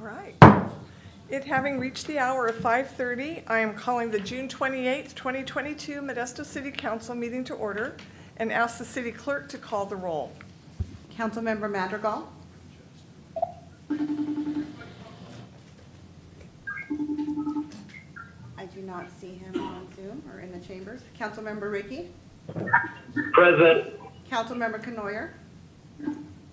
right. It having reached the hour of 5:30, I am calling the June 28th, 2022 Modesto City Council meeting to order and ask the city clerk to call the roll. Councilmember Madrigal. I do not see him on Zoom or in the chambers. Councilmember Ricky. Present. Councilmember Canoyer.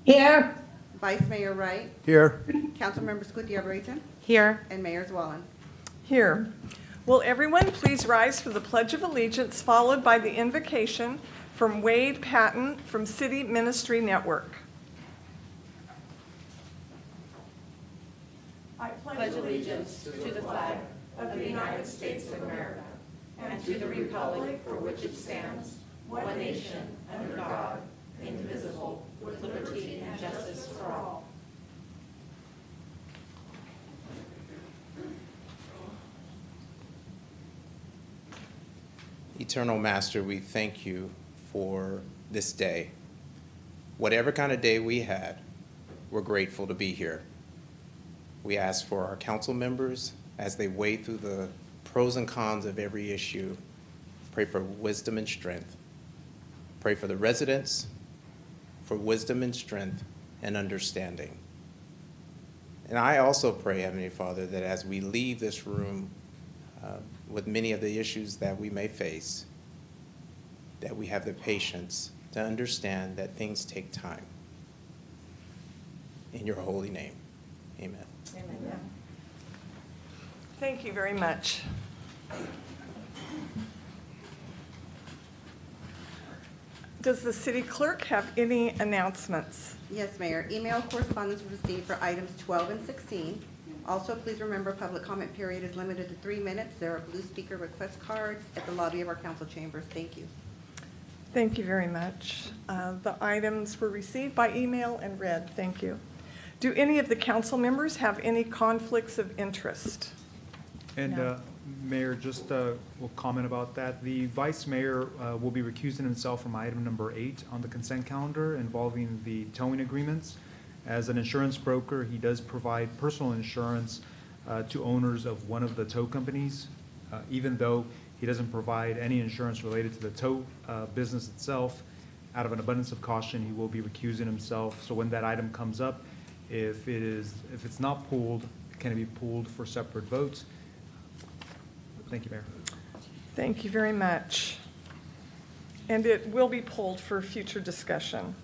Here. Vice Mayor Wright. Here. Councilmember Scutia-Brayton. Here. And Mayor Zwellen. Here. Will everyone please rise for the Pledge of Allegiance, followed by the invocation from Wade Patton from City Ministry Network. I pledge allegiance to the flag of the United States of America and to the republic for which it stands, one nation, under God, indivisible, with liberty and justice for all. Eternal Master, we thank you for this day. Whatever kind of day we had, we're grateful to be here. We ask for our council members as they wade through the pros and cons of every issue. Pray for wisdom and strength. Pray for the residents, for wisdom and strength and understanding. And I also pray, Heavenly Father, that as we leave this room with many of the issues that we may face, that we have the patience to understand that things take time. In your holy name, amen. Amen. Thank you very much. Does the city clerk have any announcements? Yes, Mayor. Email correspondence received for items 12 and 16. Also, please remember public comment period is limited to 3 minutes. There are blue speaker request cards at the lobby of our council chambers. Thank you. Thank you very much. The items were received by email and read. Thank you. Do any of the council members have any conflicts of interest? And No. Mayor, just will comment about that. The Vice Mayor will be recusing himself from item number 8 on the consent calendar involving the towing agreements. As an insurance broker, he does provide personal insurance to owners of one of the tow companies, even though he doesn't provide any insurance related to the tow business itself. Out of an abundance of caution, he will be recusing himself. So when that item comes up, if it's not pulled, can it be pulled for separate votes? Thank you, Mayor. Thank you very much. And it will be pulled for future discussion.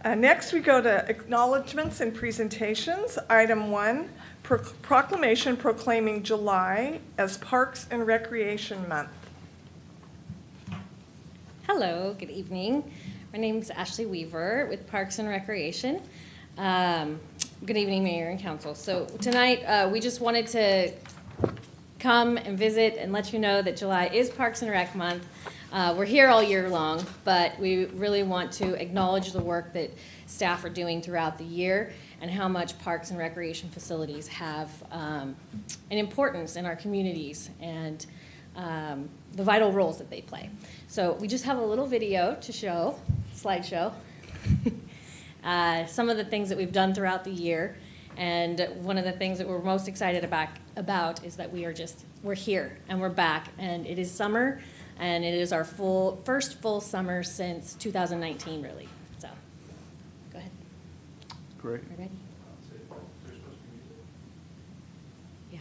Next, we go to acknowledgments and presentations. Item 1, proclamation proclaiming July as Parks and Recreation Month. Hello, good evening. My name is Ashley Weaver with Parks and Recreation. Good evening, Mayor and Council. So tonight, we just wanted to come and visit and let you know that July is Parks and Rec Month. We're here all year long, but we really want to acknowledge the work that staff are doing throughout the year and how much parks and recreation facilities have an importance in our communities and the vital roles that they play. So we just have a little video to show, slideshow, some of the things that we've done throughout the year. And one of the things that we're most excited about is that we're here and we're back, and it is summer, and it is our first full summer since 2019, really. So, go ahead. Great. Are you ready? Yeah.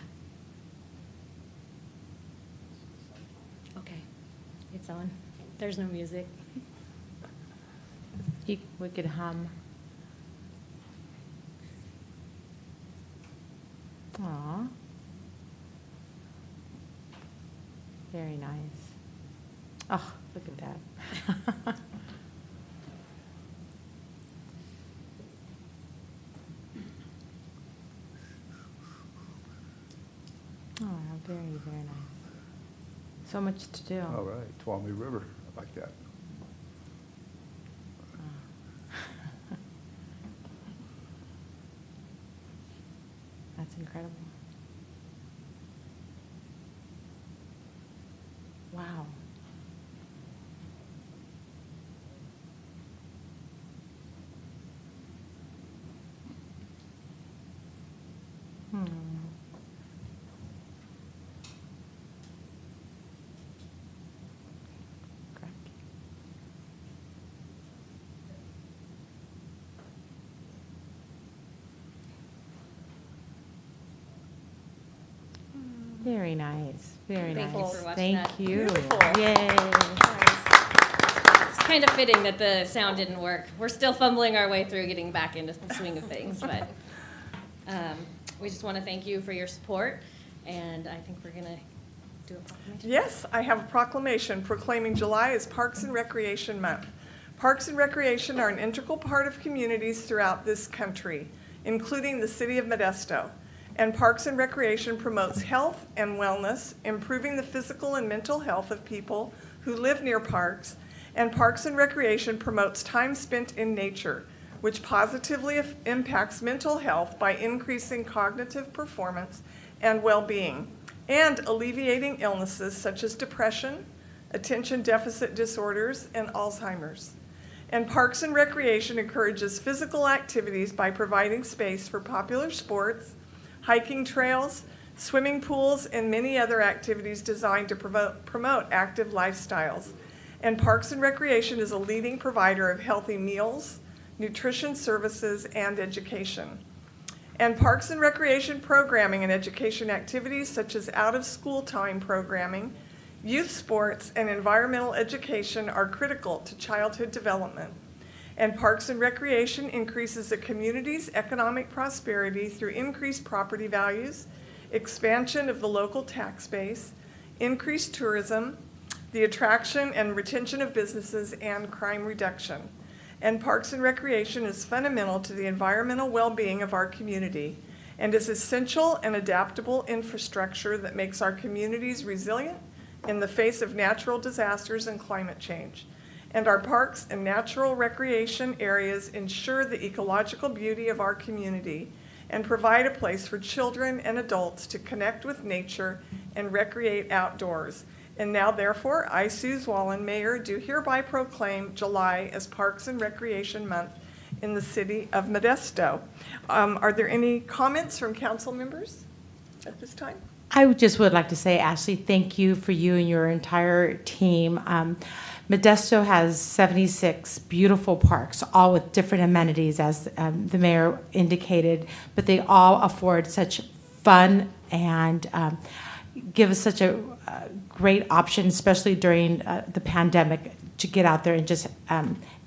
Okay. It's on. There's no music. We could hum. Aw. Very nice. Oh, look at that. Oh, very, very nice. So much to do. All right, Tuolumne River, I like that. That's incredible. Wow. Very nice, very Thank nice. you for watching that. Thank you. Beautiful. Yay. It's kind of fitting that the sound didn't work. We're still fumbling our way through getting back into the swing of things, but we just want to thank you for your support, and I think we're going to do a proclamation. Yes, I have a proclamation proclaiming July as Parks and Recreation Month. Parks and recreation are an integral part of communities throughout this country, including the City of Modesto. And Parks and Recreation promotes health and wellness, improving the physical and mental health of people who live near parks. And Parks and Recreation promotes time spent in nature, which positively impacts mental health by increasing cognitive performance and well-being, and alleviating illnesses such as depression, attention deficit disorders, and Alzheimer's. And Parks and Recreation encourages physical activities by providing space for popular sports, hiking trails, swimming pools, and many other activities designed to promote active lifestyles. And Parks and Recreation is a leading provider of healthy meals, nutrition services, and education. And Parks and Recreation programming and education activities such as out-of-school time programming, youth sports, and environmental education are critical to childhood development. And Parks and Recreation increases a community's economic prosperity through increased property values, expansion of the local tax base, increased tourism, the attraction and retention of businesses, and crime reduction. And Parks and Recreation is fundamental to the environmental well-being of our community and is essential and adaptable infrastructure that makes our communities resilient in the face of natural disasters and climate change. And our parks and natural recreation areas ensure the ecological beauty of our community and provide a place for children and adults to connect with nature and recreate outdoors. And now, therefore, I, Suze Wallen, Mayor, do hereby proclaim July as Parks and Recreation Month in the City of Modesto. Are there any comments from council members at this time? I just would like to say, Ashley, thank you for you and your entire team. Modesto has 76 beautiful parks, all with different amenities, as the mayor indicated, but they all afford such fun and give us such a great option, especially during the pandemic, to get out there and just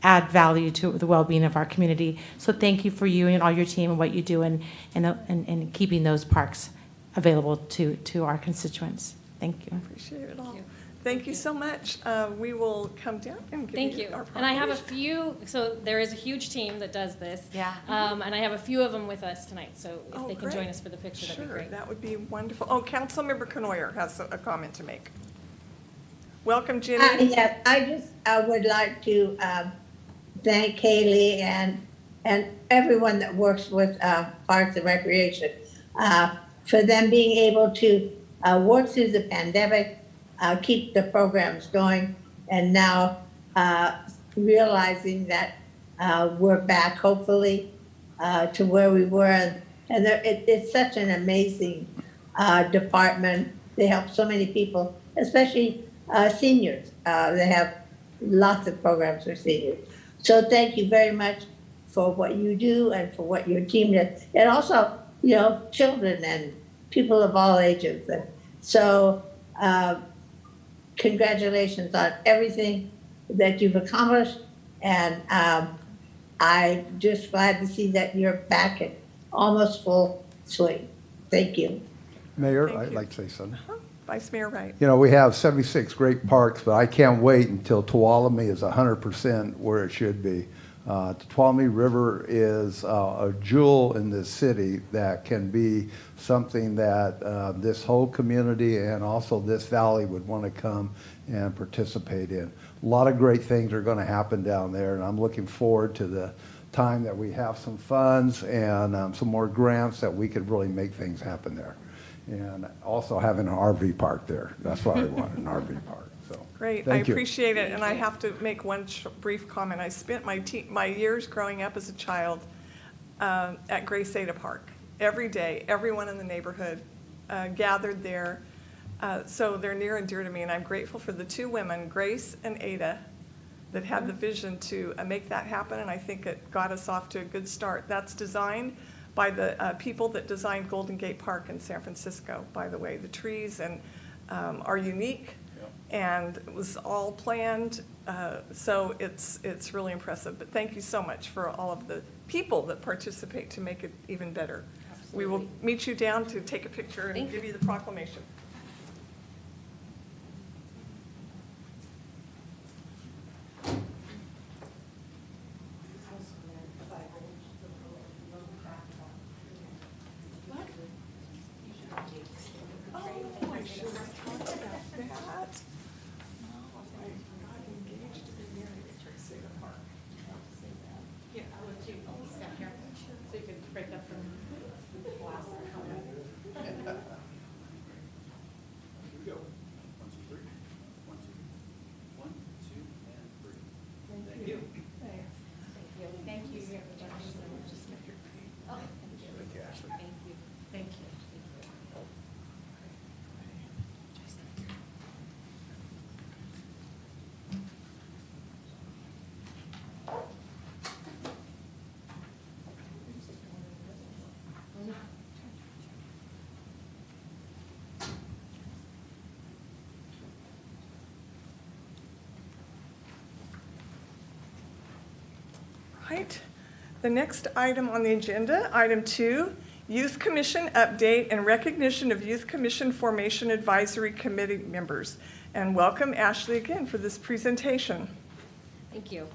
add value to the well-being of our community. So thank you for you and all your team and what you do in keeping those parks available to our constituents. Thank you. Appreciate it all. Thank you so much. We will come down and give you our proclamation. And I have a few, so there is a huge team that does this. Yeah. And I have a few of them with us tonight, so if they can join us for the picture, that'd be great. Sure, that would be wonderful. Oh, Councilmember Canoyer has a comment to make. Welcome, Jenny. Yes, I would like to thank Kaylee and everyone that works with Parks and Recreation for them being able to work through the pandemic, keep the programs going, and now realizing that we're back, hopefully, to where we were. And it's such an amazing department. They help so many people, especially seniors. They have lots of programs for seniors. So thank you very much for what you do and for what your team does. And also, children and people of all ages. And so congratulations on everything that you've accomplished. And I'm just glad to see that you're back in almost full swing. Thank you. Mayor, Thank I'd you. like to say something. Vice Mayor Wright. We have 76 great parks, but I can't wait until Tuolumne is 100% where it should be. The Tuolumne River is a jewel in this city that can be something that this whole community and also this valley would want to come and participate in. A lot of great things are going to happen down there, and I'm looking forward to the time that we have some funds and some more grants that we could really make things happen there. And also having an RV park there. That's what I want, an RV park. So Great, I thank you. appreciate it, and I have to make one brief comment. I spent my years growing up as a child at Grace Ada Park, every day, everyone in the neighborhood gathered there. So they're near and dear to me, and I'm grateful for the two women, Grace and Ada, that had the vision to make that happen, and I think it got us off to a good start. That's designed by the people that designed Golden Gate Park in San Francisco, by the way. The trees are unique, and it was all planned, so it's really impressive. But thank you so much for all of the people that participate to make it even better. We will meet you down to take a picture and give you the proclamation. Right. The next item on the agenda, item 2, Youth Commission update and recognition of Youth Commission Formation Advisory Committee members. And welcome Ashley again for this presentation. Thank you.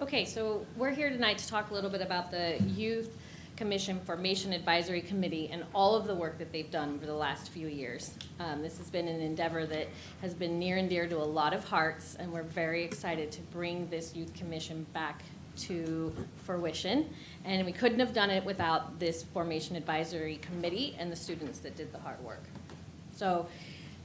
Okay, so we're here tonight to talk a little bit about the Youth Commission Formation Advisory Committee and all of the work that they've done over the last few years. This has been an endeavor that has been near and dear to a lot of hearts, and we're very excited to bring this Youth Commission back to fruition. And we couldn't have done it without this Formation Advisory Committee and the students that did the hard work. So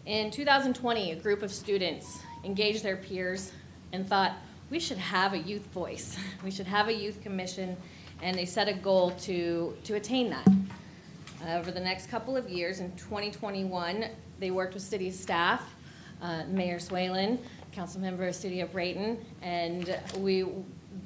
in 2020, a group of students engaged their peers and thought, we should have a youth voice. We should have a youth commission, and they set a goal to attain that. Over the next couple of years, in 2021, they worked with city staff, Mayor Swalen, council member of City of Brayton, and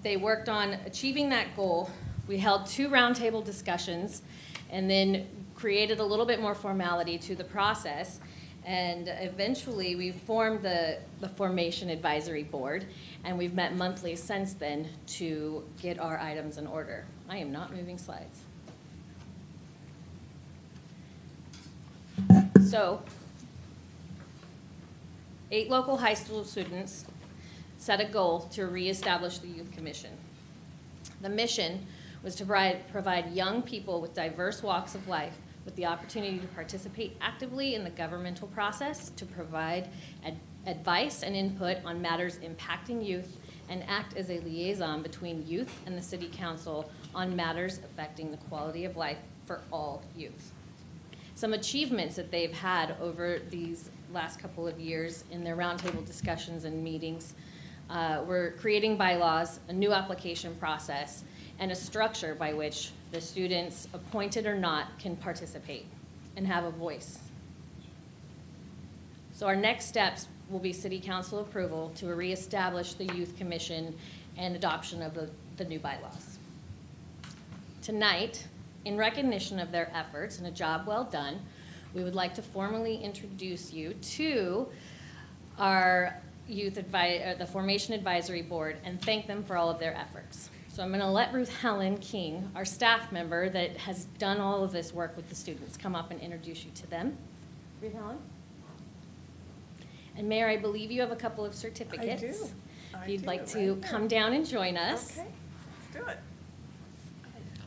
they worked on achieving that goal. We held 2 roundtable discussions and then created a little bit more formality to the process. And eventually, we formed the Formation Advisory Board, and we've met monthly since then to get our items in order. I am not moving slides. So, 8 local high school students set a goal to reestablish the Youth Commission. The mission was to provide young people with diverse walks of life with the opportunity to participate actively in the governmental process, to provide advice and input on matters impacting youth, and act as a liaison between youth and the city council on matters affecting the quality of life for all youth. Some achievements that they've had over these last couple of years in their roundtable discussions and meetings were creating bylaws, a new application process, and a structure by which the students, appointed or not, can participate and have a voice. So our next steps will be city council approval to reestablish the youth commission and adoption of the new bylaws. Tonight, in recognition of their efforts and a job well done, we would like to formally introduce you to our the Formation Advisory Board and thank them for all of their efforts. So I'm going to let Ruth Helen King, our staff member that has done all of this work with the students, come up and introduce you to them. Ruth Helen? And Mayor, I believe you have a couple of certificates. I do. If you'd like to come down and join us. Okay, let's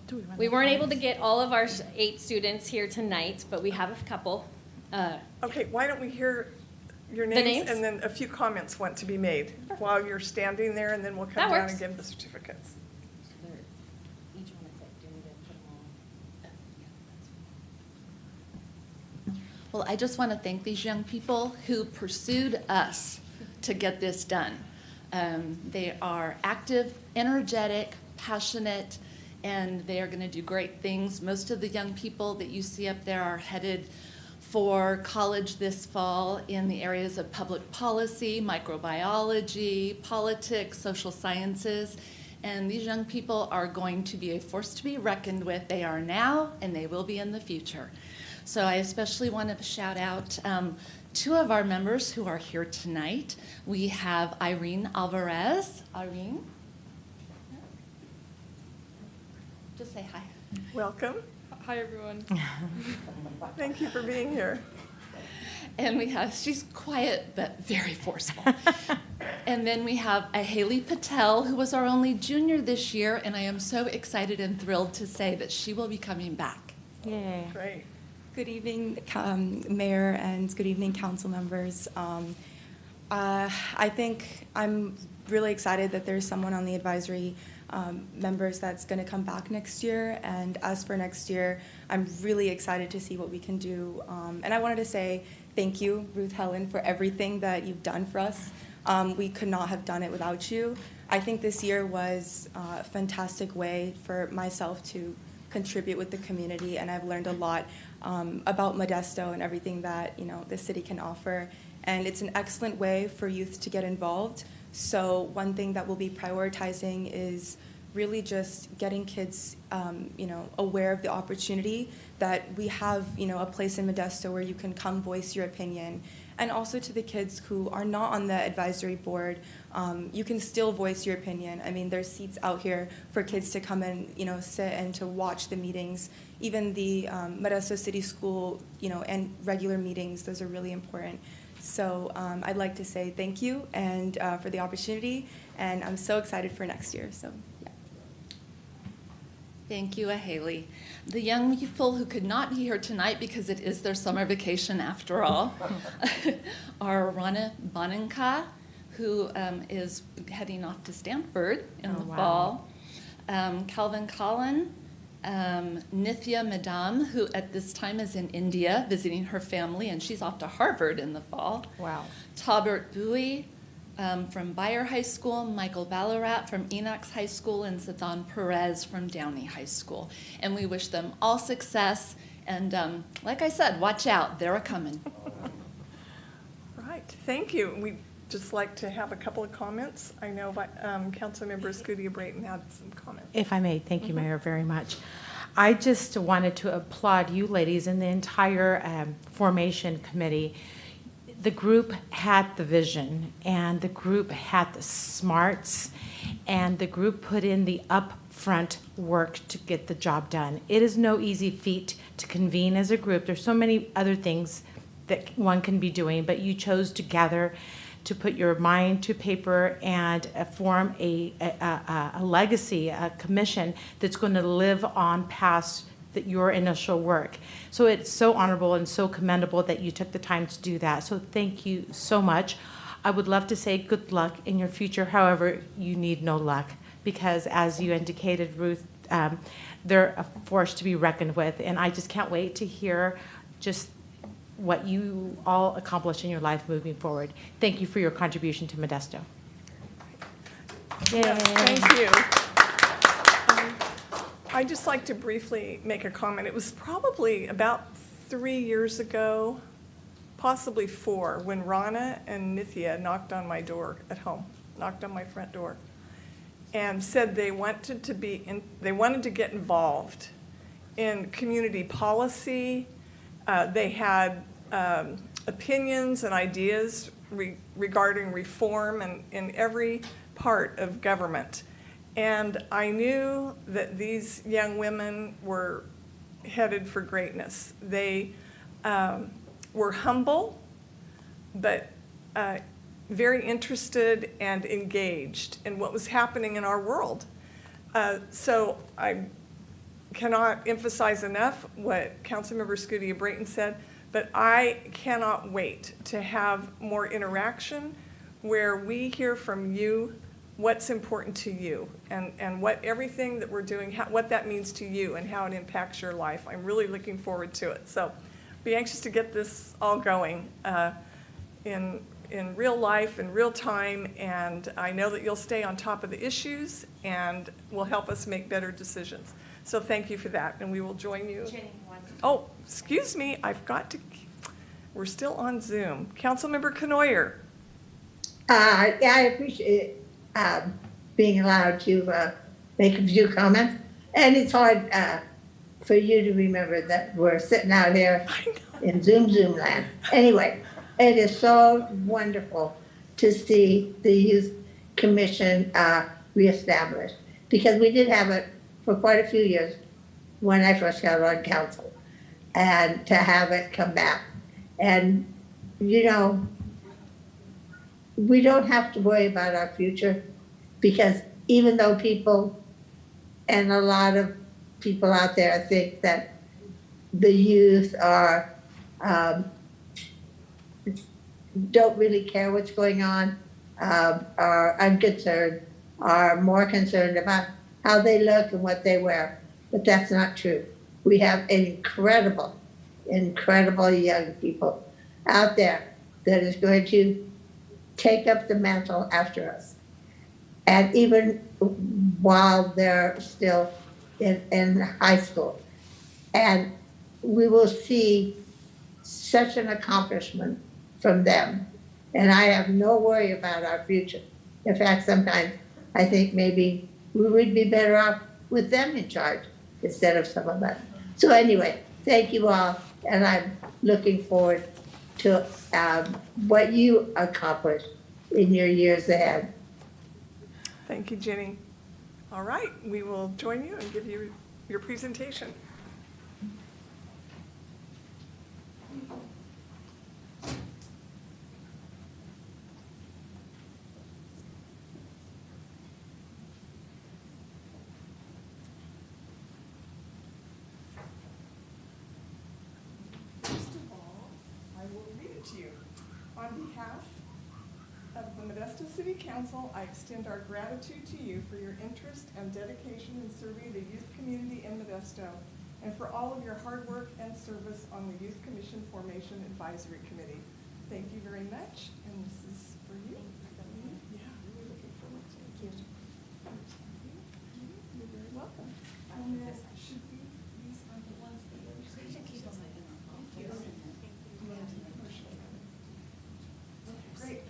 do it. We weren't able to get all of our 8 students here tonight, but we have a couple. Okay, why don't we hear your The names, names? and then a few comments want to be made while you're standing there, and then we'll That come down works. and give the certificates. Well, I just want to thank these young people who pursued us to get this done. They are active, energetic, passionate, and they are going to do great things. Most of the young people that you see up there are headed for college this fall in the areas of public policy, microbiology, politics, social sciences. And these young people are going to be a force to be reckoned with. They are now, and they will be in the future. So I especially want to shout out two of our members who are here tonight. We have Irene Alvarez. Irene? Just say hi. Welcome. Hi, everyone. Thank you for being here. And we have, she's quiet but very forceful. And then we have a Haley Patel, who was our only junior this year, and I am so excited and thrilled to say that she will be coming back. Yay. Great. Good evening, Mayor, and good evening, council members. I think I'm really excited that there's someone on the advisory members that's going to come back next year. And as for next year, I'm really excited to see what we can do. And I wanted to say thank you, Ruth Helen, for everything that you've done for us. We could not have done it without you. I think this year was a fantastic way for myself to contribute with the community, and I've learned a lot about Modesto and everything that the city can offer. And it's an excellent way for youth to get involved. So one thing that we'll be prioritizing is really just getting kids, aware of the opportunity that we have, a place in Modesto where you can come voice your opinion. And also to the kids who are not on the advisory board, you can still voice your opinion. I mean, there's seats out here for kids to come and, sit and to watch the meetings. Even the Modesto City School, and regular meetings, those are really important. So I'd like to say thank you and for the opportunity, and I'm so excited for next year. So, yeah. Thank you, Haley. The young people who could not be here tonight because it is their summer vacation after all are Rana Bonenka, who is heading off to Stanford in the fall, Calvin Collin, Nithya Madam, who at this time is in India visiting her family, and she's off to Harvard in the fall. Wow. Taubert Bowie from Bayer High School, Michael Ballarat from Enox High School, and Sathan Perez from Downey High School. And we wish them all success. And like I said, watch out, they're a-coming. Right, thank you. We'd just like to have a couple of comments. I know Councilmember Scudia Brayton had some comments. If I may, thank you, Mayor, very much. I just wanted to applaud you ladies and the entire formation committee. The group had the vision, and the group had the smarts, and the group put in the upfront work to get the job done. It is no easy feat to convene as a group. There's so many other things that one can be doing, but you chose to gather to put your mind to paper and form a legacy, a commission that's going to live on past your initial work. So it's so honorable and so commendable that you took the time to do that. So thank you so much. I would love to say good luck in your future. However, you need no luck because, as you indicated, Ruth, they're a force to be reckoned with. And I just can't wait to hear just what you all accomplish in your life moving forward. Thank you for your contribution to Modesto. Yay. Yes, thank you. I'd just like to briefly make a comment. It was probably about 3 years ago, possibly 4, when Rana and Nithya knocked on my door at home, knocked on my front door, and said they wanted to get involved in community policy. They had opinions and ideas regarding reform in every part of government. And I knew that these young women were headed for greatness. They were humble, but very interested and engaged in what was happening in our world. So I cannot emphasize enough what Councilmember Scudia Brayton said, but I cannot wait to have more interaction where we hear from you what's important to you and what everything that we're doing, what that means to you and how it impacts your life. I'm really looking forward to it. So be anxious to get this all going in in real life, in real time, and I know that you'll stay on top of the issues and will help us make better decisions. So thank you for that, and we will join you. Oh, excuse me, we're still on Zoom. Councilmember Canoyer. Yeah, I appreciate being allowed to make a few comments. And it's hard for you to remember that we're sitting out here in Zoom land. Anyway, it is so wonderful to see the Youth Commission reestablished, because we did have it for quite a few years when I first got on council, and to have it come back. And, you know, we don't have to worry about our future, because even though people, and a lot of people out there think that the youth are, don't really care what's going on, are unconcerned, are more concerned about how they look and what they wear. But that's not true. We have incredible young people out there that is going to take up the mantle after us. And even while they're still in high school. And we will see such an accomplishment from them. And I have no worry about our future. In fact, sometimes I think maybe we would be better off with them in charge instead of some of us. So anyway, thank you all, and I'm looking forward to what you accomplish in your years ahead. Thank you, Jenny. All right, we will join you and give you your presentation. First of all, I will read it to you. On behalf of the Modesto City Council, I extend our gratitude to you for your interest and dedication in serving the youth community in Modesto, and for all of your hard work and service on the Youth Commission Formation Advisory Committee. Thank you very much, and this is for you. Yeah, really looking forward to it. You're very welcome. And then should we, these are the ones that are saying. Thank you. Great.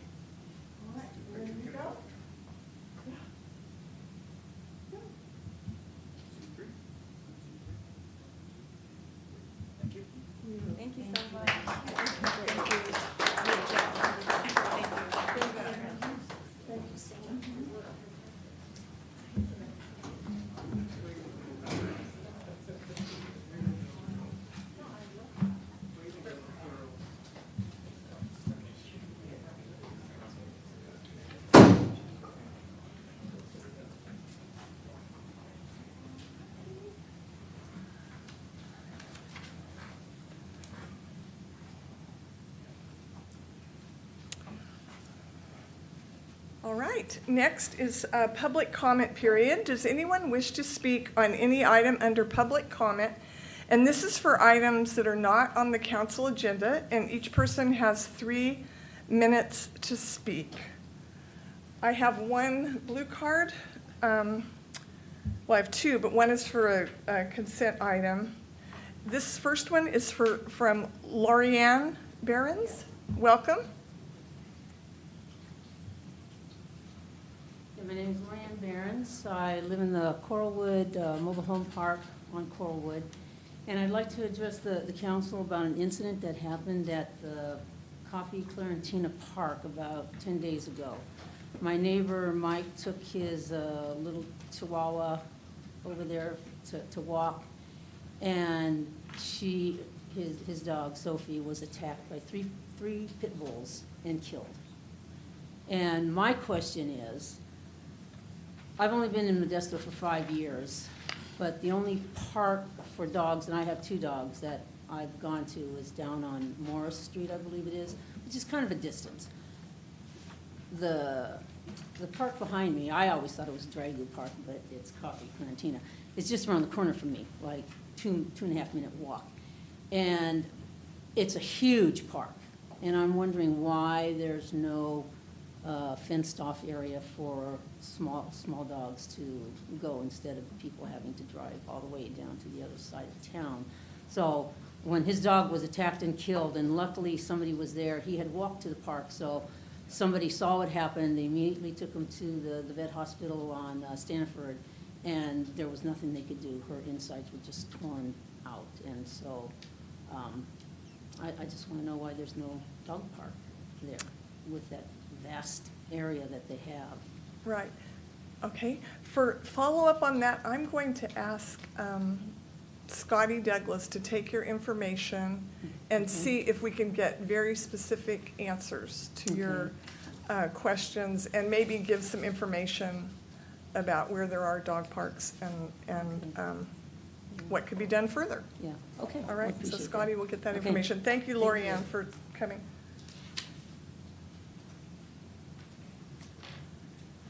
All right, ready to go? Thank you so much. All right, next is a public comment period. Does anyone wish to speak on any item under public comment? And this is for items that are not on the council agenda, and each person has 3 minutes to speak. I have one blue card. Well, I have 2, but one is for a consent item. This first one is from Lorianne Behrens. Welcome. My name is Lorianne Behrens. I live in the Coralwood Mobile Home Park on Coralwood. And I'd like to address the council about an incident that happened at the Coffee Clarentina Park about 10 days ago. My neighbor Mike took his little chihuahua over there to walk, and his dog Sophie was attacked by three pit bulls and killed. And my question is, I've only been in Modesto for 5 years, but the only park for dogs, and I have 2 dogs that I've gone to, is down on Morris Street, I believe it is, which is kind of a distance. The park behind me, I always thought it was Dragu Park, but it's Coffee Clarentina. It's just around the corner from me, like 2.5 minute walk. And it's a huge park. And I'm wondering why there's no fenced-off area for small dogs to go instead of people having to drive all the way down to the other side of town. So when his dog was attacked and killed, and luckily somebody was there, he had walked to the park, so somebody saw what happened. They immediately took him to the vet hospital on Stanford, and there was nothing they could do. Her insides were just torn out, and so I just want to know why there's no dog park there with that vast area that they have. Right. Okay. For follow-up on that, I'm going to ask Scotty Douglas to take your information and see if we can get very specific answers to your questions, and maybe give some information about where there are dog parks and what could be done further. Yeah, okay. All I right, so appreciate Scotty that. will get that Okay. information. Thank you, Thank you. Lorianne, for coming.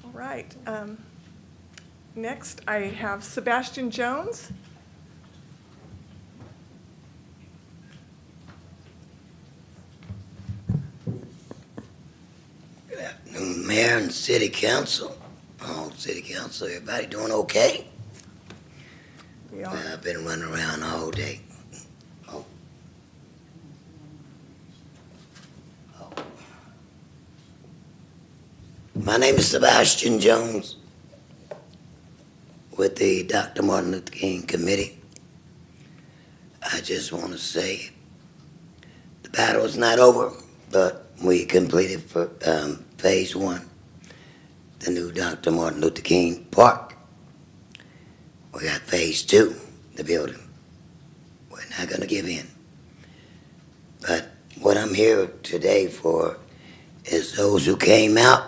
All right. Next, I have Sebastian Jones. Mayor and City Council, all City Council, everybody doing okay? We are. Well, I've been running around all day. Oh. My name is Sebastian Jones with the Dr. Martin Luther King Committee. I just want to say the battle is not over, but we completed phase one, the new Dr. Martin Luther King Park. We got phase two, the building. We're not going to give in. But what I'm here today for is those who came out.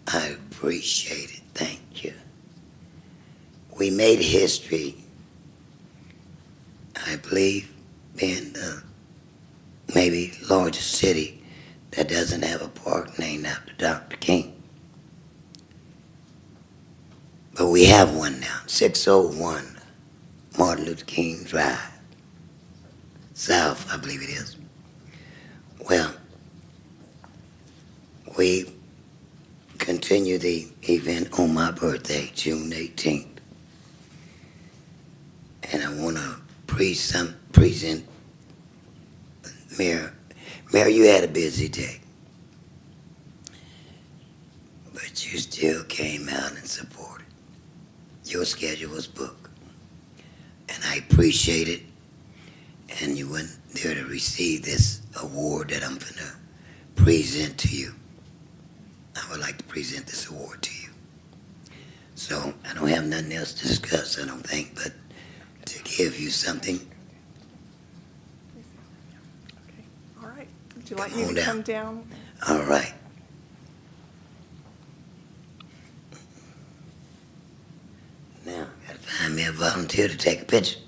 I appreciate it. Thank you. We made history, I believe, being the maybe largest city that doesn't have a park named after Dr. King. But we have one now, 601 Martin Luther King Drive, South, I believe it is. Well, we continue the event on my birthday, June 18th. And I want to present Mayor. Mayor, you had a busy day, but you still came out and supported. Your schedule was booked, and I appreciate it. And you went there to receive this award that I'm going to present to you. I would like to present this award to you. So I don't have nothing else to discuss, I don't think, but to give you something. Okay. All right. Would you like Come me on to down. come down? All right. Now, gotta find me a volunteer to take a picture.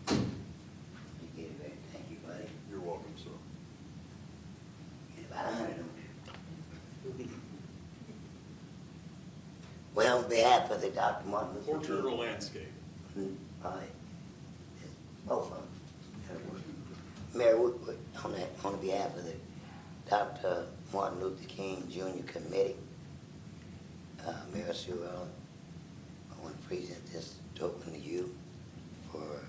Thank you, buddy. You're welcome, sir. Get about 100 of them. Well, on behalf of the Dr. Martin Luther King. Portrait or landscape? All right. Both of them. Mayor, on behalf of the Dr. Martin Luther King Jr. Committee, Mayor Sewell, I want to present this token to you for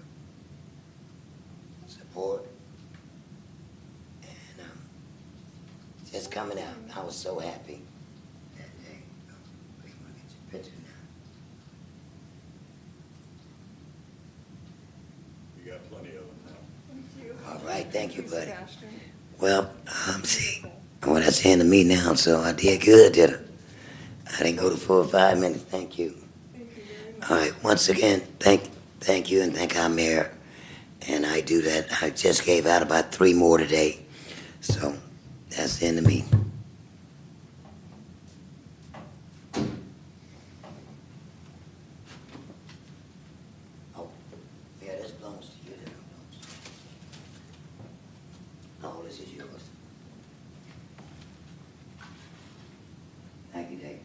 support. And just coming out, I was so happy that day. Please want to get your picture now. You got plenty of them now. All right, thank you, buddy. Sebastian. Well, see, what I see in the meeting now, so I did good, did I? I didn't go to 4 or 5 minutes. Thank you. All right, once again, thank you, and thank our mayor. And I do that. I just gave out about 3 more today, so that's the end of me. Oh, yeah, this belongs to you. This belongs to you. Oh, this is yours. Thank you, Dave.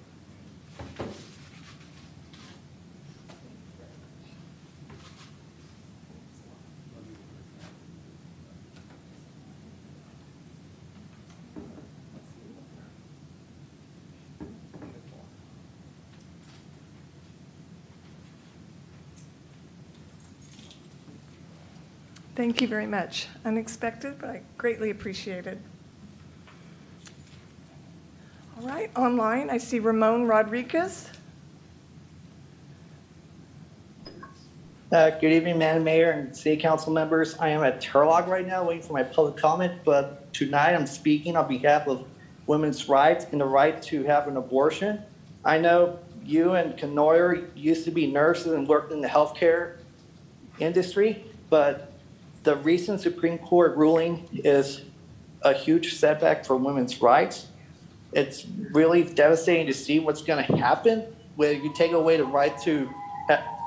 Thank you very much. Unexpected, but I greatly appreciated. All right, online, I see Ramon Rodriguez. Good evening, Madam Mayor and City Council members. I am at Turlock right now waiting for my public comment, but tonight I'm speaking on behalf of women's rights and the right to have an abortion. I know you and Kanoyer used to be nurses and worked in the healthcare industry, but the recent Supreme Court ruling is a huge setback for women's rights. It's really devastating to see what's going to happen when you take away the right to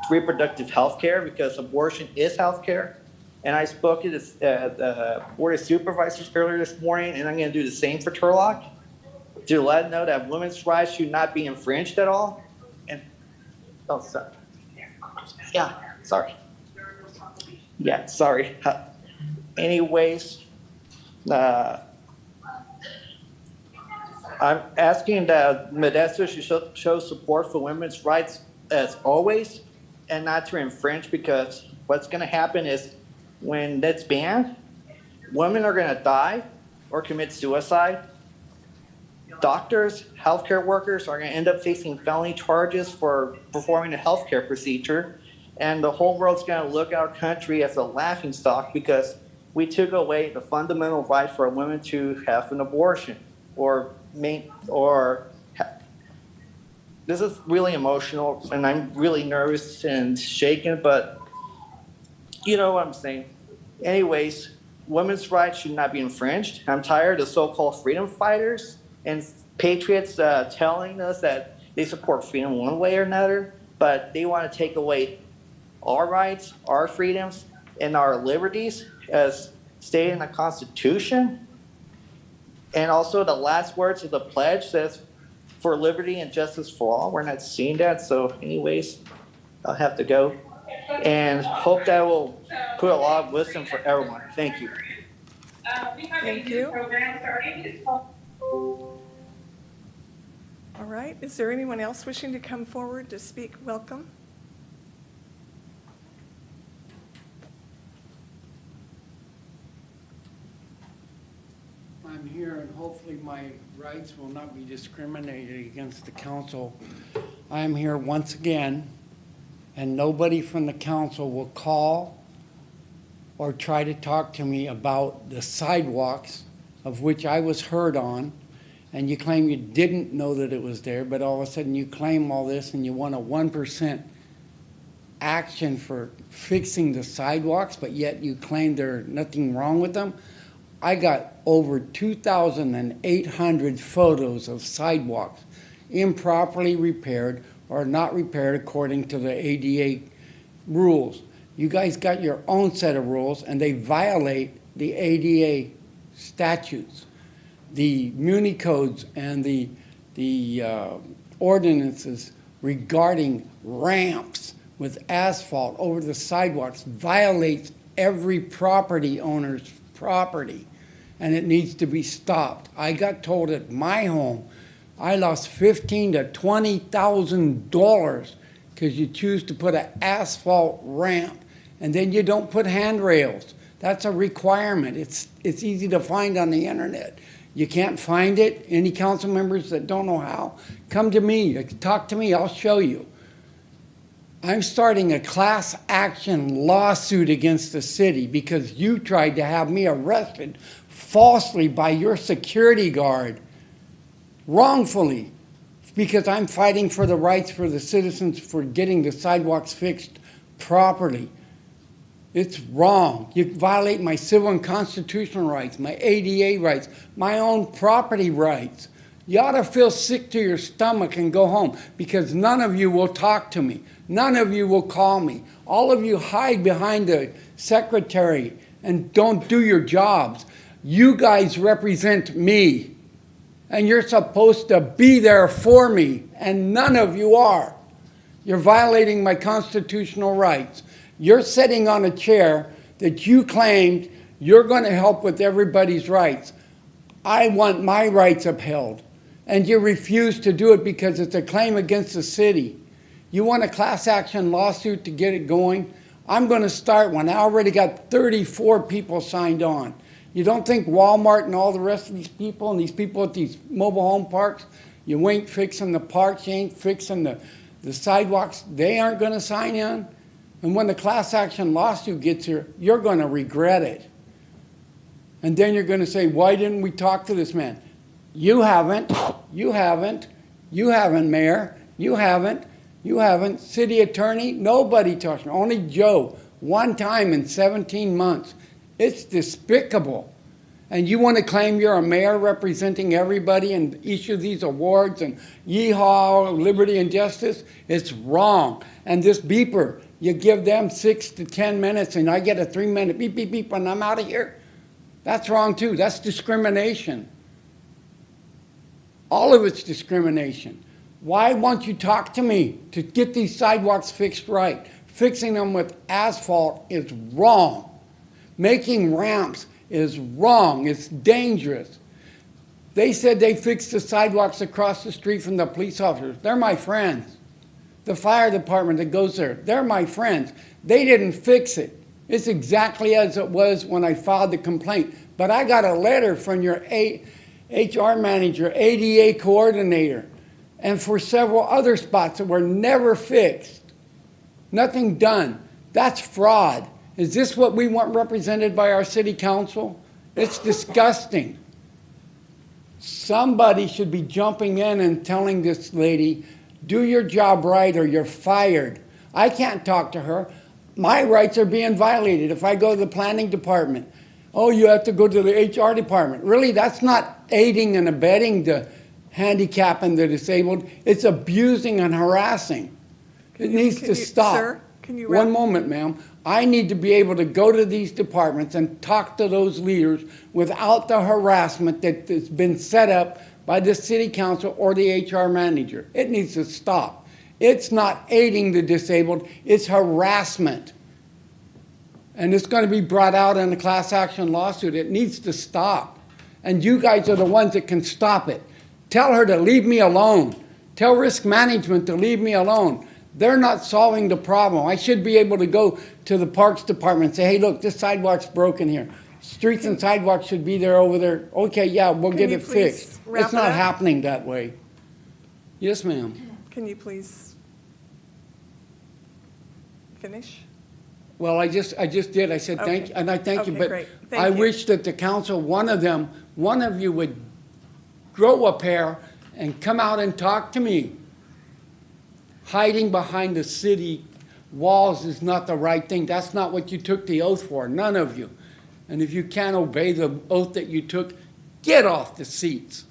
reproductive health care, because abortion is health care. And I spoke to the Board of Supervisors earlier this morning, and I'm going to do the same for Turlock to let them know that women's rights should not be infringed at all. And oh, sorry. Yeah, sorry. Yeah, sorry. Anyways, I'm asking that Modesto should show support for women's rights as always, and not to infringe, because what's going to happen is when that's banned, women are going to die or commit suicide. Doctors, healthcare workers are going to end up facing felony charges for performing a healthcare procedure, and the whole world's going to look at our country as a laughingstock because we took away the fundamental right for a woman to have an abortion this is really emotional, and I'm really nervous and shaken, but you know what I'm saying. Anyways, women's rights should not be infringed. I'm tired of so-called freedom fighters and patriots telling us that they support freedom one way or another, but they want to take away our rights, our freedoms, and our liberties as stated in the Constitution. And also the last words of the pledge says, for liberty and justice for all. We're not seeing that. So anyways, I'll have to go. And hope that will put a lot of wisdom for everyone. Thank you. Thank you. All right, is there anyone else wishing to come forward to speak? Welcome. I'm here, and hopefully my rights will not be discriminated against the council. I am here once again, and nobody from the council will call or try to talk to me about the sidewalks of which I was heard on, and you claim you didn't know that it was there, but all of a sudden you claim all this and you want a 1% action for fixing the sidewalks, but yet you claim there's nothing wrong with them. I got over 2,800 photos of sidewalks improperly repaired or not repaired according to the ADA rules. You guys got your own set of rules, and they violate the ADA statutes, the muni codes, and the ordinances regarding ramps with asphalt over the sidewalks violates every property owner's property, and it needs to be stopped. I got told at my home I lost $15,000 to $20,000 because you choose to put an asphalt ramp and then you don't put handrails. That's a requirement. It's easy to find on the internet. You can't find it. Any council members that don't know how, come to me, talk to me, I'll show you. I'm starting a class action lawsuit against the city because you tried to have me arrested falsely by your security guard, wrongfully, because I'm fighting for the rights for the citizens for getting the sidewalks fixed properly. It's wrong. You violate my civil and constitutional rights, my ADA rights, my own property rights. You ought to feel sick to your stomach and go home because none of you will talk to me. None of you will call me. All of you hide behind the secretary and don't do your jobs. You guys represent me, and you're supposed to be there for me, and none of you are. You're violating my constitutional rights. You're sitting on a chair that you claimed you're going to help with everybody's rights. I want my rights upheld, and you refuse to do it because it's a claim against the city. You want a class action lawsuit to get it going? I'm going to start one. I already got 34 people signed on. You don't think Walmart and all the rest of these people and these people at these mobile home parks, you ain't fixing the parks, you ain't fixing the sidewalks, they aren't going to sign in? And when the class action lawsuit gets here, you're going to regret it. And then you're going to say, why didn't we talk to this man? You haven't. You haven't. You haven't, Mayor. You haven't. You haven't. City attorney, nobody talks. Only Joe, one time in 17 months. It's despicable. And you want to claim you're a mayor representing everybody and issue these awards and yeehaw, liberty and justice? It's wrong. And this beeper, you give them 6 to 10 minutes and I get a 3-minute beep, beep, beep and I'm out of here. That's wrong too. That's discrimination. All of it's discrimination. Why won't you talk to me to get these sidewalks fixed right? Fixing them with asphalt is wrong. Making ramps is wrong. It's dangerous. They said they fixed the sidewalks across the street from the police officers. They're my friends. The fire department that goes there, they're my friends. They didn't fix it. It's exactly as it was when I filed the complaint. But I got a letter from your HR manager, ADA coordinator, and for several other spots that were never fixed. Nothing done. That's fraud. Is this what we want represented by our city council? It's disgusting. Somebody should be jumping in and telling this lady, do your job right or you're fired. I can't talk to her. My rights are being violated if I go to the planning department. Oh, you have to go to the HR department. Really, that's not aiding and abetting the handicap and the disabled. It's abusing and harassing. It needs to stop. Sir, can you One moment, ma'am. I need to be able to go to these departments and talk to those leaders without the harassment that has been set up by the city council or the HR manager. It needs to stop. It's not aiding the disabled, it's harassment. And it's going to be brought out in a class action lawsuit. It needs to stop. And you guys are the ones that can stop it. Tell her to leave me alone. Tell risk management to leave me alone. They're not solving the problem. I should be able to go to the parks department and say, hey, look, this sidewalk's broken here. Streets and sidewalks should be there over there. Okay, yeah, we'll get it fixed. It's not happening that way. Yes, ma'am. Can you please finish? Well, I just did. I said thank you, and I thank you. But great. I wish that the council, one of you would grow a pair and come out and talk to me. Hiding behind the city walls is not the right thing. That's not what you took the oath for, none of you. And if you can't obey the oath that you took, get off the seats.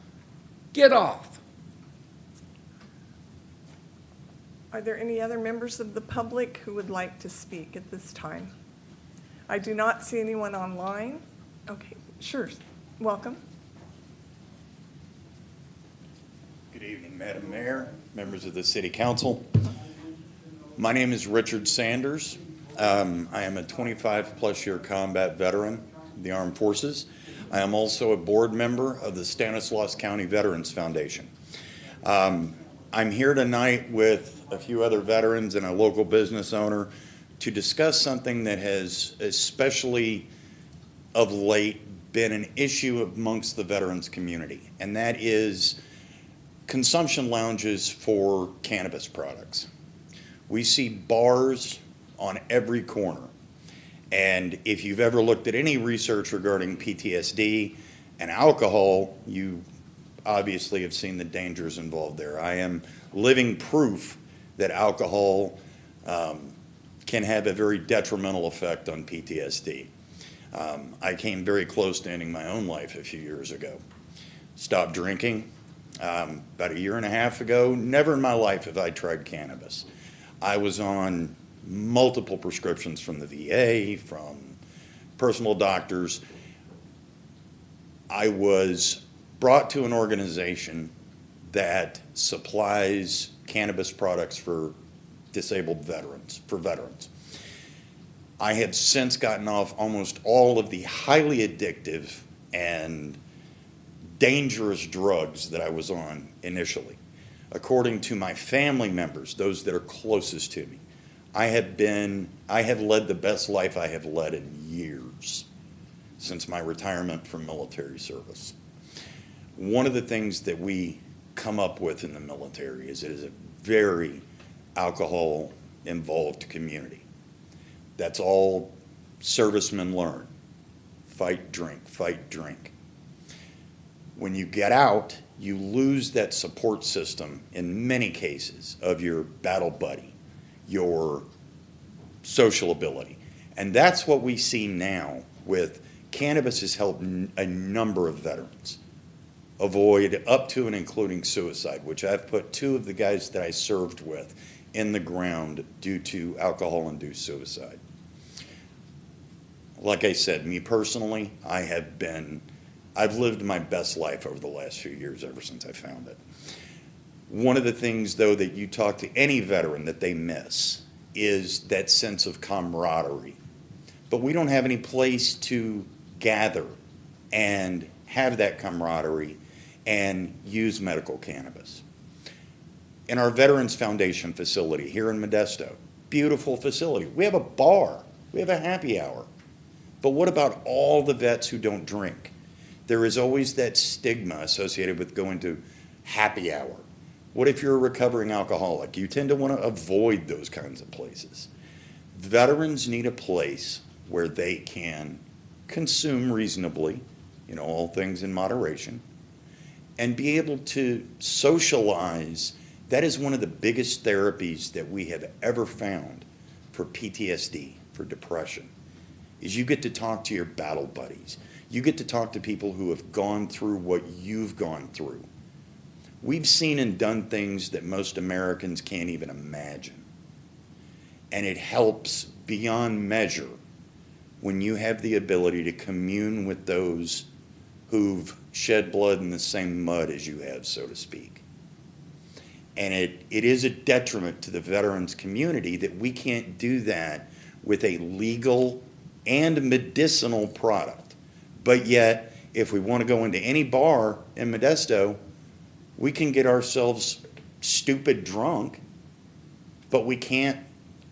Get off. Are there any other members of the public who would like to speak at this time? I do not see anyone online. Okay, sure. Welcome. Good evening, Madam Mayor, members of the City Council. My name is Richard Sanders. I am a 25-plus year combat veteran of the Armed Forces. I am also a board member of the Stanislaus County Veterans Foundation. I'm here tonight with a few other veterans and a local business owner to discuss something that has, especially of late, been an issue amongst the veterans community, and that is consumption lounges for cannabis products. We see bars on every corner, and if you've ever looked at any research regarding PTSD and alcohol, you obviously have seen the dangers involved there. I am living proof that alcohol can have a very detrimental effect on PTSD. I came very close to ending my own life a few years ago. Stopped drinking about a year and a half ago. Never in my life have I tried cannabis. I was on multiple prescriptions from the VA, from personal doctors. I was brought to an organization that supplies cannabis products for disabled veterans, for veterans. I have since gotten off almost all of the highly addictive and dangerous drugs that I was on initially. According to my family members, those that are closest to me, I have led the best life I have led in years since my retirement from military service. One of the things that we come up with in the military is it is a very alcohol-involved community. That's all servicemen learn. Fight, drink, fight, drink. When you get out, you lose that support system in many cases of your battle buddy, your social ability. And that's what we see now with cannabis has helped a number of veterans avoid up to and including suicide, which I've put 2 of the guys that I served with in the ground due to alcohol-induced suicide. Like I said, me personally, I've lived my best life over the last few years ever since I found it. One of the things, though, that you talk to any veteran that they miss is that sense of camaraderie. But we don't have any place to gather and have that camaraderie and use medical cannabis. In our Veterans Foundation facility here in Modesto, beautiful facility, we have a bar, we have a happy hour. But what about all the vets who don't drink? There is always that stigma associated with going to happy hour. What if you're a recovering alcoholic? You tend to want to avoid those kinds of places. Veterans need a place where they can consume reasonably, all things in moderation, and be able to socialize. That is one of the biggest therapies that we have ever found for PTSD, for depression, is you get to talk to your battle buddies. You get to talk to people who have gone through what you've gone through. We've seen and done things that most Americans can't even imagine. And it helps beyond measure when you have the ability to commune with those who've shed blood in the same mud as you have, so to speak. And it is a detriment to the veterans community that we can't do that with a legal and medicinal product. But yet, if we want to go into any bar in Modesto, we can get ourselves stupid drunk, but we can't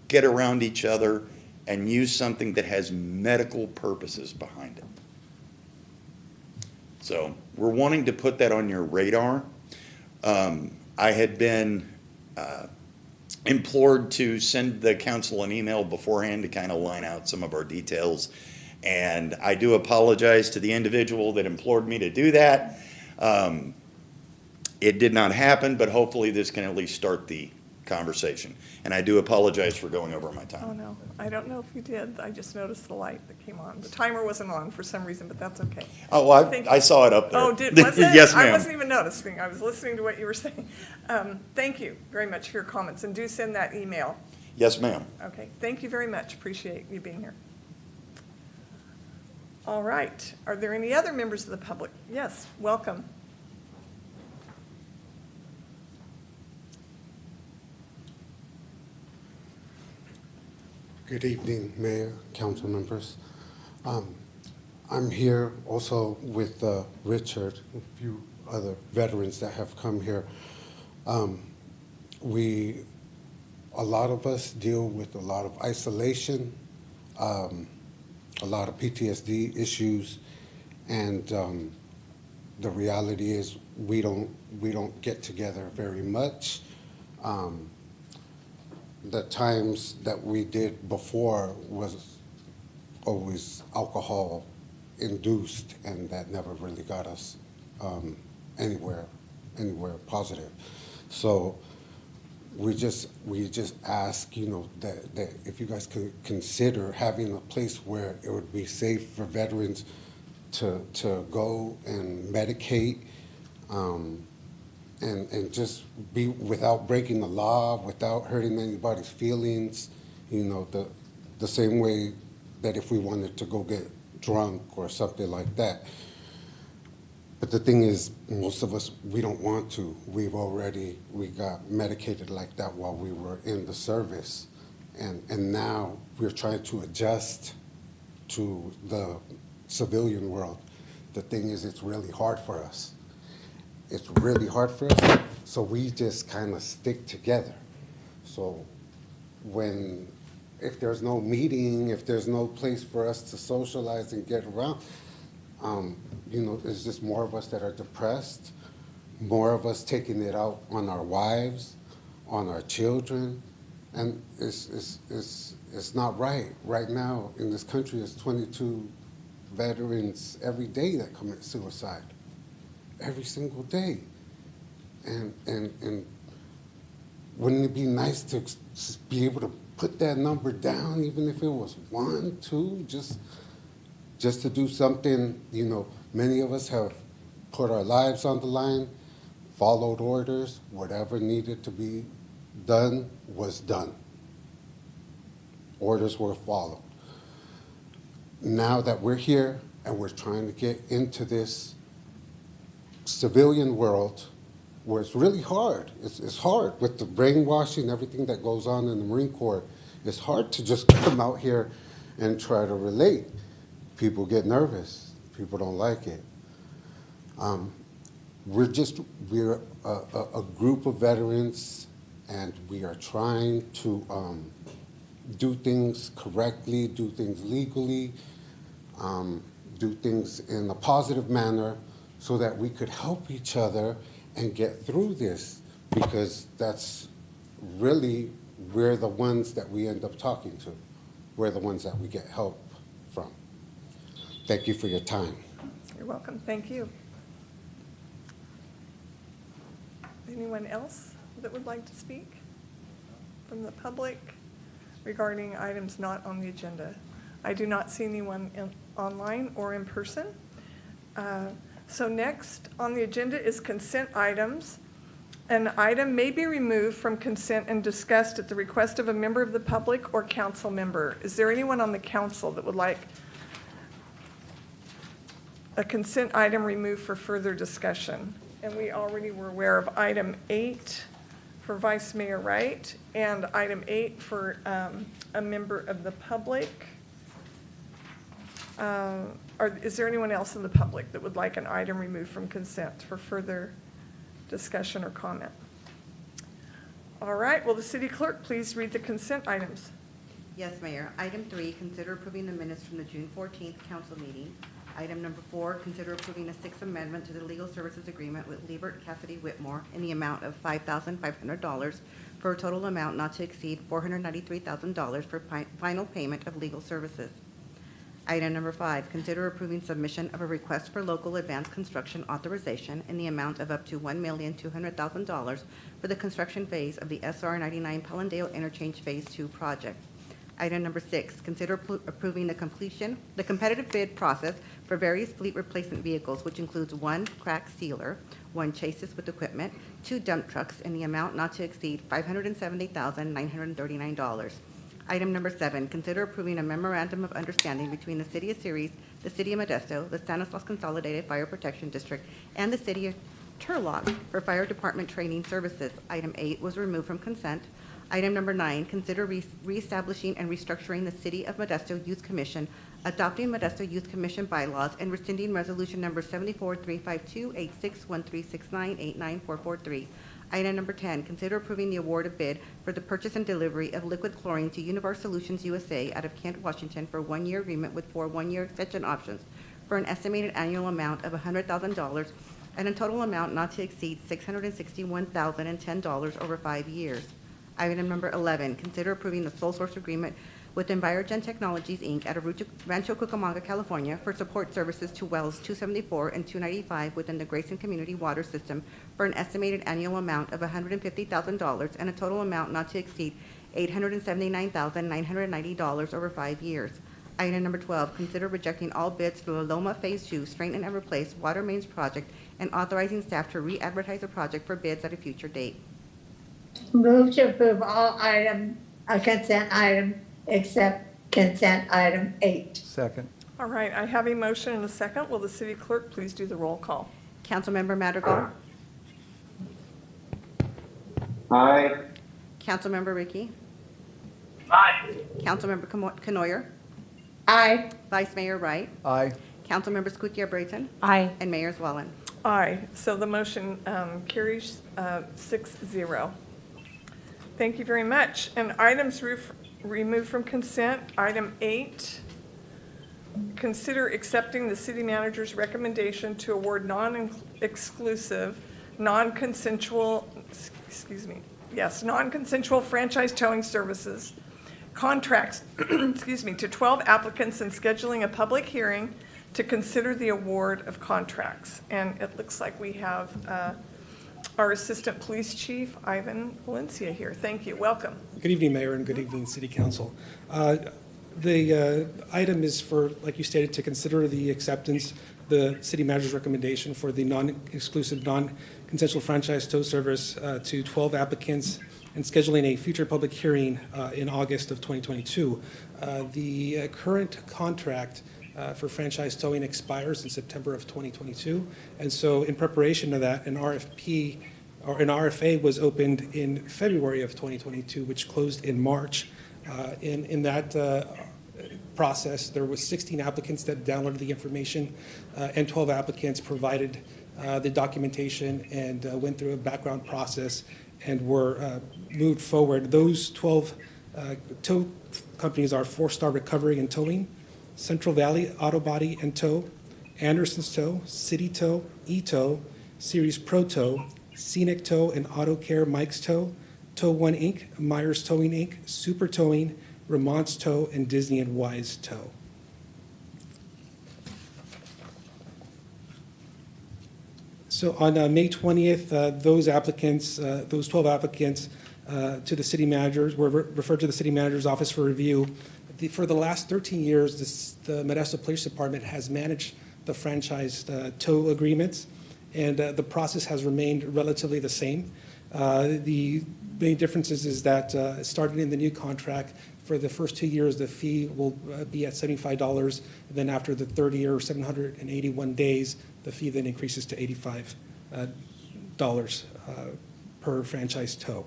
get around each other and use something that has medical purposes behind it. So we're wanting to put that on your radar. I had been implored to send the council an email beforehand to kind of line out some of our details. And I do apologize to the individual that implored me to do that. It did not happen, but hopefully this can at least start the conversation. And I do apologize for going over my time. Oh, no, I don't know if you did. I just noticed the light that came on. The timer wasn't on for some reason, but that's okay. Oh, well, I saw it up there. Oh, was it? Yes, ma'am. I wasn't even noticing. I was listening to what you were saying. Thank you very much for your comments, and do send that email. Yes, ma'am. Okay, thank you very much. Appreciate you being here. All right, are there any other members of the public? Yes, welcome. Good evening, Mayor, council members. I'm here also with Richard, a few other veterans that have come here. A lot of us deal with a lot of isolation, a lot of PTSD issues, and the reality is we don't get together very much. The times that we did before was always alcohol induced, and that never really got us anywhere positive. So we just ask, that if you guys could consider having a place where it would be safe for veterans to go and medicate, and just be without breaking the law, without hurting anybody's feelings, the same way that if we wanted to go get drunk or something like that. But the thing is, most of us, we don't want to. We got medicated like that while we were in the service. And now we're trying to adjust to the civilian world. The thing is, it's really hard for us. It's really hard for us, so we just kind of stick together. So if there's no meeting, if there's no place for us to socialize and get around, it's just more of us that are depressed, more of us taking it out on our wives, on our children, and it's not right. Right now in this country, there's 22 veterans every day that commit suicide, every single day, and wouldn't it be nice to be able to put that number down, even if it was 1, 2, just to do something? Many of us have put our lives on the line, followed orders, whatever needed to be done was done. Orders were followed. Now that we're here and we're trying to get into this civilian world where it's really hard. It's hard with the brainwashing, everything that goes on in the Marine Corps. It's hard to just come out here and try to relate. People get nervous. People don't like it. We're a group of veterans, and we are trying to do things correctly, do things legally, do things in a positive manner so that we could help each other and get through this, because that's really, we're the ones that we end up talking to. We're the ones that we get help from. Thank you for your time. You're welcome. Thank you. Anyone else that would like to speak from the public regarding items not on the agenda? I do not see anyone online or in person. So next on the agenda is consent items. An item may be removed from consent and discussed at the request of a member of the public or council member. Is there anyone on the council that would like a consent item removed for further discussion? And we already were aware of item 8 for Vice Mayor Wright and item 8 for a member of the public. Is there anyone else in the public that would like an item removed from consent for further discussion or comment? All right, will the city clerk please read the consent items? Yes, Mayor. Item 3, consider approving the minutes from the June 14th council meeting. Item number 4, consider approving a 6th amendment to the legal services agreement with Liebert Cassidy Whitmore in the amount of $5,500 for a total amount not to exceed $493,000 for final payment of legal services. Item number 5, consider approving submission of a request for local advanced construction authorization in the amount of up to $1,200,000 for the construction phase of the SR 99 Pellendale Interchange Phase 2 project. Item number 6, consider approving the competitive bid process for various fleet replacement vehicles, which includes 1 crack sealer, 1 chassis with equipment, 2 dump trucks in the amount not to exceed $570,939. Item number 7, consider approving a memorandum of understanding between the City of Ceres, the City of Modesto, the Stanislaus Consolidated Fire Protection District, and the City of Turlock for fire department training services. Item 8 was removed from consent. Item number 9, consider reestablishing and restructuring the City of Modesto Youth Commission, adopting Modesto Youth Commission bylaws, and rescinding resolution number 74-352-861369-89443. Item number 10, consider approving the award of bid for the purchase and delivery of liquid chlorine to Univar Solutions USA out of Kent, Washington for 1-year agreement with 4 one-year extension options for an estimated annual amount of $100,000 and a total amount not to exceed $661,010 over 5 years. Item number 11, consider approving the sole source agreement with Envirogen Technologies, Inc. out of Rancho Cucamonga, California for support services to wells 274 and 295 within the Grayson Community Water System for an estimated annual amount of $150,000 and a total amount not to exceed $879,990 over 5 years. Item number 12, consider rejecting all bids for the Loma Phase 2 Straighten and Replace Water Mains Project and authorizing staff to re-advertise the project for bids at a future date. Move to approve all consent items except consent item 8. Second. All right, I have a motion and a second. Will the city clerk please do the roll call? Councilmember Madrigal. Aye. Councilmember Ricky. Aye. Councilmember Canoyer. Aye. Vice Mayor Wright. Aye. Councilmembers Gutierrez-Brayton. Aye. And Mayor Zwellen. Aye, so the motion carries 6-0. Thank you very much. And items removed from consent, item 8, consider accepting the city manager's recommendation to award non-exclusive, non-consensual franchise towing services contracts, to 12 applicants and scheduling a public hearing to consider the award of contracts. And it looks like we have our Assistant Police Chief, Ivan Valencia, here. Thank you. Welcome. Good evening, Mayor, and good evening, City Council. The item is for, like you stated, to consider the acceptance, the city manager's recommendation for the non-exclusive, non-consensual franchise tow service to 12 applicants and scheduling a future public hearing in August of 2022. The current contract for franchise towing expires in September of 2022. And so in preparation of that, an RFA was opened in February of 2022, which closed in March. In that process, there was 16 applicants that downloaded the information, and 12 applicants provided the documentation and went through a background process and were moved forward. Those 12 tow companies are 4-Star Recovery and Towing, Central Valley Auto Body and Tow, Anderson's Tow, City Tow, E-Tow, Series Pro Tow, Scenic Tow and Auto Care Mike's Tow, Tow One Inc., Myers Towing Inc., Super Towing, Ramont's Tow, and Disney and Wise Tow. So on May 20th, those applicants, those 12 applicants to the city managers were referred to the city manager's office for review. For the last 13 years, the Modesto Police Department has managed the franchised tow agreements, and the process has remained relatively the same. The main differences is that starting in the new contract, for the first 2 years, the fee will be at $75, and then after the third year, 781 days, the fee then increases to $85 per franchise tow.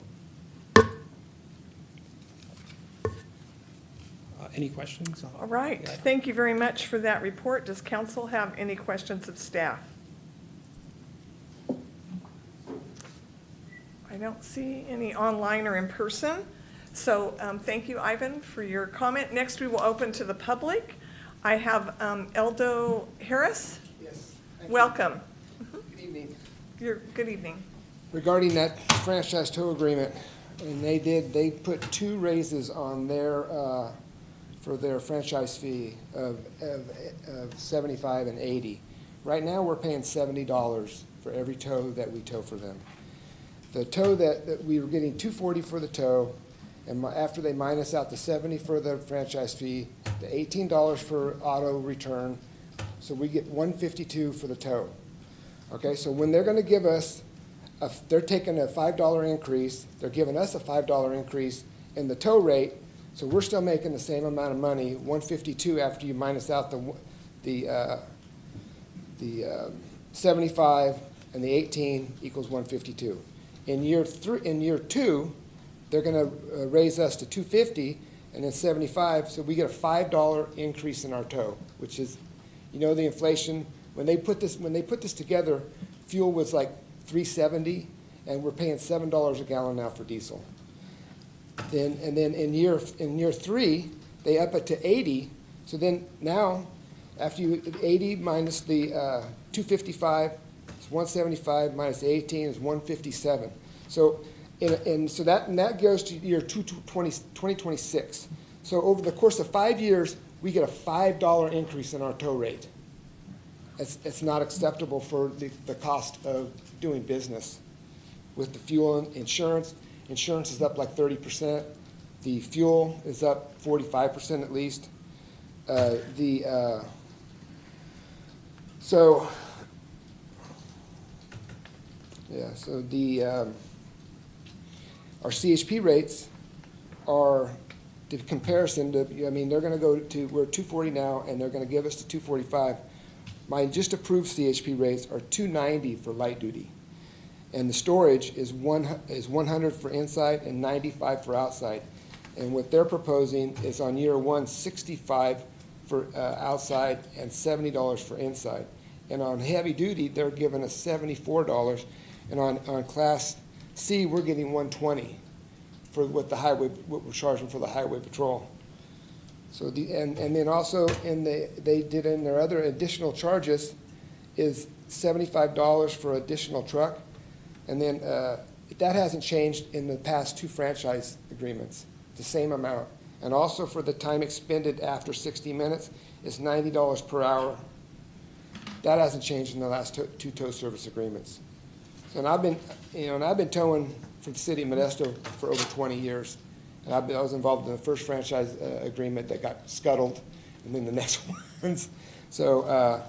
Any questions? All right. Yeah. Thank you very much for that report. Does council have any questions of staff? I don't see any online or in person. So thank you, Ivan, for your comment. Next, we will open to the public. I have Eldo Harris. Yes. Welcome. Good evening. Good evening. Regarding that franchise tow agreement, and they put 2 raises on their, for their franchise fee of 75 and 80. Right now, we're paying $70 for every tow that we tow for them. The tow that we were getting $240 for the tow, and after they minus out the $70 for the franchise fee, the $18 for auto return, so we get $152 for the tow. Okay, so when they're going to give us, they're taking a $5 increase, they're giving us a $5 increase in the tow rate, so we're still making the same amount of money, $152 after you minus out the 75 and the 18 equals $152. In year 2, they're going to raise us to $250 and then $75, so we get a $5 increase in our tow, which is, you know, the inflation. When they put this together, fuel was like $3.70, and we're paying $7 a gallon now for diesel. And then in year 3, they up it to $80. So then now, after you 80 minus the 255, it's 175 minus the 18 is 157. So so that goes to year 2026. So over the course of 5 years, we get a $5 increase in our tow rate. It's not acceptable for the cost of doing business. With the fuel and insurance is up like 30%. The fuel is up 45% at least. So our CHP rates are, the comparison to, I mean, they're going to go to, we're at 240 now, and they're going to give us to 245. My just approved CHP rates are 290 for light duty, and the storage is 100 for inside and 95 for outside. And what they're proposing is on year 1, 65 for outside and $70 for inside. And on heavy duty, they're giving us $74, and on Class C, we're getting $120 for what we're charging for the highway patrol. So and then also they did in their other additional charges is $75 for additional truck. And then that hasn't changed in the past 2 franchise agreements, the same amount. And also for the time expended after 60 minutes is $90 per hour. That hasn't changed in the last 2 tow service agreements. And I've been towing for the city of Modesto for over 20 years. And I was involved in the first franchise agreement that got scuttled, and then the next ones. So,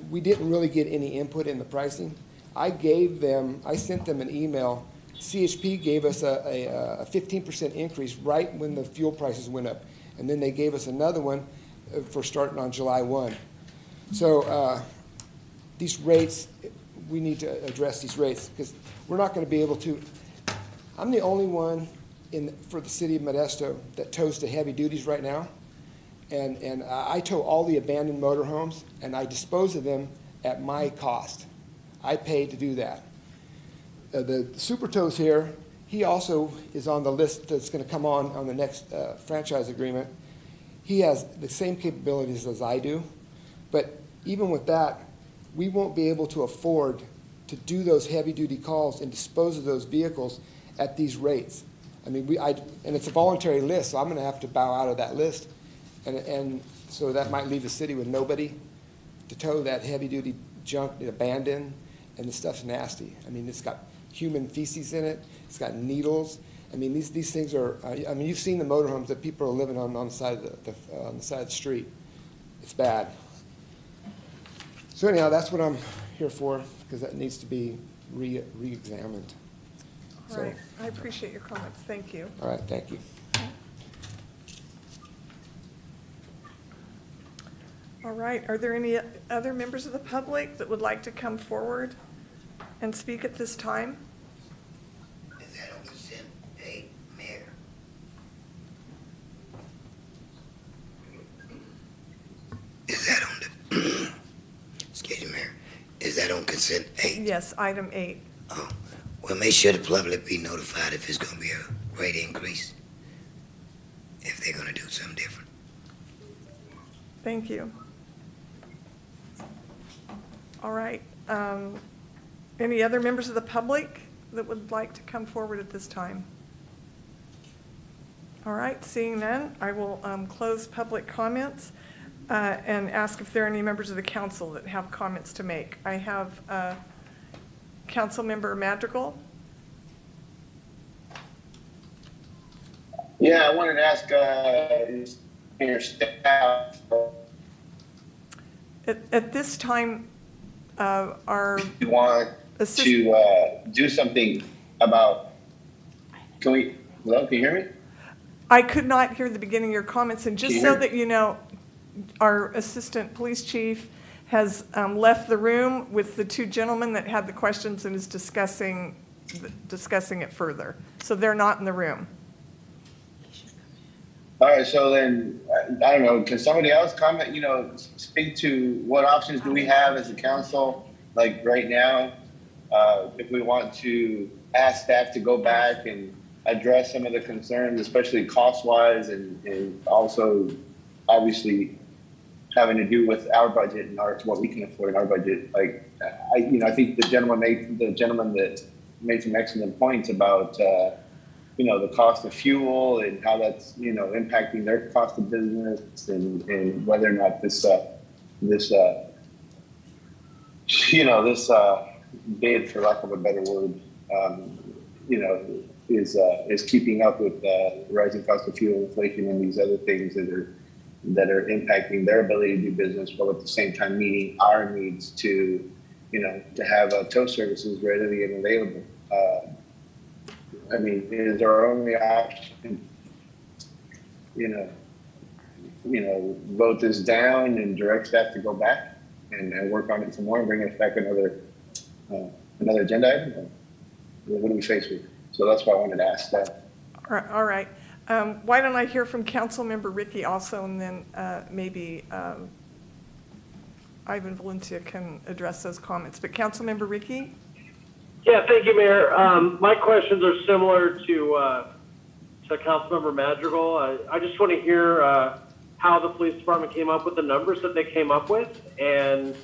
we didn't really get any input in the pricing. I sent them an email. CHP gave us a 15% increase right when the fuel prices went up. And then they gave us another one for starting on July 1. So these rates, we need to address these rates because we're not going to be able to. I'm the only one for the city of Modesto that tows the heavy duties right now. And I tow all the abandoned motorhomes, and I dispose of them at my cost. I pay to do that. The Super Tows here, he also is on the list that's going to come on the next franchise agreement. He has the same capabilities as I do, but even with that, we won't be able to afford to do those heavy-duty calls and dispose of those vehicles at these rates. I mean, and it's a voluntary list, so I'm going to have to bow out of that list. And so that might leave the city with nobody to tow that heavy-duty junk, abandoned, and the stuff's nasty. I mean, it's got human feces in it. It's got needles. I mean, these things are. I mean, you've seen the motorhomes that people are living on the side of the street. It's bad. So anyhow, that's what I'm here for because that needs to be re-examined. All right. I appreciate your comments. Thank you. All right. Thank you. All right. Are there any other members of the public that would like to come forward and speak at this time? Is that on consent? Hey, Mayor. Is that on the, excuse me, Mayor, is that on consent 8? Yes, item 8. Oh, well, make sure the public be notified if it's going to be a rate increase, if they're going to do something different. Thank you. All right. Any other members of the public that would like to come forward at this time? All right, seeing none, I will close public comments and ask if there are any members of the council that have comments to make. I have Councilmember Madrigal. Yeah, I wanted to ask your staff. At this time, our You want to do something about, hello, can you hear me? I could not hear the beginning of your comments, and just so that you know, our assistant police chief has left the room with the 2 gentlemen that had the questions and is discussing it further. So they're not in the room. All right, so then, I don't know, can somebody else comment, speak to what options do we have as a council, like right now, if we want to ask staff to go back and address some of the concerns, especially cost-wise and also obviously having to do with our budget and what we can afford in our budget. Like, I think the gentleman that made some excellent points about, the cost of fuel and how that's, impacting their cost of business and whether or not this bid, for lack of a better word, is keeping up with the rising cost of fuel, inflation, and these other things that are impacting their ability to do business, while at the same time meeting our needs to have tow services readily and available. I mean, is our only option, vote this down and direct staff to go back and work on it some more and bring us back another agenda item? What do we face with? So that's why I wanted to ask that. All right. Why don't I hear from Councilmember Ricky also, and then maybe Ivan Valencia can address those comments. But Councilmember Ricky? Yeah, thank you, Mayor. My questions are similar to Councilmember Madrigal. I just want to hear how the police department came up with the numbers that they came up with, and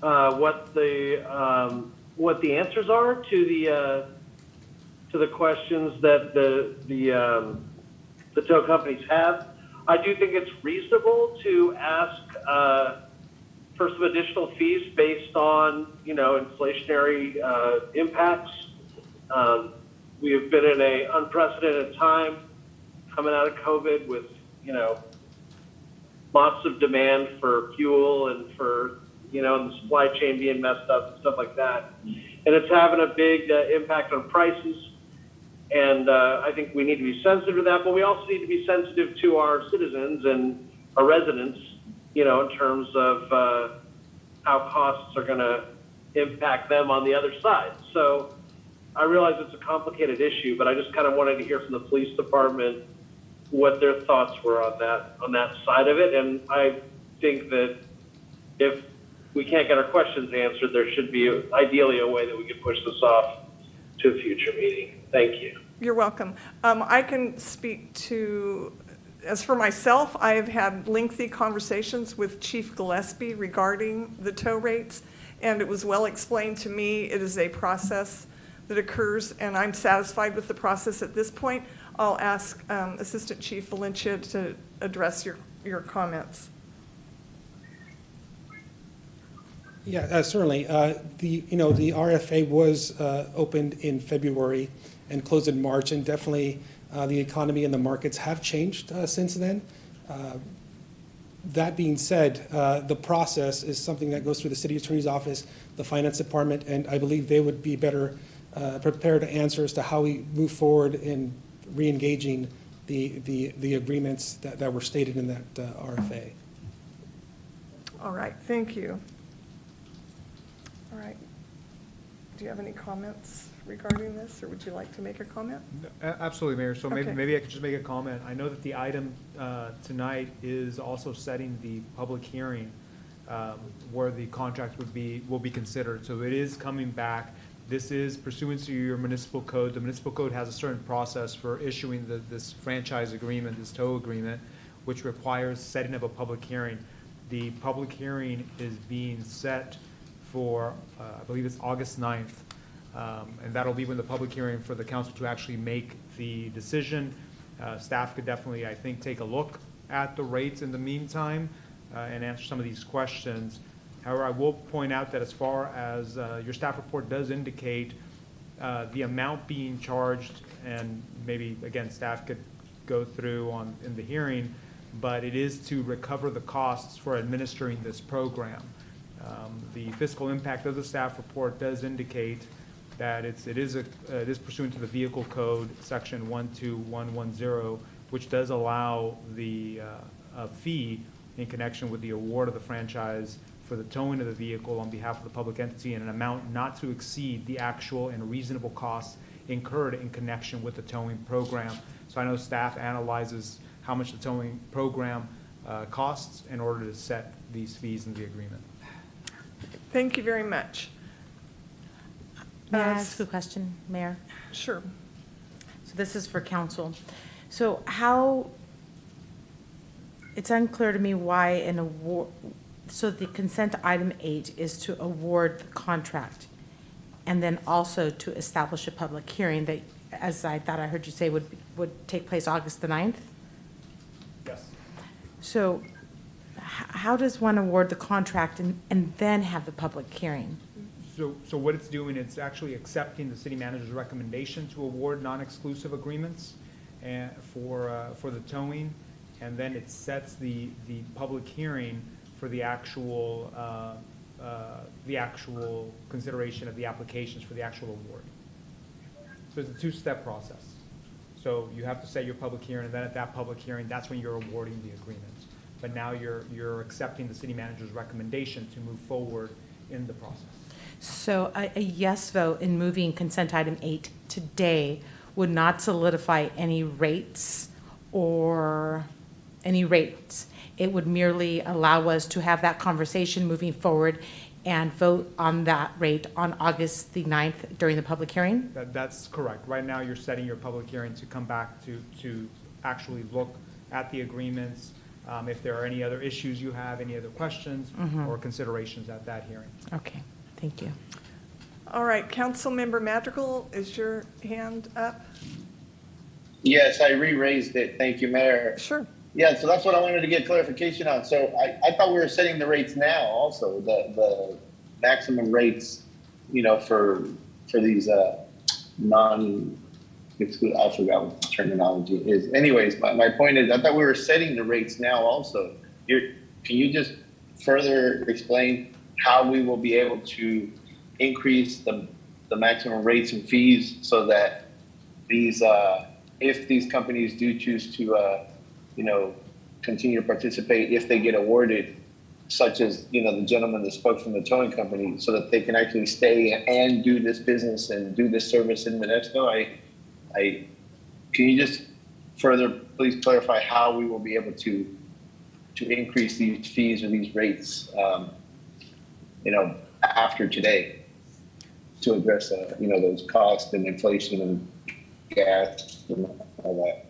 what the answers are to the questions that the tow companies have. I do think it's reasonable to ask for some additional fees based on, inflationary impacts. We have been in an unprecedented time coming out of COVID with, lots of demand for fuel and for, and the supply chain being messed up and stuff like that. And it's having a big impact on prices. And I think we need to be sensitive to that, but we also need to be sensitive to our citizens and our residents, in terms of how costs are going to impact them on the other side. So I realize it's a complicated issue, but I just kind of wanted to hear from the police department what their thoughts were on that side of it. And I think that if we can't get our questions answered, there should be ideally a way that we could push this off to a future meeting. Thank you. You're welcome. I can speak to, as for myself, I have had lengthy conversations with Chief Gillespie regarding the tow rates, and it was well explained to me. It is a process that occurs, and I'm satisfied with the process at this point. I'll ask Assistant Chief Valencia to address your comments. Yeah, certainly. The RFA was opened in February and closed in March, and definitely the economy and the markets have changed since then. That being said, the process is something that goes through the City Attorney's Office, the Finance Department, and I believe they would be better prepared to answer as to how we move forward in re-engaging the agreements that were stated in that RFA. All right, thank you. All right. Do you have any comments regarding this, or would you like to make a comment? Absolutely, Mayor. So Okay. maybe I could just make a comment. I know that the item tonight is also setting the public hearing where the contract will be considered. So it is coming back. This is pursuant to your municipal code. The municipal code has a certain process for issuing this franchise agreement, this tow agreement, which requires setting up a public hearing. The public hearing is being set for, I believe it's August 9th. And that'll be when the public hearing for the council to actually make the decision. Staff could definitely, I think, take a look at the rates in the meantime and answer some of these questions. However, I will point out that as far as your staff report does indicate the amount being charged, and maybe, again, staff could go through in the hearing, but it is to recover the costs for administering this program. The fiscal impact of the staff report does indicate that it is pursuant to the vehicle code, section 12110, which does allow a fee in connection with the award of the franchise for the towing of the vehicle on behalf of the public entity in an amount not to exceed the actual and reasonable costs incurred in connection with the towing program. So I know staff analyzes how much the towing program costs in order to set these fees in the agreement. Thank you very much. May I ask a question, Mayor? Sure. So this is for council. So it's unclear to me why an award, so the consent item 8 is to award the contract and then also to establish a public hearing that, as I thought I heard you say, would take place August the 9th? Yes. So how does one award the contract and then have the public hearing? So what it's doing, it's actually accepting the city manager's recommendation to award non-exclusive agreements for the towing, and then it sets the public hearing for the actual consideration of the applications for the actual award. So it's a two-step process. So you have to set your public hearing, and then at that public hearing, that's when you're awarding the agreement. But now you're accepting the city manager's recommendation to move forward in the process. So a yes vote in moving consent item 8 today would not solidify any rates or any rates. It would merely allow us to have that conversation moving forward and vote on that rate on August the 9th during the public hearing? That's correct. Right now, you're setting your public hearing to come back to actually look at the agreements, if there are any other issues you have, any other questions or considerations at that hearing. Okay, thank you. All right, Councilmember Madrigal, is your hand up? Yes, I re-raised it. Thank you, Mayor. Sure. Yeah, so that's what I wanted to get clarification on. So I thought we were setting the rates now also, the maximum rates, you know, for these non-exclusive, I forgot what the terminology is. Anyways, my point is, I thought we were setting the rates now also. Can you just further explain how we will be able to increase the maximum rates and fees so that these, if these companies do choose to, you know, continue to participate, if they get awarded, such as, you know, the gentleman that spoke from the towing company, so that they can actually stay and do this business and do this service in Modesto? Can you just further please clarify how we will be able to increase these fees or these rates, you know, after today to address, you know, those costs and inflation and gas and all that?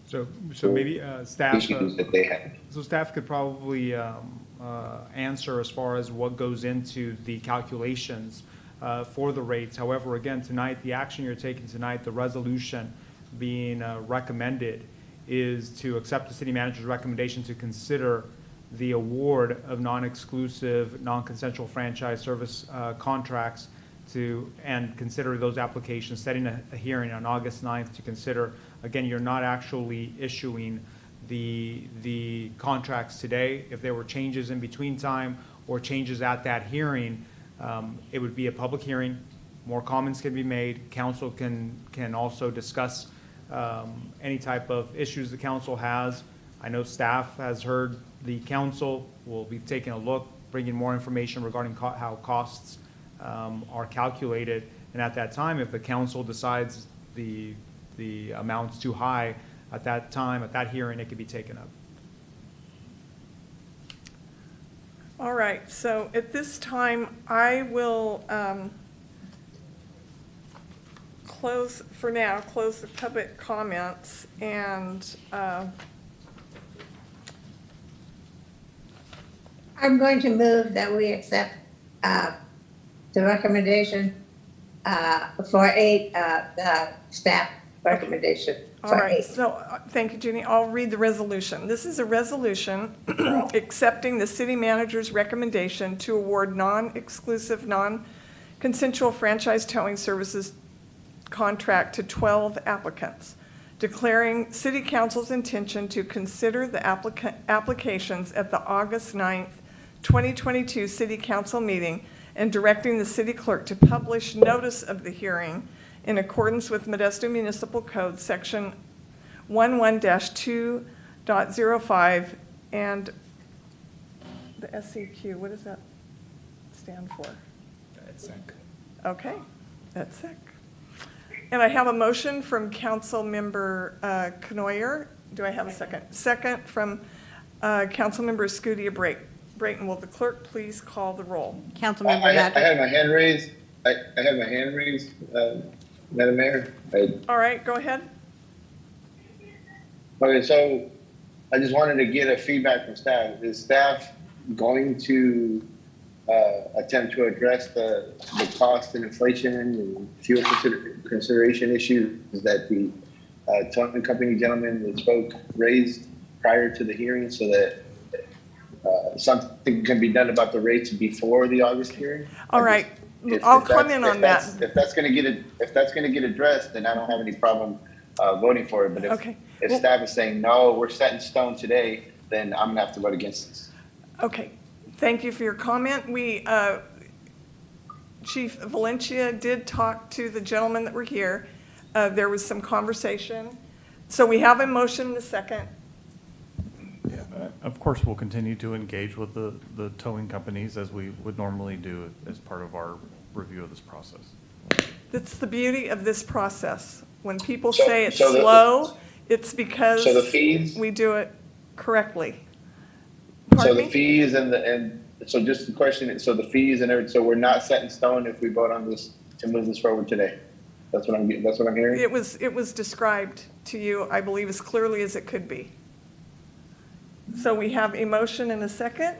So maybe staff. Issues that they have. So staff could probably answer as far as what goes into the calculations for the rates. However, again, tonight, the action you're taking tonight, the resolution being recommended is to accept the city manager's recommendation to consider the award of non-exclusive, non-consensual franchise service contracts and consider those applications, setting a hearing on August 9th to consider. Again, you're not actually issuing the contracts today. If there were changes in between time or changes at that hearing, it would be a public hearing. More comments can be made. Council can also discuss any type of issues the council has. I know staff has heard the council. Will be taking a look, bringing more information regarding how costs are calculated. And at that time, if the council decides the amount's too high, at that time, at that hearing, it could be taken up. All right, so at this time, I will close the public comments, and I'm going to move that we accept the recommendation for 8, the staff recommendation all for right, 8. so thank you, Jeannie. I'll read the resolution. This is a resolution accepting the city manager's recommendation to award non-exclusive, non-consensual franchise towing services contract to 12 applicants, declaring city council's intention to consider the applications at the August 9th, 2022 city council meeting, and directing the city clerk to publish notice of the hearing in accordance with Modesto Municipal Code, Section 11-2.05, and the SCQ, what does that stand for? It's SEC. Okay, that's SEC. And I have a motion from Councilmember Knoyer. Do I have a second? Second from Councilmember Brayton. Will the clerk please call the roll? Councilmember I Madrigal. had my hand raised. I have my hand raised, Madam Mayor. All right, go ahead. Okay, so I just wanted to get a feedback from staff. Is staff going to attempt to address the cost and inflation and fuel consideration issues that the towing company gentleman that spoke raised prior to the hearing, so that something can be done about the rates before the August hearing? All right, I'll comment on that. If that's going to get addressed, then I don't have any problem voting for it. But if staff is saying no, we're set in stone today, then I'm going to have to vote against this. Okay, thank you for your comment. Chief Valencia did talk to the gentlemen that were here. There was some conversation. So we have a motion and a second. Of course, we'll continue to engage with the towing companies as we would normally do as part of our review of this process. That's the beauty of this process. When people say it's slow, it's because we do it correctly. So the fees and So just the question, so the fees and everything, so we're not set in stone if we vote on this to move this forward today? That's what I'm hearing? It was described to you, I believe, as clearly as it could be. So we have a motion and a second.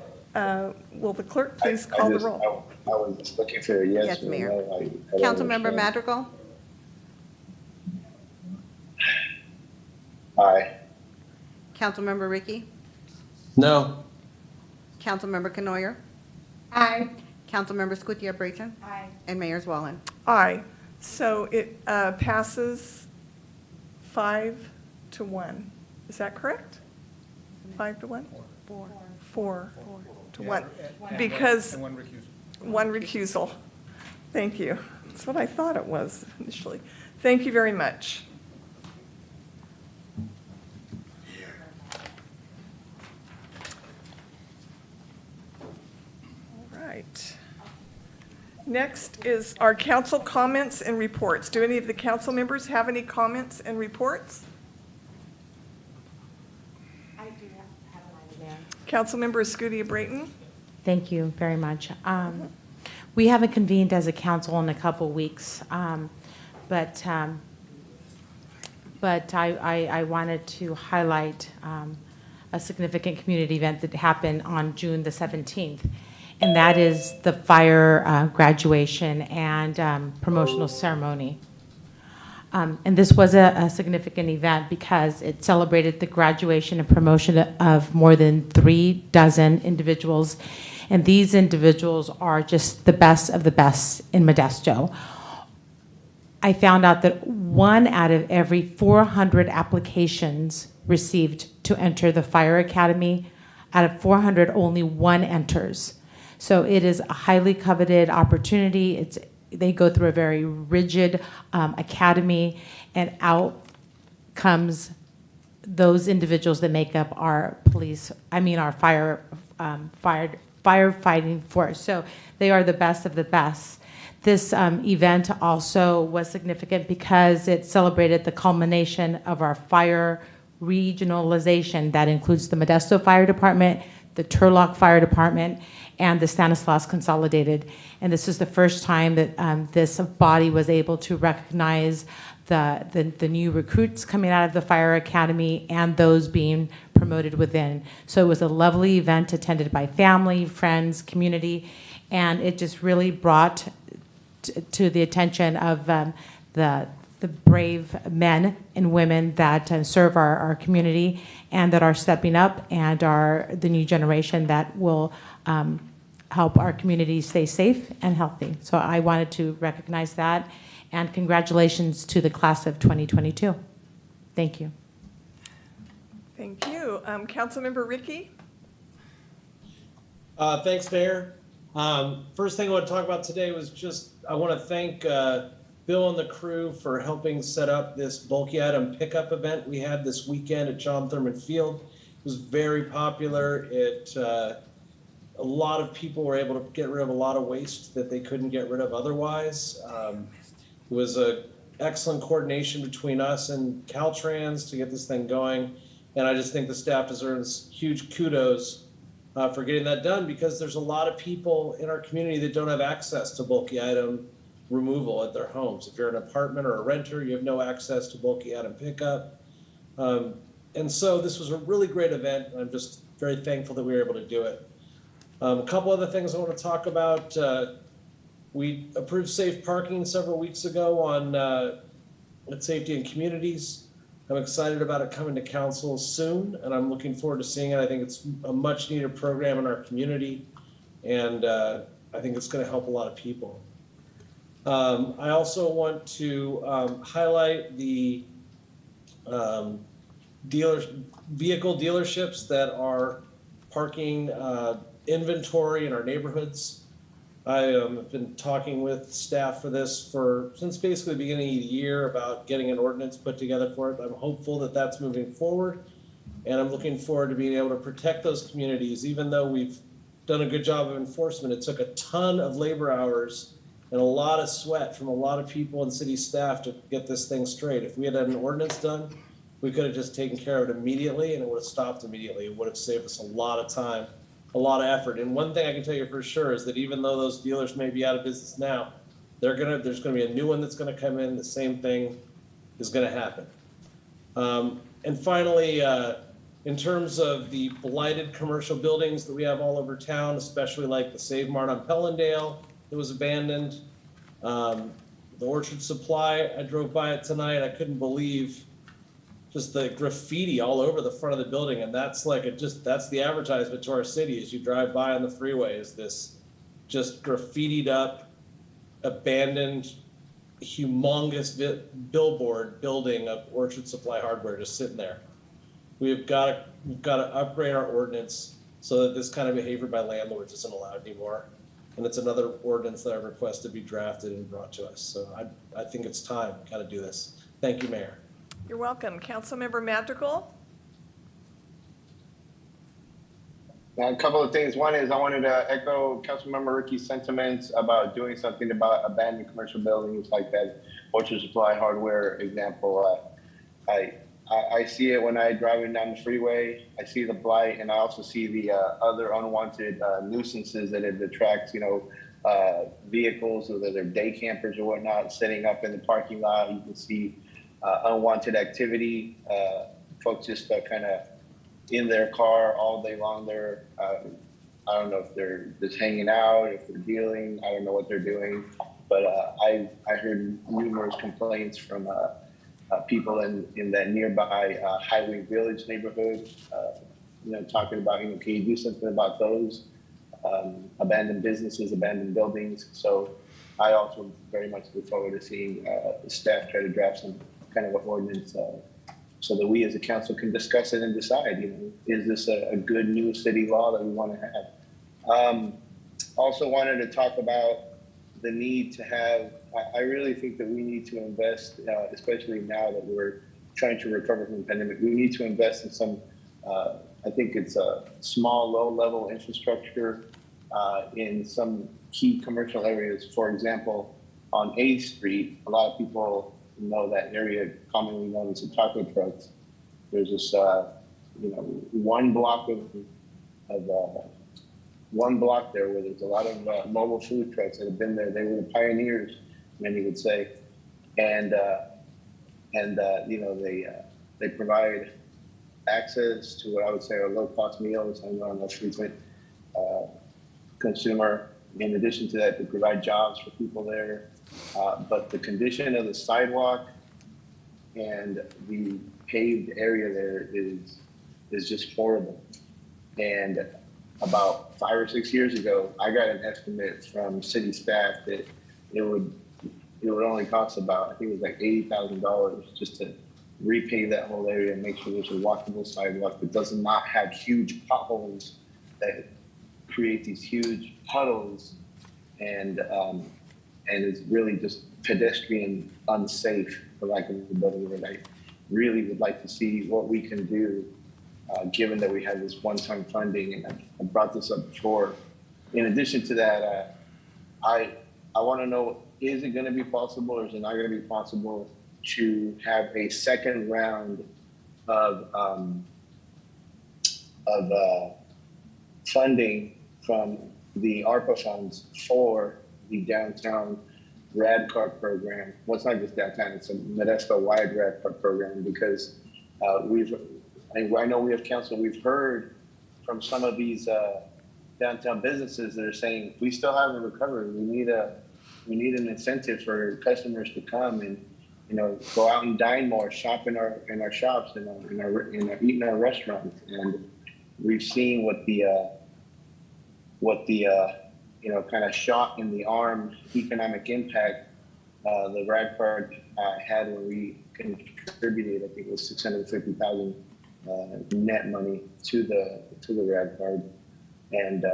Will the clerk please call the roll? I was just looking for a yes. Yes, or Mayor. no. I don't Councilmember understand. Madrigal, Aye. Councilmember Ricky, No. Councilmember Canoyer, Aye. Councilmember Scutia Brayton, Aye. and Mayor Wallen. Aye. So it passes 5-1. Is that correct? 5-1? 4-1. Because. And one recusal. One recusal. Thank you. That's what I thought it was initially. Thank you very much. All right. Next is our council comments and reports. Do any of the council members have any comments and reports? I do have an item there. Councilmember Scutia Brayton? Thank you very much. We haven't convened as a council in a couple weeks, but I wanted to highlight a significant community event that happened on June the 17th, and that is the fire graduation and promotional ceremony. And this was a significant event because it celebrated the graduation and promotion of more than 36 individuals. And these individuals are just the best of the best in Modesto. I found out that 1 out of every 400 applications received to enter the fire academy, out of 400, only 1 enters. So it is a highly coveted opportunity. They go through a very rigid academy, and out comes those individuals that make up our firefighting force. So they are the best of the best. This event also was significant because it celebrated the culmination of our fire regionalization. That includes the Modesto Fire Department, the Turlock Fire Department, and the Stanislaus Consolidated. And this is the first time that this body was able to recognize the new recruits coming out of the fire academy and those being promoted within. So it was a lovely event attended by family, friends, community, and it just really brought to the attention of the brave men and women that serve our community and that are stepping up and are the new generation that will help our community stay safe and healthy. So I wanted to recognize that, and congratulations to the class of 2022. Thank you. Thank you. Councilmember Ricky? Thanks, Mayor. First thing I want to talk about today was I want to thank Bill and the crew for helping set up this bulky item pickup event we had this weekend at John Thurman Field. It was very popular. A lot of people were able to get rid of a lot of waste that they couldn't get rid of otherwise. It was an excellent coordination between us and Caltrans to get this thing going. And I just think the staff deserves huge kudos for getting that done, because there's a lot of people in our community that don't have access to bulky item removal at their homes. If you're an apartment or a renter, you have no access to bulky item pickup. And so this was a really great event. I'm just very thankful that we were able to do it. A couple other things I want to talk about. We approved safe parking several weeks ago on at Safety and Communities. I'm excited about it coming to council soon, and I'm looking forward to seeing it. I think it's a much needed program in our community, and I think it's going to help a lot of people. I also want to highlight the vehicle dealerships that are parking inventory in our neighborhoods. I have been talking with staff for this since basically the beginning of the year about getting an ordinance put together for it. I'm hopeful that that's moving forward, and I'm looking forward to being able to protect those communities. Even though we've done a good job of enforcement, it took a ton of labor hours and a lot of sweat from a lot of people and city staff to get this thing straight. If we had an ordinance done, we could have just taken care of it immediately, and it would have stopped immediately. It would have saved us a lot of time a lot of effort. And one thing I can tell you for sure is that even though those dealers may be out of business now, there's gonna be a new one that's gonna come in, the same thing is gonna happen. And finally, in terms of the blighted commercial buildings that we have all over town, especially like the Save Mart on Pellendale that was abandoned, the Orchard Supply, I drove by it tonight, I couldn't believe just the graffiti all over the front of the building, and that's like that's the advertisement to our city as you drive by on the freeway, is this just graffitied up, abandoned, humongous billboard building of Orchard Supply Hardware just sitting there. We've got to upgrade our ordinance so that this kind of behavior by landlords isn't allowed anymore. And it's another ordinance that I request to be drafted and brought to us. So I think it's time to kind of do this. Thank you, Mayor. You're welcome. Councilmember Madrigal? A couple of things. One is I wanted to echo Councilmember Ricky's sentiments about doing something about abandoned commercial buildings like that Orchard Supply Hardware example. I see it when I'm driving down the freeway. I see the blight, and I also see the other unwanted nuisances that it attracts, vehicles, whether they're day campers or whatnot, setting up in the parking lot. You can see unwanted activity, folks just kind of in their car all day long. They're, I don't know if they're just hanging out, if they're dealing, I don't know what they're doing. But I heard numerous complaints from people in that nearby Highway Village neighborhood, talking about, can you do something about those abandoned businesses, abandoned buildings? So I also very much look forward to seeing the staff try to draft some kind of an ordinance so that we as a council can discuss it and decide, is this a good new city law that we want to have? Also wanted to talk about the need to have, I really think that we need to invest, especially now that we're trying to recover from the pandemic, we need to invest in some, I think it's a small, low-level infrastructure in some key commercial areas. For example, on 8th Street, a lot of people know that area commonly known as the taco trucks. There's this, one block one block there where there's a lot of mobile food trucks that have been there. They were the pioneers, many would say, and they provide access to what I would say are low-cost meals. I know I'm a frequent consumer. In addition to that, they provide jobs for people there. But the condition of the sidewalk and the paved area there is just horrible. And about 5 or 6 years ago, I got an estimate from city staff that it would only cost about, I think it was like $80,000 just to repave that whole area and make sure there's a walkable sidewalk that does not have huge potholes that create these huge puddles and it's really just pedestrian unsafe, for lack of a better word. I really would like to see what we can do, given that we have this one-time funding, and I brought this up before. In addition to that, I want to know, is it going to be possible or is it not going to be possible to have a second round of funding from the ARPA funds for the downtown rad card program? Well, it's not just downtown, it's a Modesto-wide rad card program, because I know we have council, we've heard from some of these downtown businesses that are saying, we still haven't recovered. We need an incentive for customers to come and, go out and dine more, shop in our shops, and eat in our restaurants. And we've seen what the kind of shot in the arm economic impact the rad card had when we contributed, I think it was $650,000 net money to the rad card. And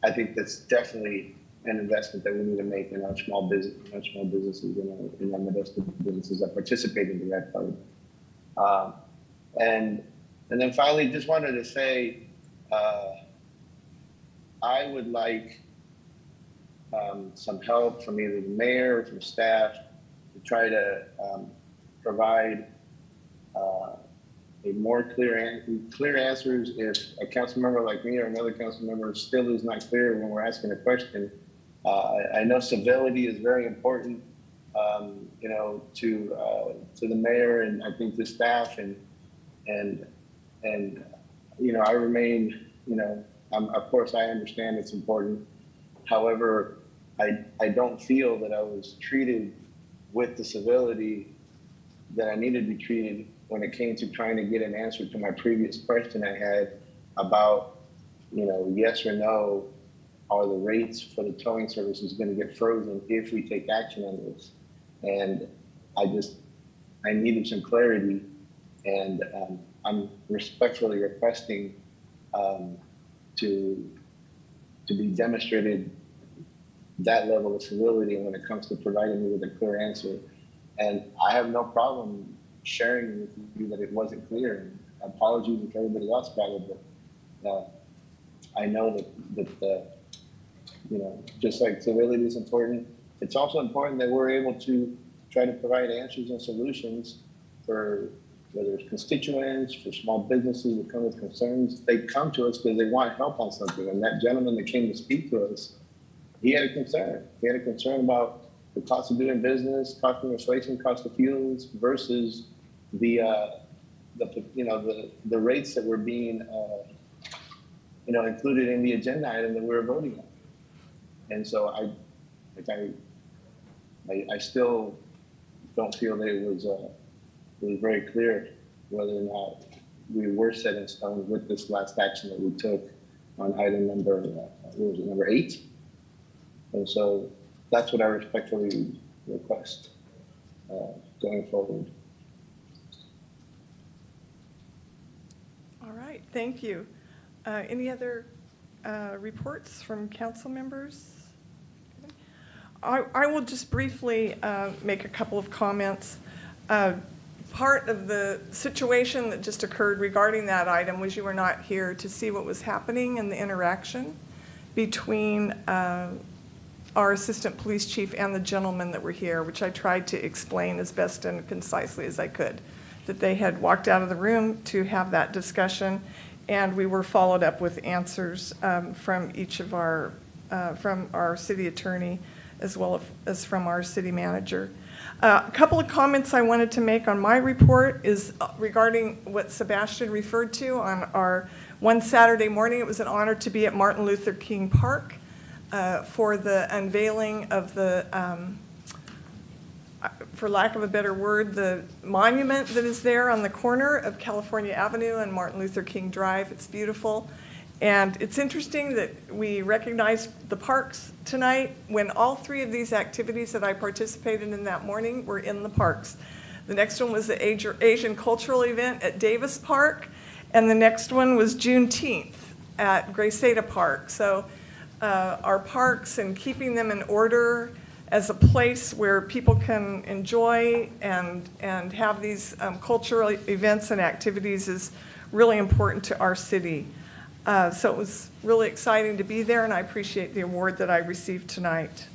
I think that's definitely an investment that we need to make in our small businesses, in our Modesto businesses that participate in the rad card. And then finally, just wanted to say, I would like some help from either the mayor or from staff to try to provide more clear answers. If a council member like me or another council member still is not clear when we're asking a question, I know civility is very important, you know, to the mayor and I think the staff and you know, I remain, you know, of course I understand it's important. However, I don't feel that I was treated with the civility that I needed to be treated when it came to trying to get an answer to my previous question I had about, you know, yes or no, are the rates for the towing services going to get frozen if we take action on this? And I needed some clarity, and I'm respectfully requesting to be demonstrated that level of civility when it comes to providing me with a clear answer. And I have no problem sharing with you that it wasn't clear. Apologies if everybody else got it, but I know that you know, just like civility is important, it's also important that we're able to try to provide answers and solutions for whether it's constituents, for small businesses that come with concerns. They come to us because they want help on something. And that gentleman that came to speak to us, he had a concern. He had a concern about the cost of doing business, cost of inflation, cost of fuels versus the rates that were being you know, included in the agenda item that we were voting on. And so I still don't feel that it was very clear whether or not we were set in stone with this last action that we took on item number, what was it, number 8? And so that's what I respectfully request going forward. All right, thank you. Any other reports from council members? I will just briefly make a couple of comments. Part of the situation that just occurred regarding that item was you were not here to see what was happening in the interaction between our assistant police chief and the gentlemen that were here, which I tried to explain as best and concisely as I could, that they had walked out of the room to have that discussion, and we were followed up with answers from each of from our city attorney as well as from our city manager. A couple of comments I wanted to make on my report is regarding what Sebastian referred to on our one Saturday morning. It was an honor to be at Martin Luther King Park for the unveiling of the, for lack of a better word, the monument that is there on the corner of California Avenue and Martin Luther King Drive. It's beautiful. And it's interesting that we recognize the parks tonight when all 3 of these activities that I participated in that morning were in the parks. The next one was the Asian cultural event at Davis Park, and the next one was Juneteenth at Graceada Park. So our parks and keeping them in order as a place where people can enjoy and have these cultural events and activities is really important to our city. So it was really exciting to be there, and I appreciate the award that I received tonight.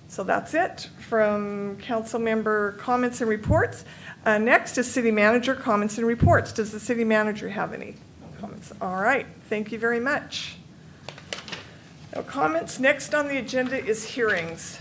So that's it from council member comments and reports. Next is city manager comments and reports. Does the city manager have any comments? All right, thank you very much. No comments. Next on the agenda is hearings.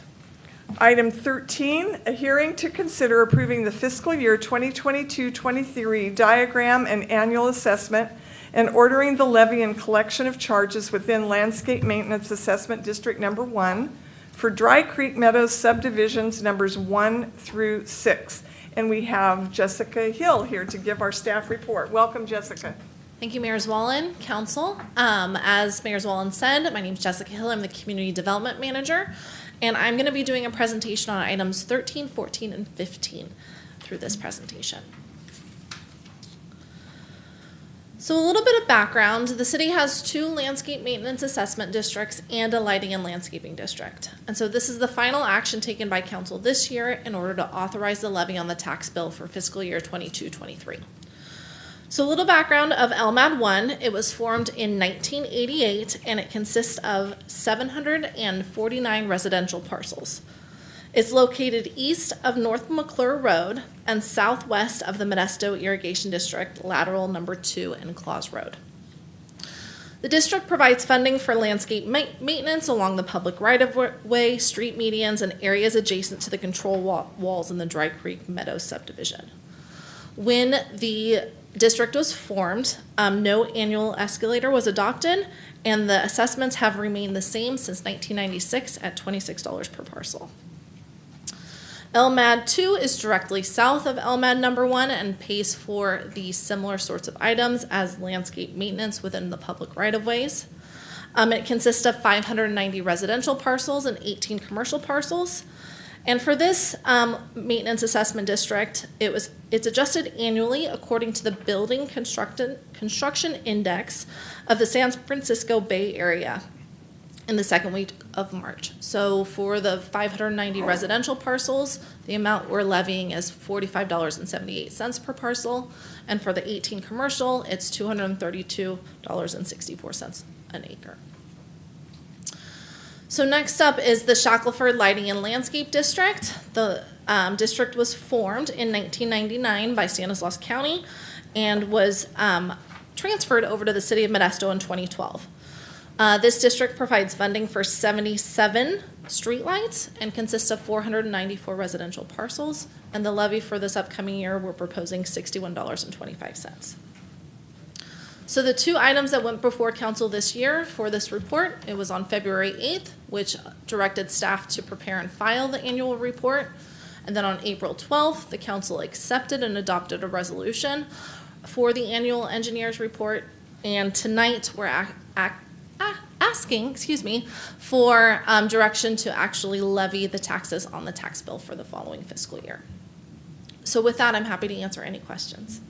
Item 13, a hearing to consider approving the fiscal year 2022-23 diagram and annual assessment and ordering the levy and collection of charges within Landscape Maintenance Assessment District Number 1 for Dry Creek Meadows subdivisions numbers 1 through 6. And we have Jessica Hill here to give our staff report. Welcome, Jessica. Thank you, Mayor Zwollen, Council. As Mayor Zwollen said, my name is Jessica Hill. I'm the Community Development Manager, and I'm going to be doing a presentation on items 13, 14, and 15 through this presentation. So a little bit of background, the city has 2 landscape maintenance assessment districts and a lighting and landscaping district. And so this is the final action taken by council this year in order to authorize the levy on the tax bill for fiscal year 22-23. So a little background of LMAD 1, it was formed in 1988 and it consists of 749 residential parcels. It's located east of North McClure Road and southwest of the Modesto Irrigation District, lateral number 2 and Claus Road. The district provides funding for landscape maintenance along the public right-of-way, street medians, and areas adjacent to the control walls in the Dry Creek Meadows subdivision. When the district was formed, no annual escalator was adopted, and the assessments have remained the same since 1996 at $26 per parcel. LMAD 2 is directly south of LMAD number 1 and pays for the similar sorts of items as landscape maintenance within the public right-of-ways. It consists of 590 residential parcels and 18 commercial parcels. And for this maintenance assessment district, it's adjusted annually according to the Building Construction Index of the San Francisco Bay Area in the second week of March. So for the 590 residential parcels, the amount we're levying is $45.78 per parcel. And for the 18 commercial, it's $232.64 an acre. So next up is the Shackelford Lighting and Landscape District. The district was formed in 1999 by Stanislaus County and was transferred over to the City of Modesto in 2012. This district provides funding for 77 streetlights and consists of 494 residential parcels. And the levy for this upcoming year, we're proposing $61.25. So the two items that went before council this year for this report, it was on February 8th, which directed staff to prepare and file the annual report. And then on April 12th, the council accepted and adopted a resolution for the annual engineer's report. And tonight, we're asking, for direction to actually levy the taxes on the tax bill for the following fiscal year. So with that, I'm happy to answer any questions.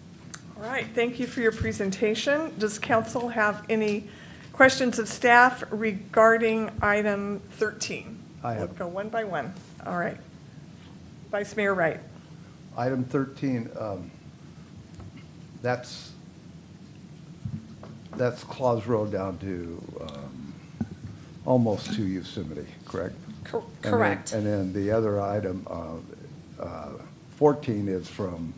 All right, thank you for your presentation. Does council have any questions of staff regarding item 13? I have. We'll go one by one. All right. Vice Mayor Wright. Item 13, that's Claus Road down to almost to Yosemite, correct? Correct. And then the other item, 14, is from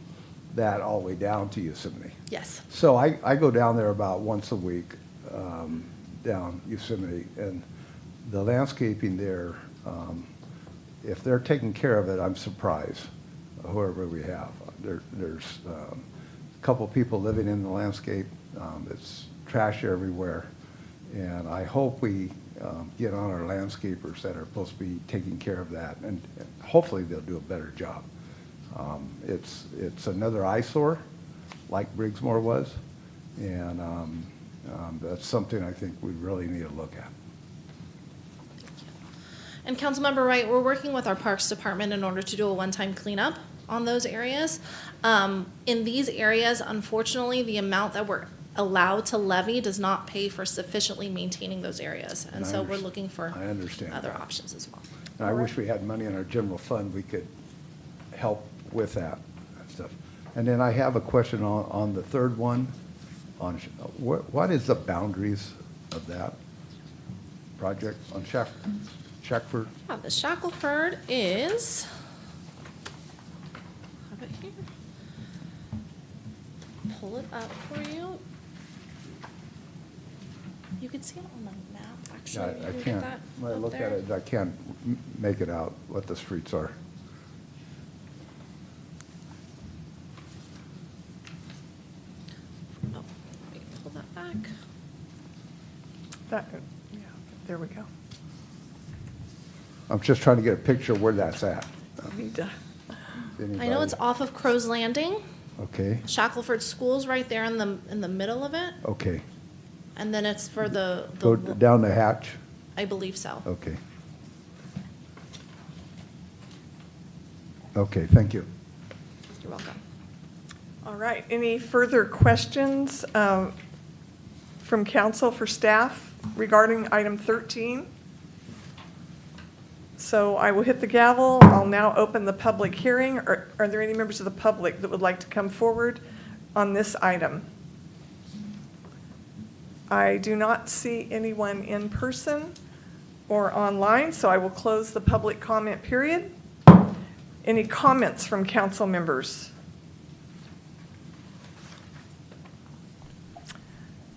that all the way down to Yosemite. Yes. So I go down there about once a week, down Yosemite, and the landscaping there, if they're taking care of it, I'm surprised, whoever we have. There's a couple people living in the landscape. It's trash everywhere, and I hope we get on our landscapers that are supposed to be taking care of that, and hopefully they'll do a better job. It's another eyesore, like Briggsmore was, and that's something I think we really need to look at. And Councilmember Wright, we're working with our Parks Department in order to do a one-time cleanup on those areas. In these areas, unfortunately, the amount that we're allowed to levy does not pay for sufficiently maintaining those areas. And so we're looking for other options as well. And I wish we had money in our general fund, we could help with that stuff. And then I have a question on the third one, on what is the boundaries of that project on Shackford? Yeah, the Shackelford is, have it here. Pull it up for you. You can see it on the map, actually. I can't, when I look at it, I can't make it out what the streets are. Oh, let me pull that back. Yeah, there we go. I'm just trying to get a picture of where that's at. I know it's off of Crow's Landing. Okay, Shackelford School's right there in the middle of it. okay. And then it's for the Go down the hatch? I believe so. Okay. Okay, thank you. You're welcome. All right, any further questions from council for staff regarding item 13? So I will hit the gavel. I'll now open the public hearing. Are there any members of the public that would like to come forward on this item? I do not see anyone in person or online, so I will close the public comment period. Any comments from council members?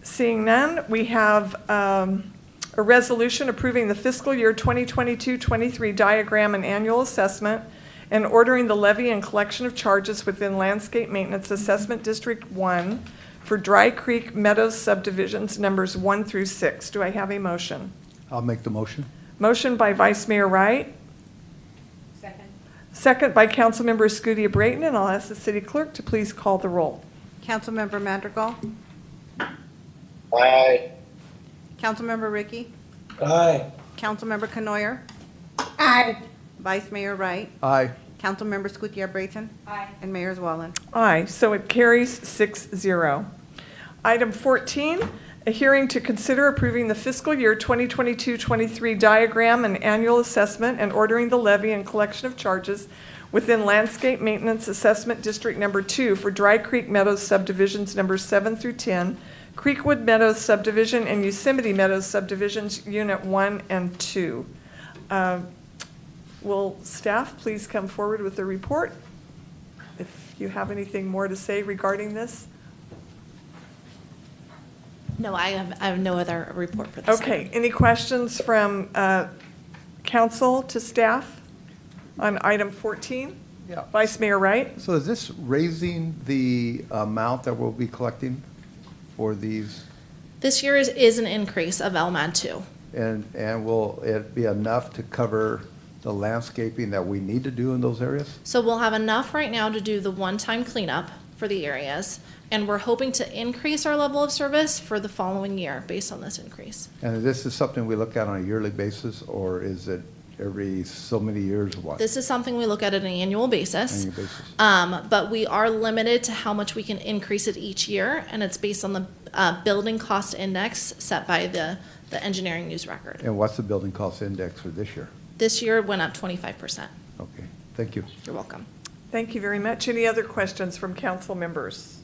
Seeing none, we have a resolution approving the fiscal year 2022-23 diagram and annual assessment and ordering the levy and collection of charges within Landscape Maintenance Assessment District 1 for Dry Creek Meadows subdivisions numbers 1 through 6. Do I have a motion? I'll make the motion. Motion by Vice Mayor Wright. Second. Second by Councilmember Scudia Brayton, and I'll ask the city clerk to please call the roll. Councilmember Madrigal, Aye. Councilmember Ricky, Aye. Councilmember Canoyer, Aye. Vice Mayor Wright, Aye. Councilmember Scutia Brayton, Aye. and Mayor Wallen. Aye, so it carries 6-0. Item 14, a hearing to consider approving the fiscal year 2022-23 diagram and annual assessment and ordering the levy and collection of charges within Landscape Maintenance Assessment District Number 2 for Dry Creek Meadows subdivisions numbers 7 through 10, Creekwood Meadows subdivision, and Yosemite Meadows subdivisions, Unit 1 and 2. Will staff please come forward with a report if you have anything more to say regarding this? No, I have no other report for this. Okay, any questions from council to staff on item 14? Yeah. Vice Mayor Wright? So is this raising the amount that we'll be collecting for these? This year is an increase of LMAD 2. And will it be enough to cover the landscaping that we need to do in those areas? So we'll have enough right now to do the one-time cleanup for the areas, and we're hoping to increase our level of service for the following year based on this increase. And this is something we look at on a yearly basis, or is it every so many years or what? This is something we look at an annual basis. Annual basis. But we are limited to how much we can increase it each year, and it's based on the building cost index set by the engineering news record. And what's the building cost index for this year? This year it went up 25%. Okay, thank you. You're welcome. Thank you very much. Any other questions from council members?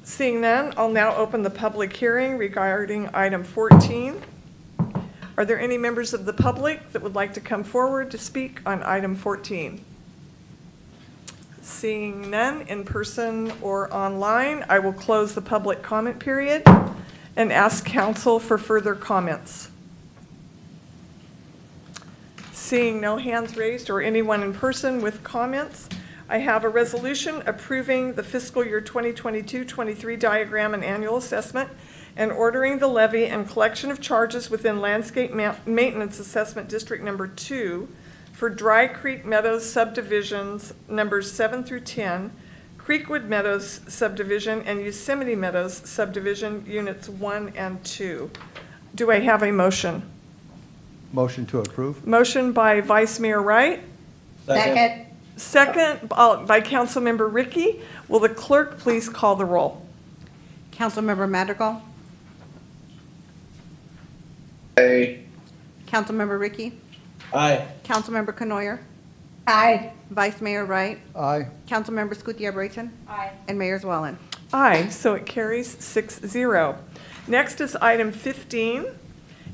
Seeing none, I'll now open the public hearing regarding item 14. Are there any members of the public that would like to come forward to speak on item 14? Seeing none in person or online, I will close the public comment period and ask council for further comments. Seeing no hands raised or anyone in person with comments, I have a resolution approving the fiscal year 2022-23 diagram and annual assessment and ordering the levy and collection of charges within Landscape Maintenance Assessment District Number 2 for Dry Creek Meadows subdivisions numbers 7 through 10, Creekwood Meadows subdivision, and Yosemite Meadows subdivision units 1 and 2. Do I have a motion? Motion to approve? Motion by Vice Mayor Wright. Second. Second by Councilmember Ricky. Will the clerk please call the roll? Councilmember Madrigal, Aye. Councilmember Ricky, Aye. Councilmember Canoyer, Aye. Vice Mayor Wright, Aye. Councilmember Scutia Brayton, Aye. and Mayor Wallen. Aye, so it carries 6-0. Next is item 15,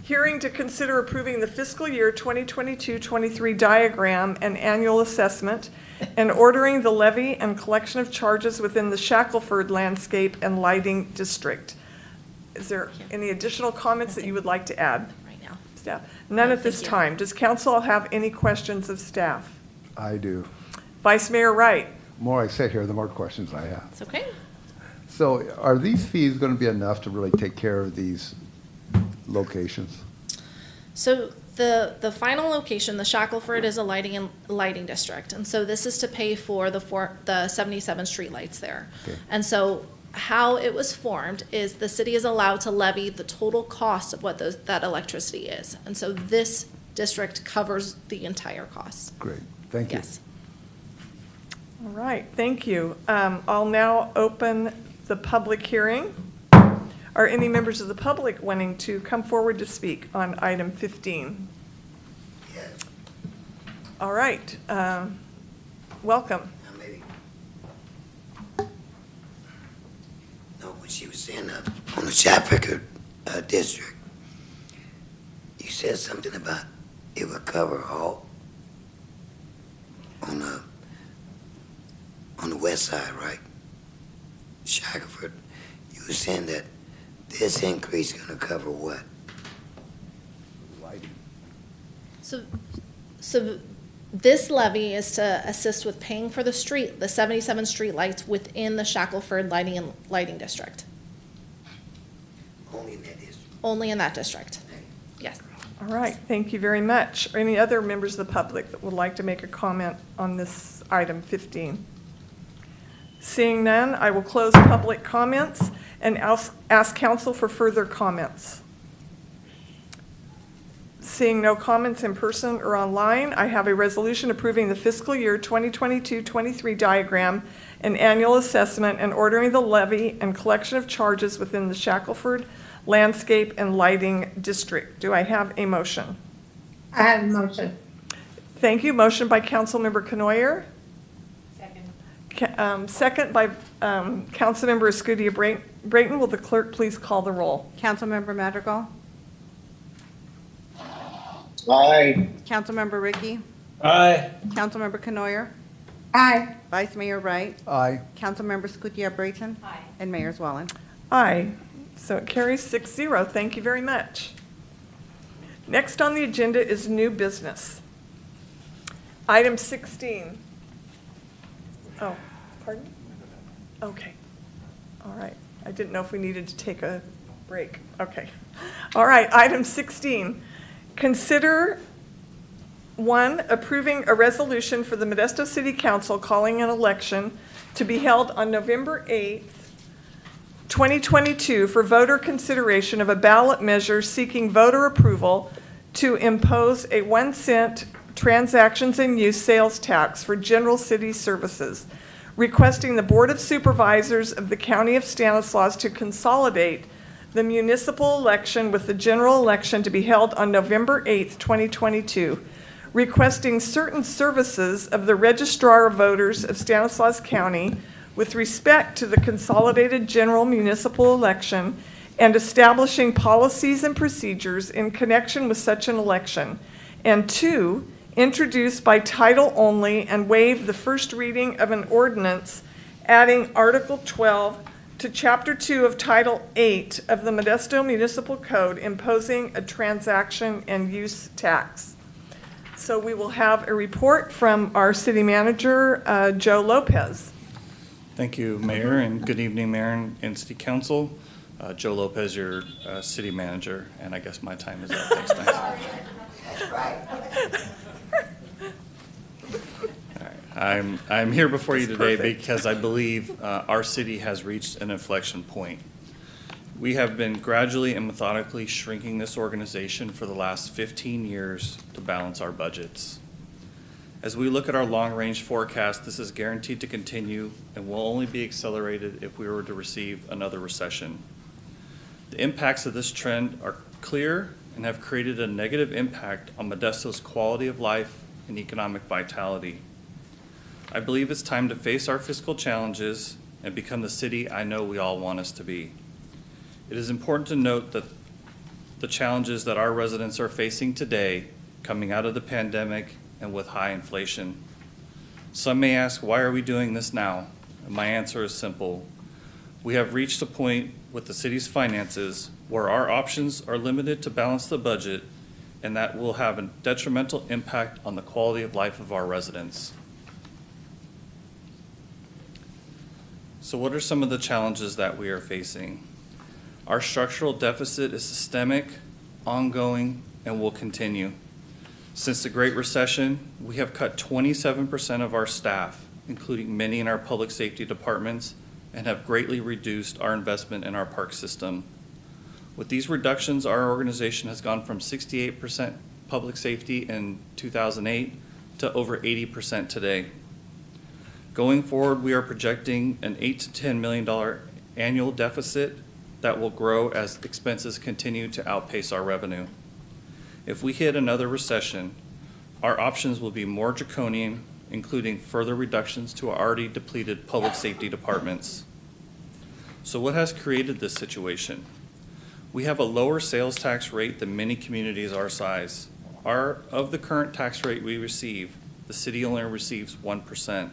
hearing to consider approving the fiscal year 2022-23 diagram and annual assessment and ordering the levy and collection of charges within the Shackelford Landscape and Lighting District. Is there any additional comments that you would like to add? Right now. Staff? None No, at this thank you. time. Does council have any questions of staff? I do. Vice Mayor Wright? The more I sit here, the more questions I have. It's okay. So are these fees going to be enough to really take care of these locations? So the final location, the Shackelford, is a lighting district, and so this is to pay for the 77 street lights there. Okay. And so how it was formed is the city is allowed to levy the total cost of what that electricity is, and so this district covers the entire cost. Great, thank you. Yes. All right, thank you. I'll now open the public hearing. Are any members of the public wanting to come forward to speak on item 15? Yes. All right, welcome. Now, maybe. No, what she was saying on the Shackelford district, you said something about it would cover all on the west side, right? Shackelford, you were saying that this increase is gonna cover what? So this levy is to assist with paying for the 77 street lights within the Shackelford lighting district. Only in that district? Only in that district. Yes. All right, thank you very much. Any other members of the public that would like to make a comment on this item 15? Seeing none, I will close public comments and ask council for further comments. Seeing no comments in person or online, I have a resolution approving the fiscal year 2022-23 diagram and annual assessment and ordering the levy and collection of charges within the Shackelford Landscape and Lighting District. Do I have a motion? I have a motion. Thank you. Motion by Councilmember Canoyer. Second by Councilmember Escudia Brayton. Will the clerk please call the roll? Councilmember Madrigal? Aye. Councilmember Ricky? Aye. Councilmember Canoyer? Aye. Vice Mayor Wright? Aye. Councilmember Scutia Brayton? Aye. And Mayor Zwellen? Aye. So it carries 6-0. Thank you very much. Next on the agenda is new business. Item 16. Oh, pardon? Okay. All right. I didn't know if we needed to take a break. Okay. All right. Item 16. Consider 1, approving a resolution for the Modesto City Council calling an election to be held on November 8th, 2022 for voter consideration of a ballot measure seeking voter approval to impose a 1-cent transactions and use sales tax for general city services, requesting the Board of Supervisors of the County of Stanislaus to consolidate the municipal election with the general election to be held on November 8th, 2022, requesting certain services of the Registrar of Voters of Stanislaus County with respect to the consolidated general municipal election and establishing policies and procedures in connection with such an election. And 2, introduce by title only and waive the first reading of an ordinance adding Article 12 to Chapter 2 of Title 8 of the Modesto Municipal Code, imposing a transaction and use tax. So we will have a report from our city manager, Joe Lopez. Thank you, Mayor, and good evening, Mayor and City Council. Joe Lopez, your city manager, and I guess my time is up. Thanks, man. That's right. I'm here before you today because I believe our city has reached an inflection point. We have been gradually and methodically shrinking this organization for the last 15 years to balance our budgets. As we look at our long-range forecast, this is guaranteed to continue and will only be accelerated if we were to receive another recession. The impacts of this trend are clear and have created a negative impact on Modesto's quality of life and economic vitality. I believe it's time to face our fiscal challenges and become the city I know we all want us to be. It is important to note that the challenges that our residents are facing today, coming out of the pandemic and with high inflation. Some may ask, why are we doing this now? And my answer is simple. We have reached a point with the city's finances where our options are limited to balance the budget, and that will have a detrimental impact on the quality of life of our residents. So what are some of the challenges that we are facing? Our structural deficit is systemic, ongoing, and will continue. Since the Great Recession, we have cut 27% of our staff, including many in our public safety departments, and have greatly reduced our investment in our park system. With these reductions, our organization has gone from 68% public safety in 2008 to over 80% today. Going forward, we are projecting an $8 to $10 million annual deficit that will grow as expenses continue to outpace our revenue. If we hit another recession, our options will be more draconian, including further reductions to our already depleted public safety departments. So what has created this situation? We have a lower sales tax rate than many communities our size. Of the current tax rate we receive, the city only receives 1%.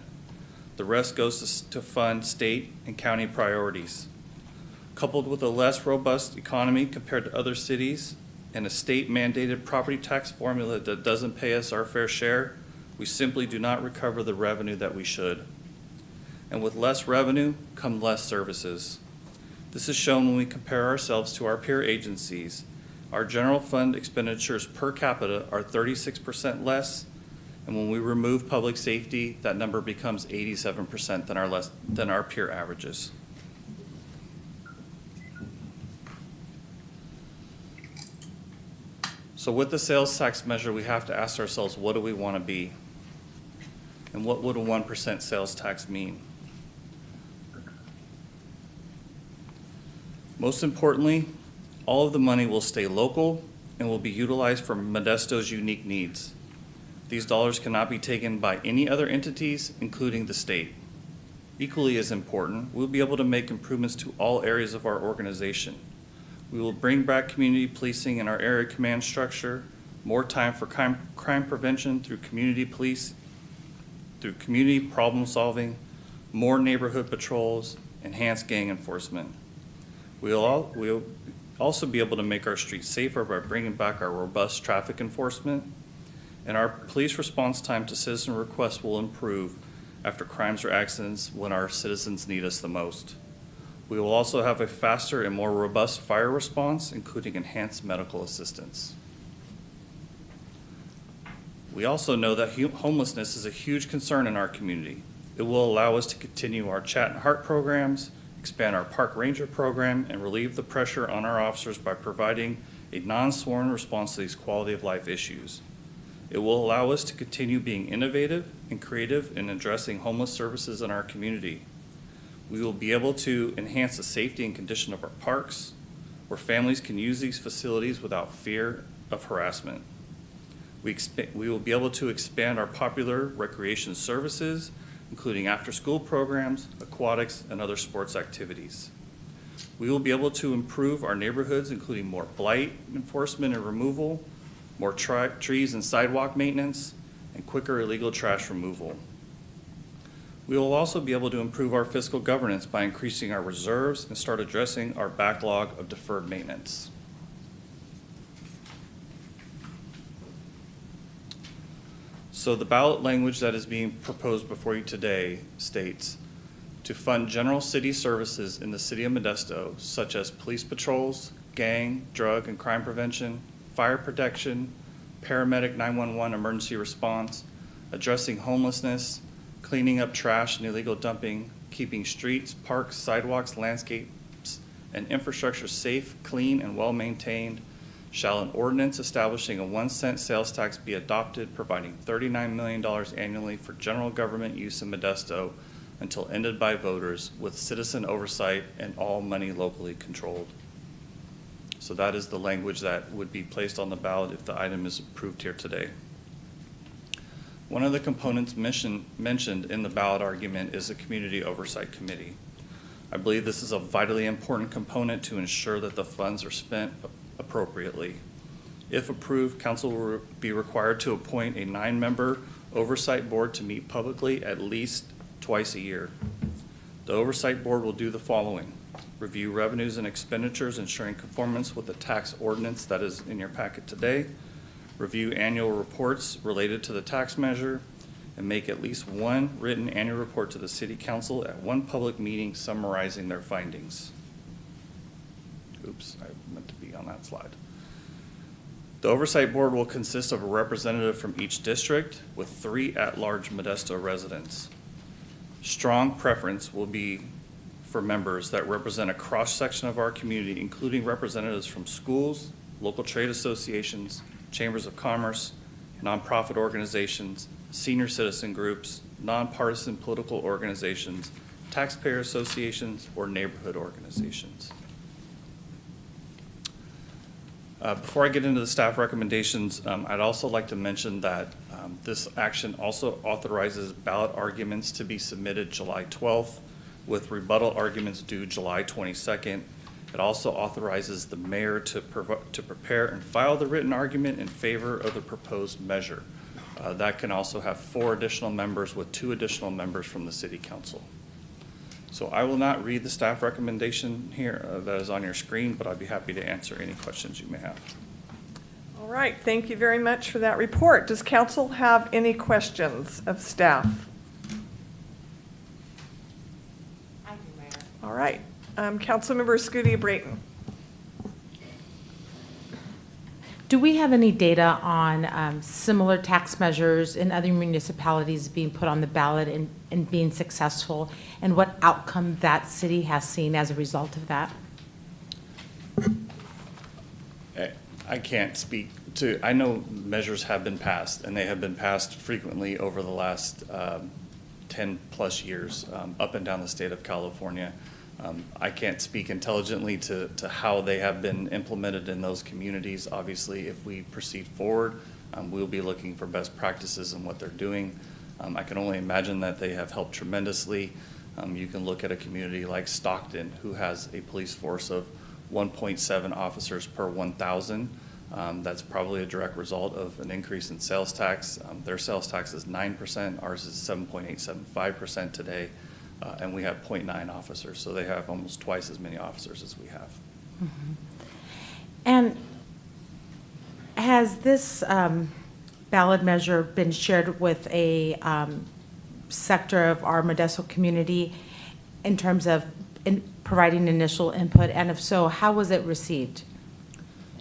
The rest goes to fund state and county priorities. Coupled with a less robust economy compared to other cities and a state-mandated property tax formula that doesn't pay us our fair share, we simply do not recover the revenue that we should. And with less revenue come less services. This is shown when we compare ourselves to our peer agencies. Our general fund expenditures per capita are 36% less, and when we remove public safety, that number becomes 87% than our peer averages. So with the sales tax measure, we have to ask ourselves, what do we want to be? And what would a 1% sales tax mean? Most importantly, all of the money will stay local and will be utilized for Modesto's unique needs. These dollars cannot be taken by any other entities, including the state. Equally as important, we'll be able to make improvements to all areas of our organization. We will bring back community policing in our area command structure, more time for crime prevention through community police, through community problem solving, more neighborhood patrols, enhanced gang enforcement. We'll also be able to make our streets safer by bringing back our robust traffic enforcement, and our police response time to citizen requests will improve after crimes or accidents when our citizens need us the most. We will also have a faster and more robust fire response, including enhanced medical assistance. We also know that homelessness is a huge concern in our community. It will allow us to continue our Chat and Heart programs, expand our Park Ranger program, and relieve the pressure on our officers by providing a non-sworn response to these quality of life issues. It will allow us to continue being innovative and creative in addressing homeless services in our community. We will be able to enhance the safety and condition of our parks, where families can use these facilities without fear of harassment. We will be able to expand our popular recreation services, including after-school programs, aquatics, and other sports activities. We will be able to improve our neighborhoods, including more blight enforcement and removal, more trees and sidewalk maintenance, and quicker illegal trash removal. We will also be able to improve our fiscal governance by increasing our reserves and start addressing our backlog of deferred maintenance. So the ballot language that is being proposed before you today states to fund general city services in the City of Modesto, such as police patrols, gang, drug, and crime prevention, fire protection, paramedic 911 emergency response, addressing homelessness, cleaning up trash and illegal dumping, keeping streets, parks, sidewalks, landscapes, and infrastructure safe, clean, and well-maintained. Shall an ordinance establishing a 1-cent sales tax be adopted, providing $39 million annually for general government use in Modesto until ended by voters, with citizen oversight and all money locally controlled. So that is the language that would be placed on the ballot if the item is approved here today. One of the components mentioned in the ballot argument is the Community Oversight Committee. I believe this is a vitally important component to ensure that the funds are spent appropriately. If approved, council will be required to appoint a 9-member oversight board to meet publicly at least twice a year. The oversight board will do the following: review revenues and expenditures, ensuring conformance with the tax ordinance that is in your packet today, review annual reports related to the tax measure, and make at least one written annual report to the city council at one public meeting summarizing their findings. Oops, I meant to be on that slide. The Oversight Board will consist of a representative from each district with 3 at-large Modesto residents. Strong preference will be for members that represent a cross-section of our community, including representatives from schools, local trade associations, chambers of commerce, nonprofit organizations, senior citizen groups, nonpartisan political organizations, taxpayer associations, or neighborhood organizations. Before I get into the staff recommendations, I'd also like to mention that this action also authorizes ballot arguments to be submitted July 12th, with rebuttal arguments due July 22nd, It also authorizes the mayor to prepare and file the written argument in favor of the proposed measure. That can also have 4 additional members with 2 additional members from the city council. So I will not read the staff recommendation here that is on your screen, but I'd be happy to answer any questions you may have. All right, thank you very much for that report. Does council have any questions of staff? I do, Mayor. All right, Councilmember Scudia-Brayton. Do we have any data on similar tax measures in other municipalities being put on the ballot and being successful, and what outcome that city has seen as a result of that? I can't speak to, I know measures have been passed, and they have been passed frequently over the last 10-plus years up and down the state of California. I can't speak intelligently to how they have been implemented in those communities. Obviously, if we proceed forward, we'll be looking for best practices in what they're doing. I can only imagine that they have helped tremendously. You can look at a community like Stockton, who has a police force of 1.7 officers per 1,000. That's probably a direct result of an increase in sales tax. Their sales tax is 9%, ours is 7.875% today. And we have 0.9 officers, so they have almost twice as many officers as we have. Mm-hmm. And has this ballot measure been shared with a sector of our Modesto community in terms of providing initial input? And if so, how was it received?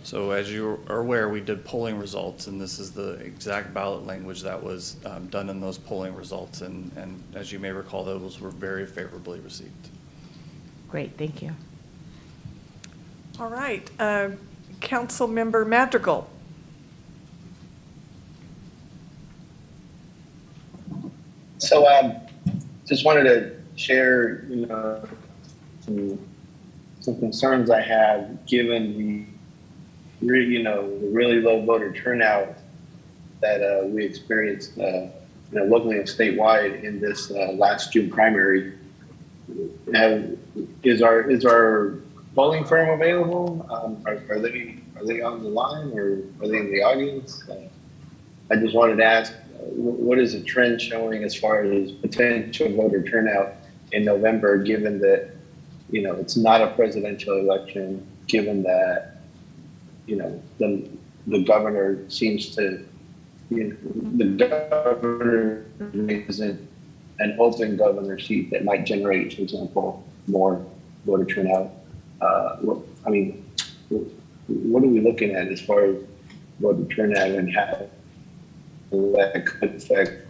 So as you are aware, we did polling results, and this is the exact ballot language that was done in those polling results. And as you may recall, those were very favorably received. Great, thank you. All right, Councilmember Madrigal. So just wanted to share, some concerns I have given the really low voter turnout that we experienced, locally and statewide in this last June primary. Is our polling firm available? Are they on the line, or are they in the audience? I just wanted to ask, what is the trend showing as far as potential voter turnout in November, given that it's not a presidential election, given that the governor seems to, the governor isn't an open governor seat that might generate, for example, more voter turnout. What are we looking at as far as voter turnout and how that could affect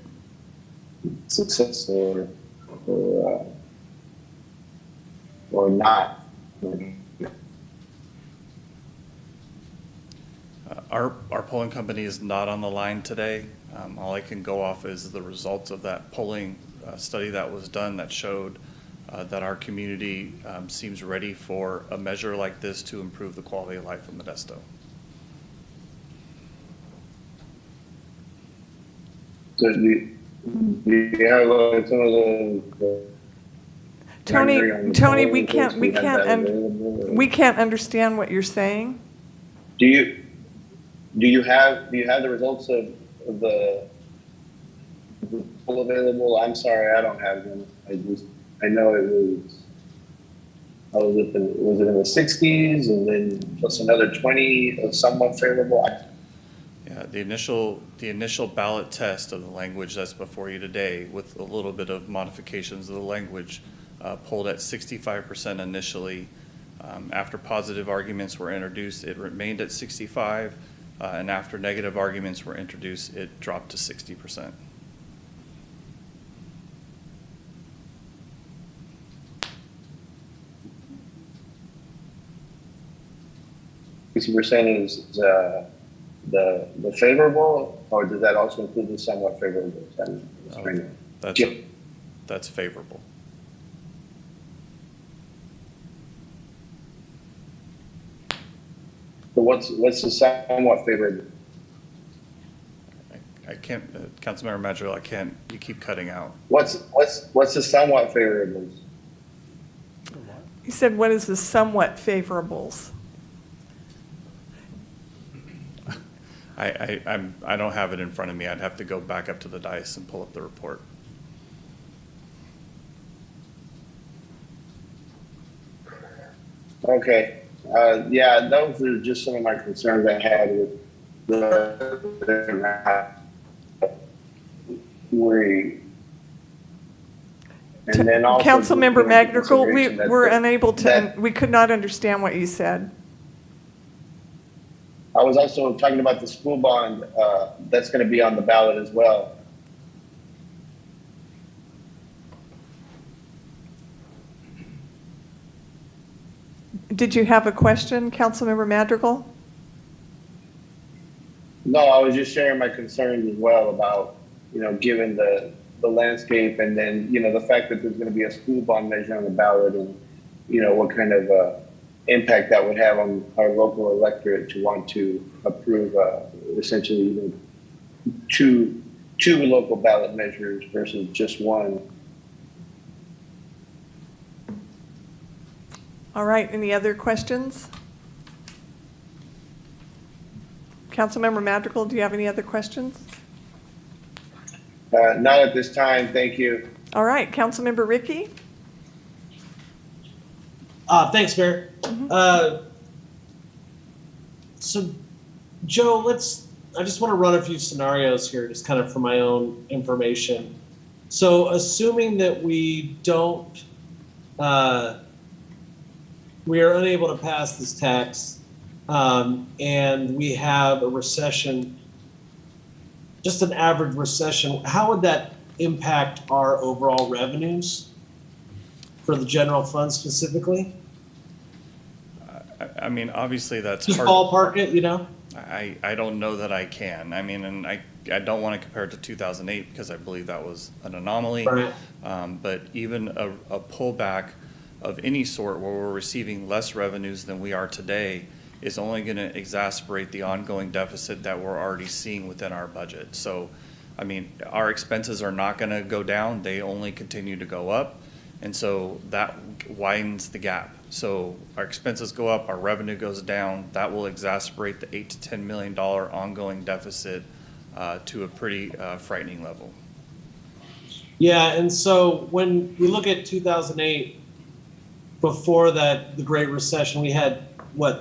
success or not? Our polling company is not on the line today. All I can go off is the results of that polling study that was done that showed that our community seems ready for a measure like this to improve the quality of life in Modesto. So do you have some of the Tony, we can't understand what you're saying. Do you have the results of the poll available? I'm sorry, I don't have them. I know it was. Was it in the 60s, and then plus another 20 of somewhat favorable? Yeah, the initial ballot test of the language that's before you today, with a little bit of modifications of the language, polled at 65% initially. After positive arguments were introduced, it remained at 65, and after negative arguments were introduced, it dropped to 60%. %, is the favorable, or does that also include the somewhat favorable? That's favorable. So what's the somewhat favorable? I can't, Councilmember Madrigal, I can't. You keep cutting out. What's the somewhat favorable? You said, what is the somewhat favorables? I don't have it in front of me. I'd have to go back up to the dais and pull up the report. Okay. Yeah, those are just some of my concerns I had with and then also Councilmember the Madrigal, we consideration that were the- unable to, that- we could not understand what you said. I was also talking about the school bond that's going to be on the ballot as well. Did you have a question, Councilmember Madrigal? No, I was just sharing my concerns as well about, given the landscape and then, the fact that there's going to be a school bond measure on the ballot and, what kind of impact that would have on our local electorate to want to approve essentially two local ballot measures versus just one. All right, any other questions? Councilmember Madrigal, do you have any other questions? Not at this time, thank you. All right, Councilmember Ricky? Thanks, Mayor. So, Joe, I just want to run a few scenarios here, just kind of for my own information. So, assuming that we don't, we are unable to pass this tax, and we have a recession, just an average recession, how would that impact our overall revenues for the general fund specifically? I mean, obviously that's Just hard. ballpark it, I don't know that I can. I mean, and I don't want to compare it to 2008 because I believe that was an anomaly. Right. But even a pullback of any sort where we're receiving less revenues than we are today is only going to exacerbate the ongoing deficit that we're already seeing within our budget. So, I mean, our expenses are not going to go down. They only continue to go up. And so that widens the gap. So our expenses go up, our revenue goes down. That will exacerbate the $8 to $10 million ongoing deficit to a pretty frightening level. Yeah, and so when we look at 2008, before that, the Great Recession, we had,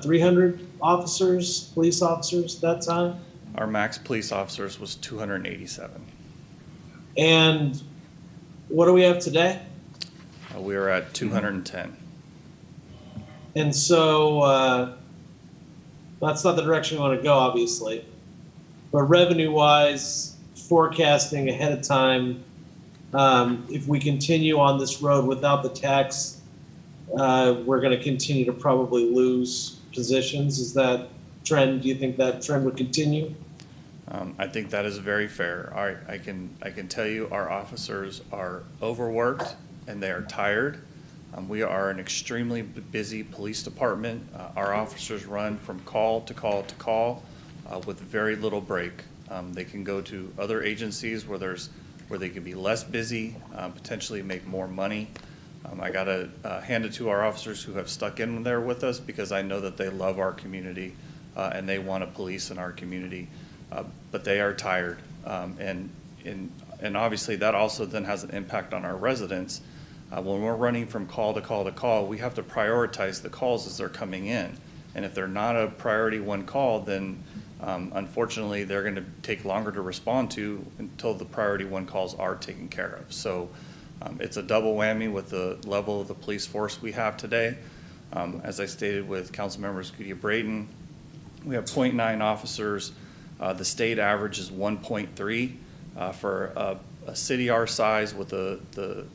300 officers, police officers at that time? Our max police officers was 287. And what do we have today? We are at 210. And so that's not the direction we want to go, obviously. But revenue-wise, forecasting ahead of time, if we continue on this road without the tax, we're going to continue to probably lose positions. Is that trend? Do you think that trend would continue? I think that is very fair. I can tell you our officers are overworked and they are tired. We are an extremely busy police department. Our officers run from call to call to call with very little break. They can go to other agencies where they can be less busy, potentially make more money. I got to hand it to our officers who have stuck in there with us because I know that they love our community and they want to police in our community, but they are tired. And obviously that also then has an impact on our residents. When we're running from call to call to call, we have to prioritize the calls as they're coming in. And if they're not a priority one call, then unfortunately they're going to take longer to respond to until the priority one calls are taken care of. So it's a double whammy with the level of the police force we have today. As I stated with Council Members Gutierrez, we have 0.9 officers. The state average is 1.3. For a city our size with the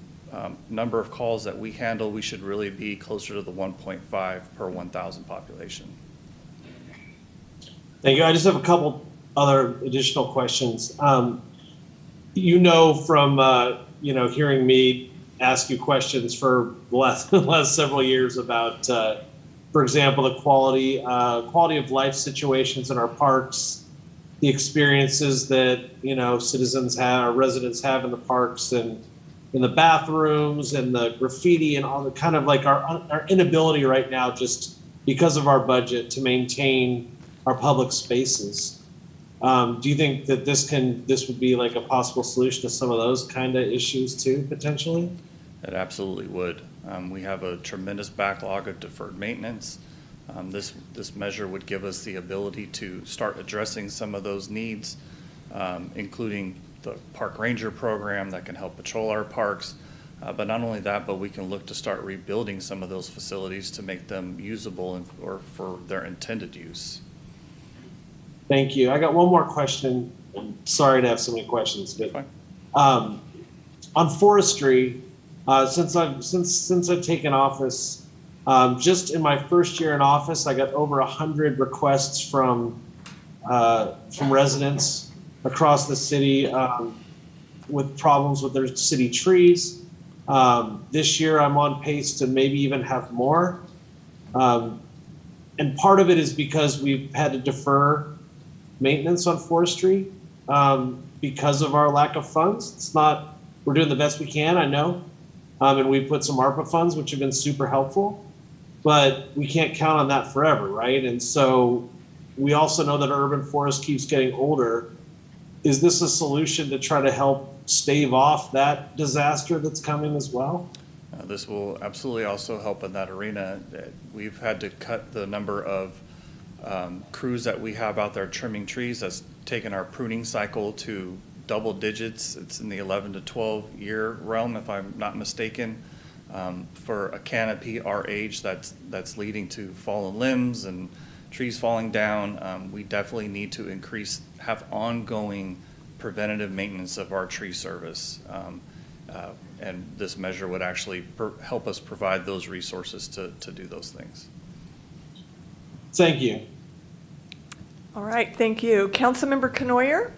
number of calls that we handle, we should really be closer to the 1.5 per 1,000 population. Thank you. I just have a couple other additional questions. From hearing me ask you questions for the last several years about, for example, the quality of life situations in our parks, the experiences that citizens have, our residents have in the parks, and in the bathrooms and the graffiti and all the kind of like our inability right now, just because of our budget, to maintain our public spaces. Do you think that this would be like a possible solution to some of those kind of issues too, potentially? It absolutely would. We have a tremendous backlog of deferred maintenance. This measure would give us the ability to start addressing some of those needs, including the park ranger program that can help patrol our parks. But not only that, but we can look to start rebuilding some of those facilities to make them usable or for their intended use. Thank you. I got one more question. I'm sorry to have so many questions, but on forestry, since I've taken office, just in my first year in office, I got over 100 requests from residents across the city with problems with their city trees. This year, I'm on pace to maybe even have more. And part of it is because we've had to defer maintenance on forestry because of our lack of funds. It's not, we're doing the best we can, I know. And we put some ARPA funds, which have been super helpful, but we can't count on that forever, right? And so we also know that our urban forest keeps getting older. Is this a solution to try to help stave off that disaster that's coming as well? This will absolutely also help in that arena. We've had to cut the number of crews that we have out there trimming trees. That's taken our pruning cycle to double digits. It's in the 11 to 12 year realm, if I'm not mistaken. For a canopy our age, that's leading to fallen limbs and trees falling down. We definitely need to have ongoing preventative maintenance of our tree service. And this measure would actually help us provide those resources to do those things. Thank you. All right, thank you. Councilmember Canoyer?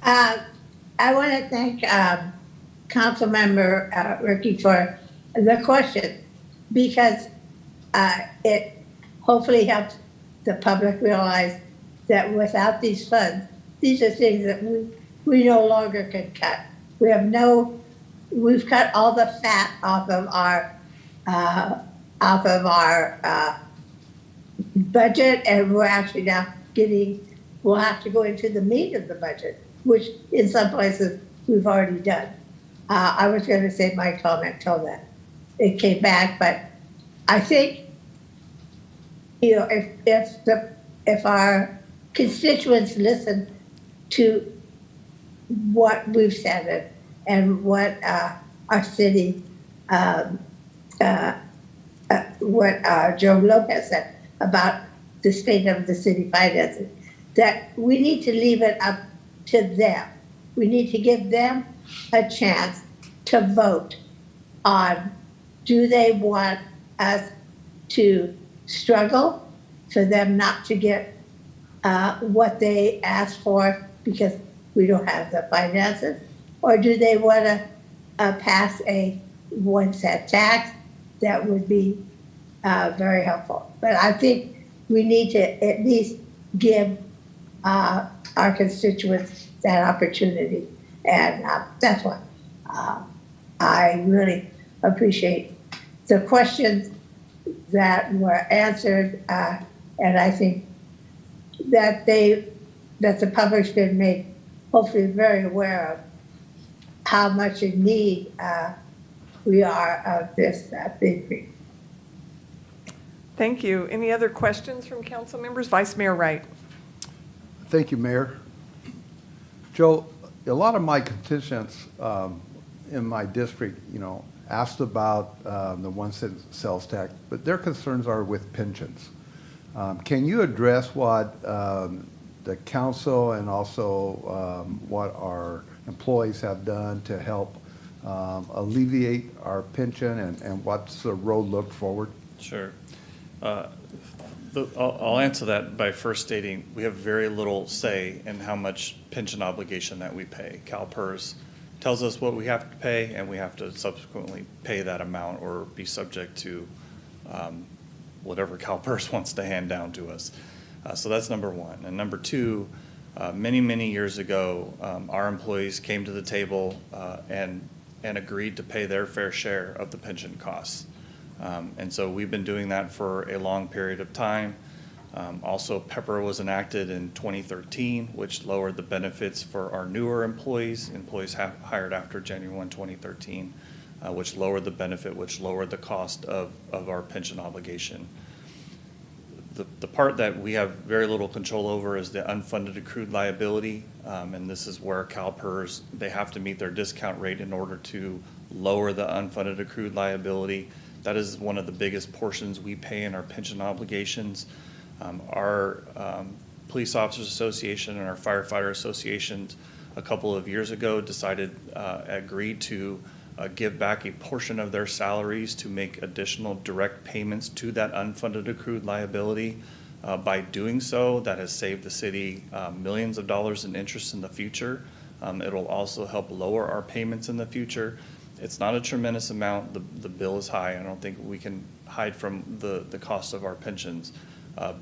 I want to thank Councilmember Ricky for the question, because it hopefully helps the public realize that without these funds, these are things that we no longer can cut. We've cut all the fat off of our budget, and we're actually now we'll have to go into the meat of the budget, which in some places we've already done. I was going to say my comment till that it came back, but I think, if our constituents listen to what we've said and what our city, what Joe Lopez said about the state of the city finances, that we need to leave it up to them. We need to give them a chance to vote on, do they want us to struggle for them not to get what they asked for because we don't have the finances, or do they want to pass a 1 cent tax? That would be very helpful. But I think we need to at least give our constituents that opportunity. And that's what I really appreciate the questions that were answered. And I think that the public's been made hopefully very aware of how much in need we are of this big thing. Thank you. Any other questions from council members? Vice Mayor Wright. Thank you, Mayor. Joe, a lot of my constituents in my district, asked about the 1 cent sales tax, but their concerns are with pensions. Can you address what the council and also what our employees have done to help alleviate our pension and what's the road look forward? Sure. I'll answer that by first stating we have very little say in how much pension obligation that we pay. CalPERS tells us what we have to pay, and we have to subsequently pay that amount or be subject to whatever CalPERS wants to hand down to us. So that's number one. And number two, many, many years ago, our employees came to the table and and agreed to pay their fair share of the pension costs. And so we've been doing that for a long period of time. Also, PEPR was enacted in 2013, which lowered the benefits for our newer employees hired after January 1, 2013, which lowered the benefit, which lowered the cost of our pension obligation. The part that we have very little control over is the unfunded accrued liability, and this is where CalPERS, they have to meet their discount rate in order to lower the unfunded accrued liability. That is one of the biggest portions we pay in our pension obligations. Our Police Officers Association and our Firefighter Associations a couple of years ago agreed to give back a portion of their salaries to make additional direct payments to that unfunded accrued liability. By doing so, that has saved the city millions of dollars in interest in the future. It'll also help lower our payments in the future. It's not a tremendous amount. The bill is high. I don't think we can hide from the cost of our pensions.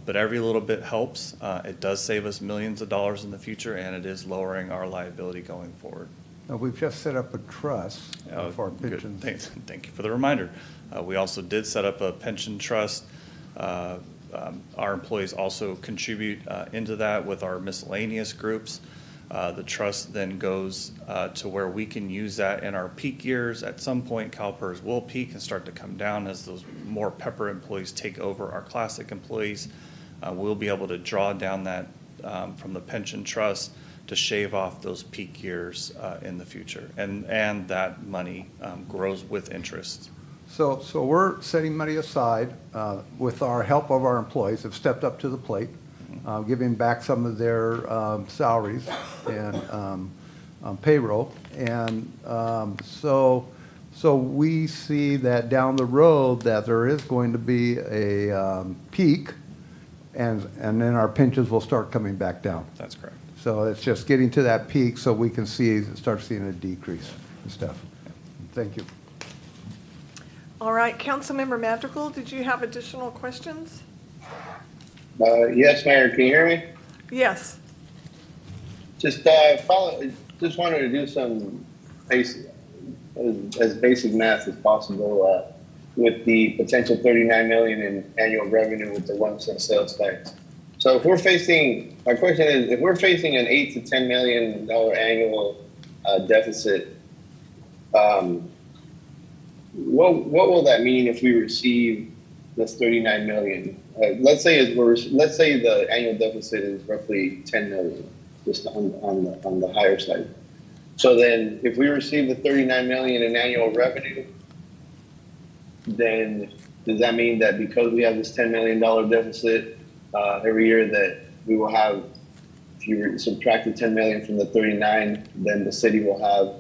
But every little bit helps. It does save us millions of dollars in the future, and it is lowering our liability going forward. Now, we've just set up a trust for our pensions. Thank you for the reminder. We also did set up a pension trust. Our employees also contribute into that with our miscellaneous groups. The trust then goes to where we can use that in our peak years. At some point, CalPERS will peak and start to come down as those more PEPR employees take over our classic employees. We'll be able to draw down that from the pension trust to shave off those peak years in the future. And that money grows with interest. So we're setting money aside with our help of our employees have stepped up to the plate, giving back some of their salaries and payroll. And so we see that down the road that there is going to be a peak, and then our pensions will start coming back down. That's correct. So it's just getting to that peak so we can start seeing a decrease and stuff. Thank you. All right, Councilmember Madrigal, did you have additional questions? Yes, Mayor, can you hear me? Yes. Just wanted to do some as basic math as possible with the potential $39 million in annual revenue with the 1% sales tax. So my question is, if we're facing an $8 to $10 million annual deficit, what will that mean if we receive this $39 million? Let's say the annual deficit is roughly $10 million, just on the higher side. So then, if we receive the $39 million in annual revenue, then does that mean that because we have this $10 million deficit every year, that we will have, if you subtract the $10 million from the 39, then the city will have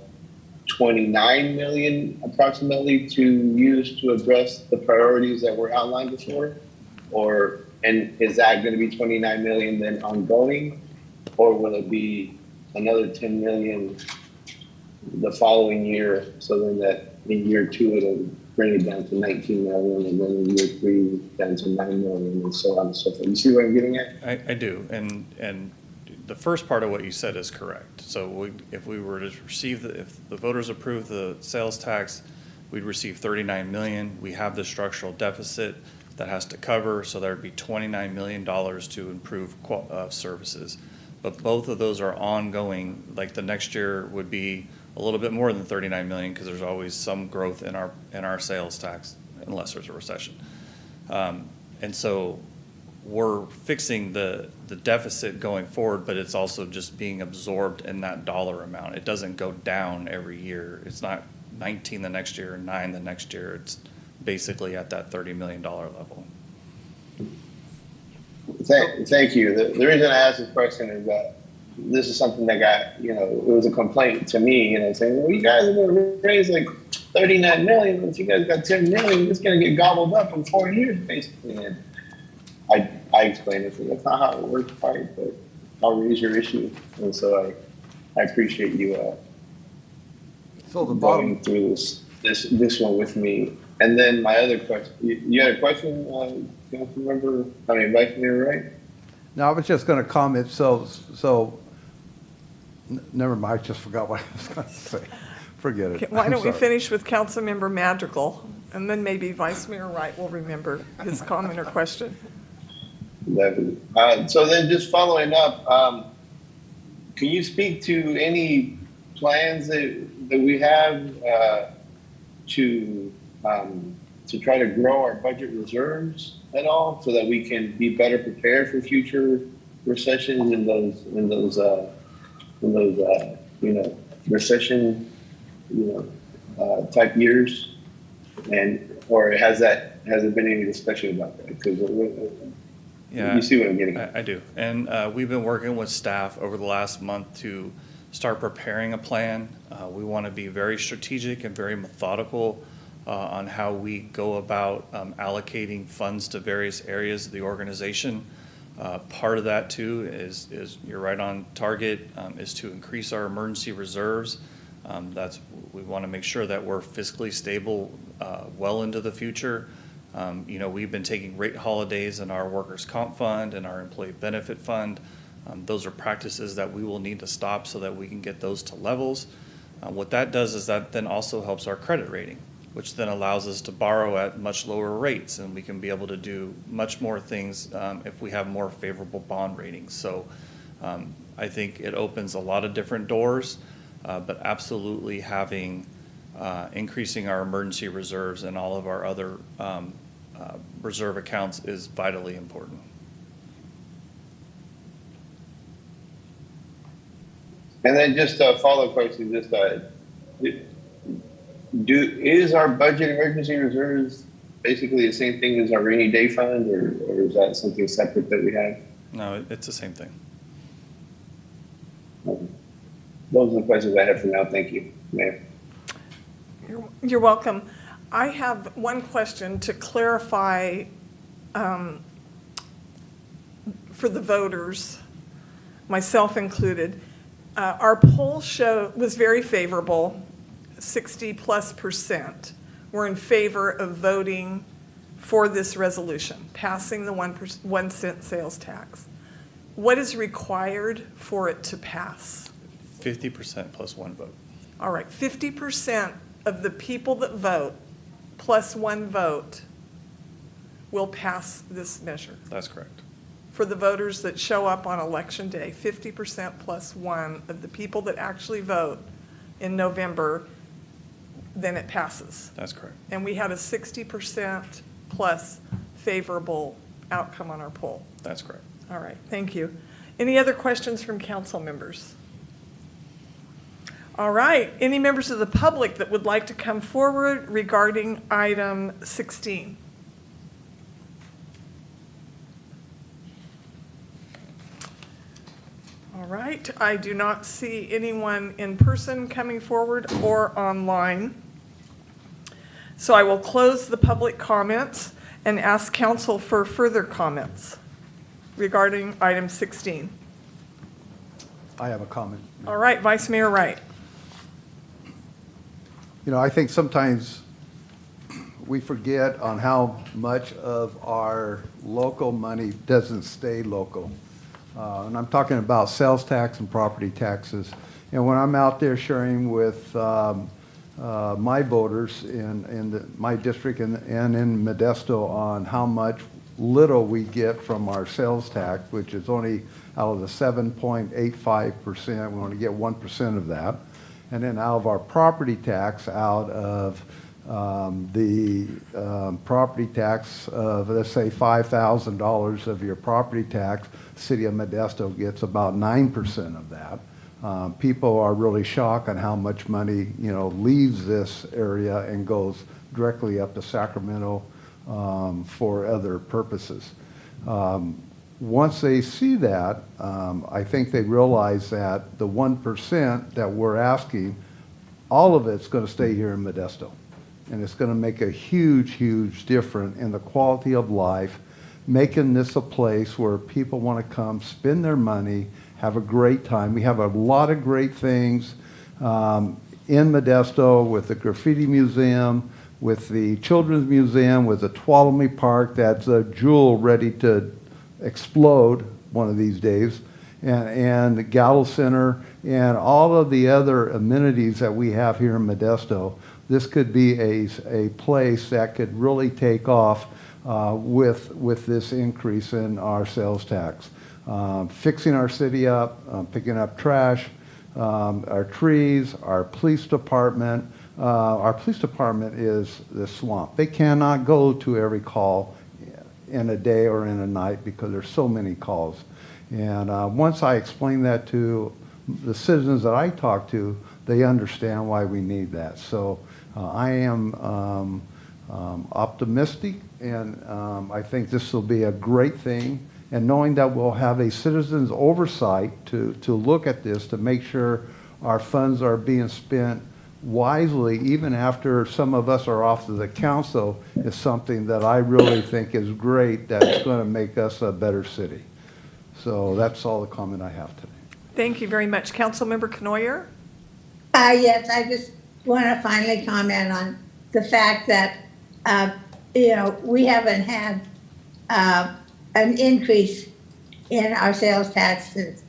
$29 million approximately to use to address the priorities that were outlined before? And is that going to be $29 million then ongoing, or will it be another $10 million the following year, so then that in year 2 it'll bring it down to $19 million, and then in year 3 down to $9 million, and so on and so forth? You see what I'm getting at? I do, and the first part of what you said is correct. So if we were to receive if the voters approve the sales tax, we'd receive $39 million. We have the structural deficit that has to cover, so there'd be $29 million to improve services. But both of those are ongoing. Like the next year would be a little bit more than $39 million because there's always some growth in our sales tax unless there's a recession. And so we're fixing the deficit going forward, but it's also just being absorbed in that dollar amount. It doesn't go down every year. It's not 19 the next year and 9 the next year. It's basically at that $30 million level. Thank you. The reason I asked this question is that this is something that got, it was a complaint to me, saying, well, you guys are going to raise like $39 million, but you guys got $10 million, it's going to get gobbled up in 4 years, basically. And I explained it to them. That's not how it works, right? But I'll raise your issue. And so I appreciate you going through this one with me. And then my other question, you had a question, Vice Mayor, right? No, I was just going to comment. So never mind. I just forgot what I was going to say. Forget it. Okay, why I'm don't we sorry. finish with Councilmember Madrigal, and then maybe Vice Mayor Wright will remember his comment or question. Levy. So then just following up, can you speak to any plans that we have to try to grow our budget reserves at all so that we can be better prepared for future recessions in those recession type years? And or has there been any discussion about that? Because Yeah, you see what I'm getting at. I do. And we've been working with staff over the last month to start preparing a plan. We want to be very strategic and very methodical on how we go about allocating funds to various areas of the organization. Part of that too is you're right on target, is to increase our emergency reserves. We want to make sure that we're fiscally stable well into the future. We've been taking rate holidays in our workers' comp fund and our employee benefit fund. Those are practices that we will need to stop so that we can get those to levels. What that does is that then also helps our credit rating, which then allows us to borrow at much lower rates, and we can be able to do much more things if we have more favorable bond ratings. So I think it opens a lot of different doors, but absolutely increasing our emergency reserves and all of our other reserve accounts is vitally important. And then just a follow-up question, is our budget emergency reserves basically the same thing as our rainy day fund, or is that something separate that we have? No, it's the same thing. Okay. Those are the questions I have for now. Thank you, Mayor. You're welcome. I have one question to clarify for the voters, myself included. Our poll was very favorable, 60+% were in favor of voting for this resolution, passing the 1 cent sales tax. What is required for it to pass? 50% plus one vote. All right, 50% of the people that vote plus one vote will pass this measure. That's correct. For the voters that show up on election day, 50% plus one of the people that actually vote in November, then it passes. That's correct. And we had a 60% plus favorable outcome on our poll. That's correct. All right, thank you. Any other questions from council members? All right, any members of the public that would like to come forward regarding item 16? All right, I do not see anyone in person coming forward or online. So I will close the public comments and ask council for further comments regarding item 16. I have a comment. All right, Vice Mayor Wright. I think sometimes we forget on how much of our local money doesn't stay local. And I'm talking about sales tax and property taxes. And when I'm out there sharing with my voters in my district and in Modesto on how much little we get from our sales tax, which is only out of the 7.85%, we want to get 1% of that. And then out of our property tax, out of the property tax of, let's say, $5,000 of your property tax, City of Modesto gets about 9% of that. People are really shocked on how much money, leaves this area and goes directly up to Sacramento for other purposes. Once they see that, I think they realize that the 1% that we're asking, all of it's going to stay here in Modesto. And it's going to make a huge, huge difference in the quality of life, making this a place where people want to come, spend their money, have a great time. We have a lot of great things in Modesto with the Graffiti Museum, with the Children's Museum, with the Tuolumne Park. That's a jewel ready to explode one of these days. and the Gallo Center and all of the other amenities that we have here in Modesto, this could be a place that could really take off with this increase in our sales tax. Fixing our city up, picking up trash, our trees, our police department. Our police department is the swamp. They cannot go to every call in a day or in a night because there's so many calls. And once I explain that to the citizens that I talk to, they understand why we need that. So I am optimistic, and I think this will be a great thing. And knowing that we'll have a citizens oversight to look at this, to make sure our funds are being spent wisely, even after some of us are off to the council, is something that I really think is great, that's going to make us a better city. So that's all the comment I have today. Thank you very much. Councilmember Knoyer? Yes, I just want to finally comment on the fact that, we haven't had an increase in our sales tax since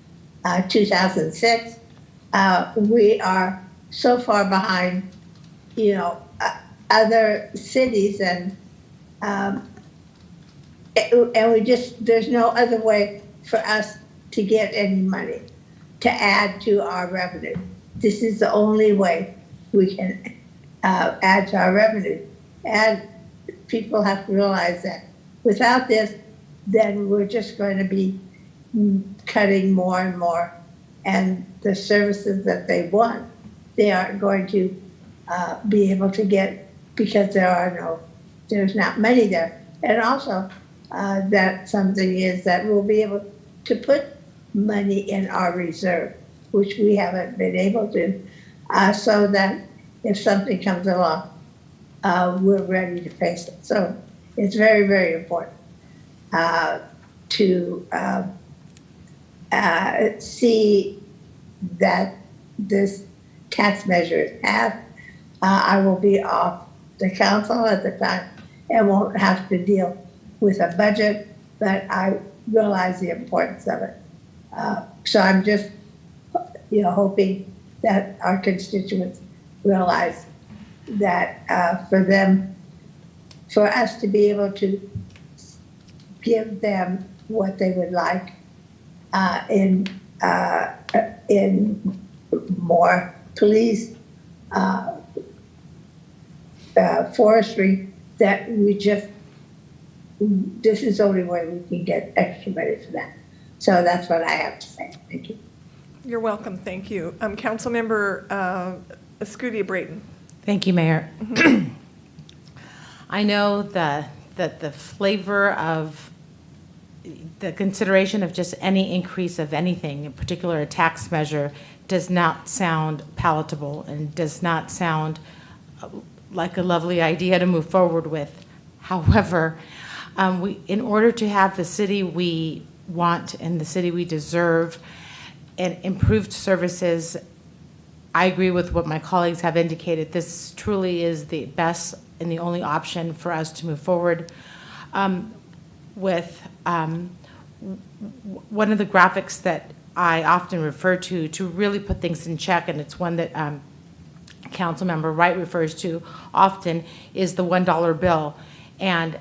2006. We are so far behind, other cities, and there's no other way for us to get any money to add to our revenue. This is the only way we can add to our revenue. And people have to realize that without this, then we're just going to be cutting more and more. And the services that they want, they aren't going to be able to get because there's not money there. And also, that something is that we'll be able to put money in our reserve, which we haven't been able to, so that if something comes along, we're ready to face it. So it's very, very important to see that this tax measure is passed. I will be off the council at the time and won't have to deal with a budget, but I realize the importance of it. So I'm just, hoping that our constituents realize that for us to be able to give them what they would like in more police, forestry, that this is the only way we can get extra money for that. So that's what I have to say. Thank you. You're welcome. Thank you. Councilmember Escudia-Brayton. Thank you, Mayor. I know that the flavor of the consideration of just any increase of anything, in particular a tax measure, does not sound palatable and does not sound like a lovely idea to move forward with. However, in order to have the city we want and the city we deserve and improved services, I agree with what my colleagues have indicated. This truly is the best and the only option for us to move forward with. One of the graphics that I often refer to really put things in check, and it's one that Councilmember Wright refers to often, is the $1 bill. And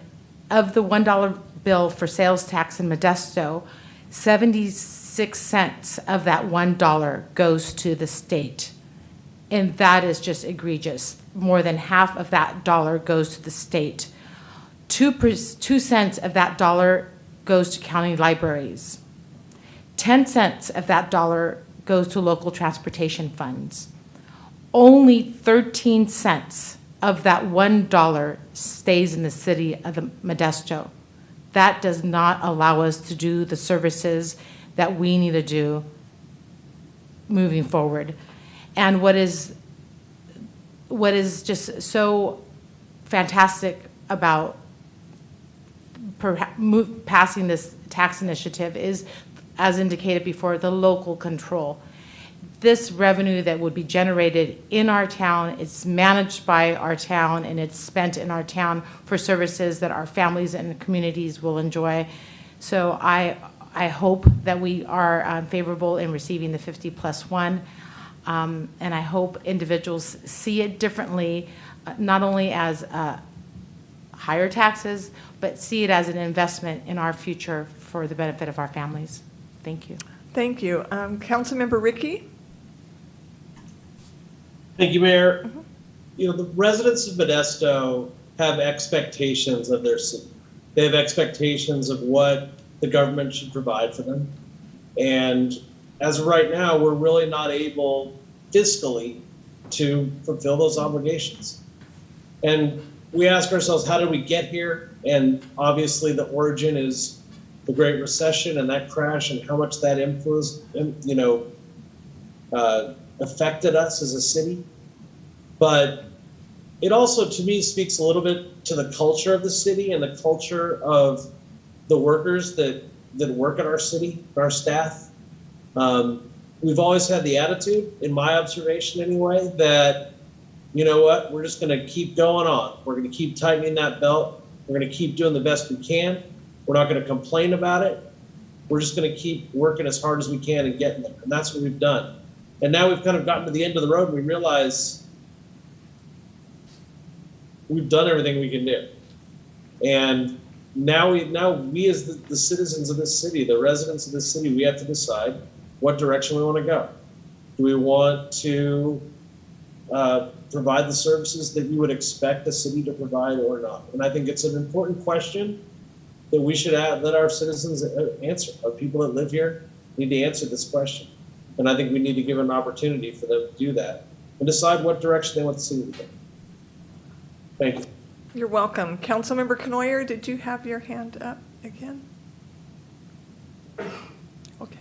of the $1 bill for sales tax in Modesto, 76 cents of that $1 goes to the state. And that is just egregious. More than half of that dollar goes to the state. 2 cents of that dollar goes to county libraries. 10 cents of that dollar goes to local transportation funds. Only 13 cents of that $1 stays in the city of Modesto. That does not allow us to do the services that we need to do moving forward. And what is just so fantastic about passing this tax initiative is, as indicated before, the local control. This revenue that would be generated in our town, it's managed by our town, and it's spent in our town for services that our families and communities will enjoy. So I I hope that we are favorable in receiving the 50+1. And I hope individuals see it differently, not only as higher taxes, but see it as an investment in our future for the benefit of our families. Thank you. Thank you. Councilmember Ricky? Thank you, Mayor. You know, the residents of Modesto have expectations of their city. They have expectations of what the government should provide for them. And as of right now, we're really not able fiscally to fulfill those obligations. And we ask ourselves, how did we get here? And obviously the origin is the Great Recession and that crash and how much that influenced, affected us as a city. But it also, to me, speaks a little bit to the culture of the city and the culture of the workers that work at our city, our staff. We've always had the attitude, in my observation anyway, that, you know what, we're just going to keep going on. We're going to keep tightening that belt. We're going to keep doing the best we can. We're not going to complain about it. We're just going to keep working as hard as we can and getting there. And that's what we've done. And now we've kind of gotten to the end of the road and we realize we've done everything we can do. And now we as the citizens of this city, the residents of this city, we have to decide what direction we want to go. Do we want to provide the services that you would expect a city to provide or not? And I think it's an important question that we should let our citizens answer. Our people that live here need to answer this question. And I think we need to give an opportunity for them to do that and decide what direction they want the city to go. Thank you. You're welcome. Councilmember Knoyer, did you have your hand up again? Okay.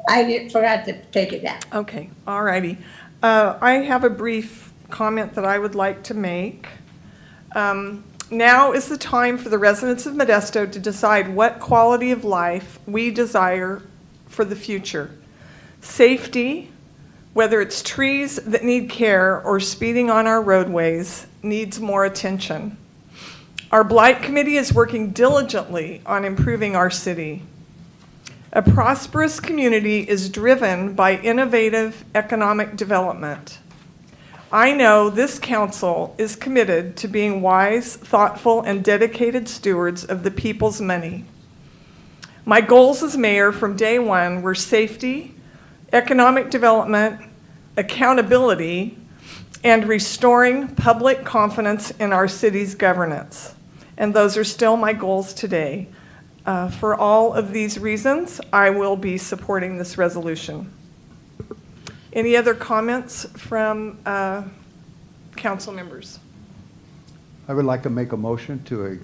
I forgot to take it down. Okay, all righty. I have a brief comment that I would like to make. Now is the time for the residents of Modesto to decide what quality of life we desire for the future. Safety, whether it's trees that need care or speeding on our roadways, needs more attention. Our Blight Committee is working diligently on improving our city. A prosperous community is driven by innovative economic development. I know this council is committed to being wise, thoughtful, and dedicated stewards of the people's money. My goals as mayor from day one were safety, economic development, accountability, and restoring public confidence in our city's governance. And those are still my goals today. For all of these reasons, I will be supporting this resolution. Any other comments from council members? I would like to make a motion to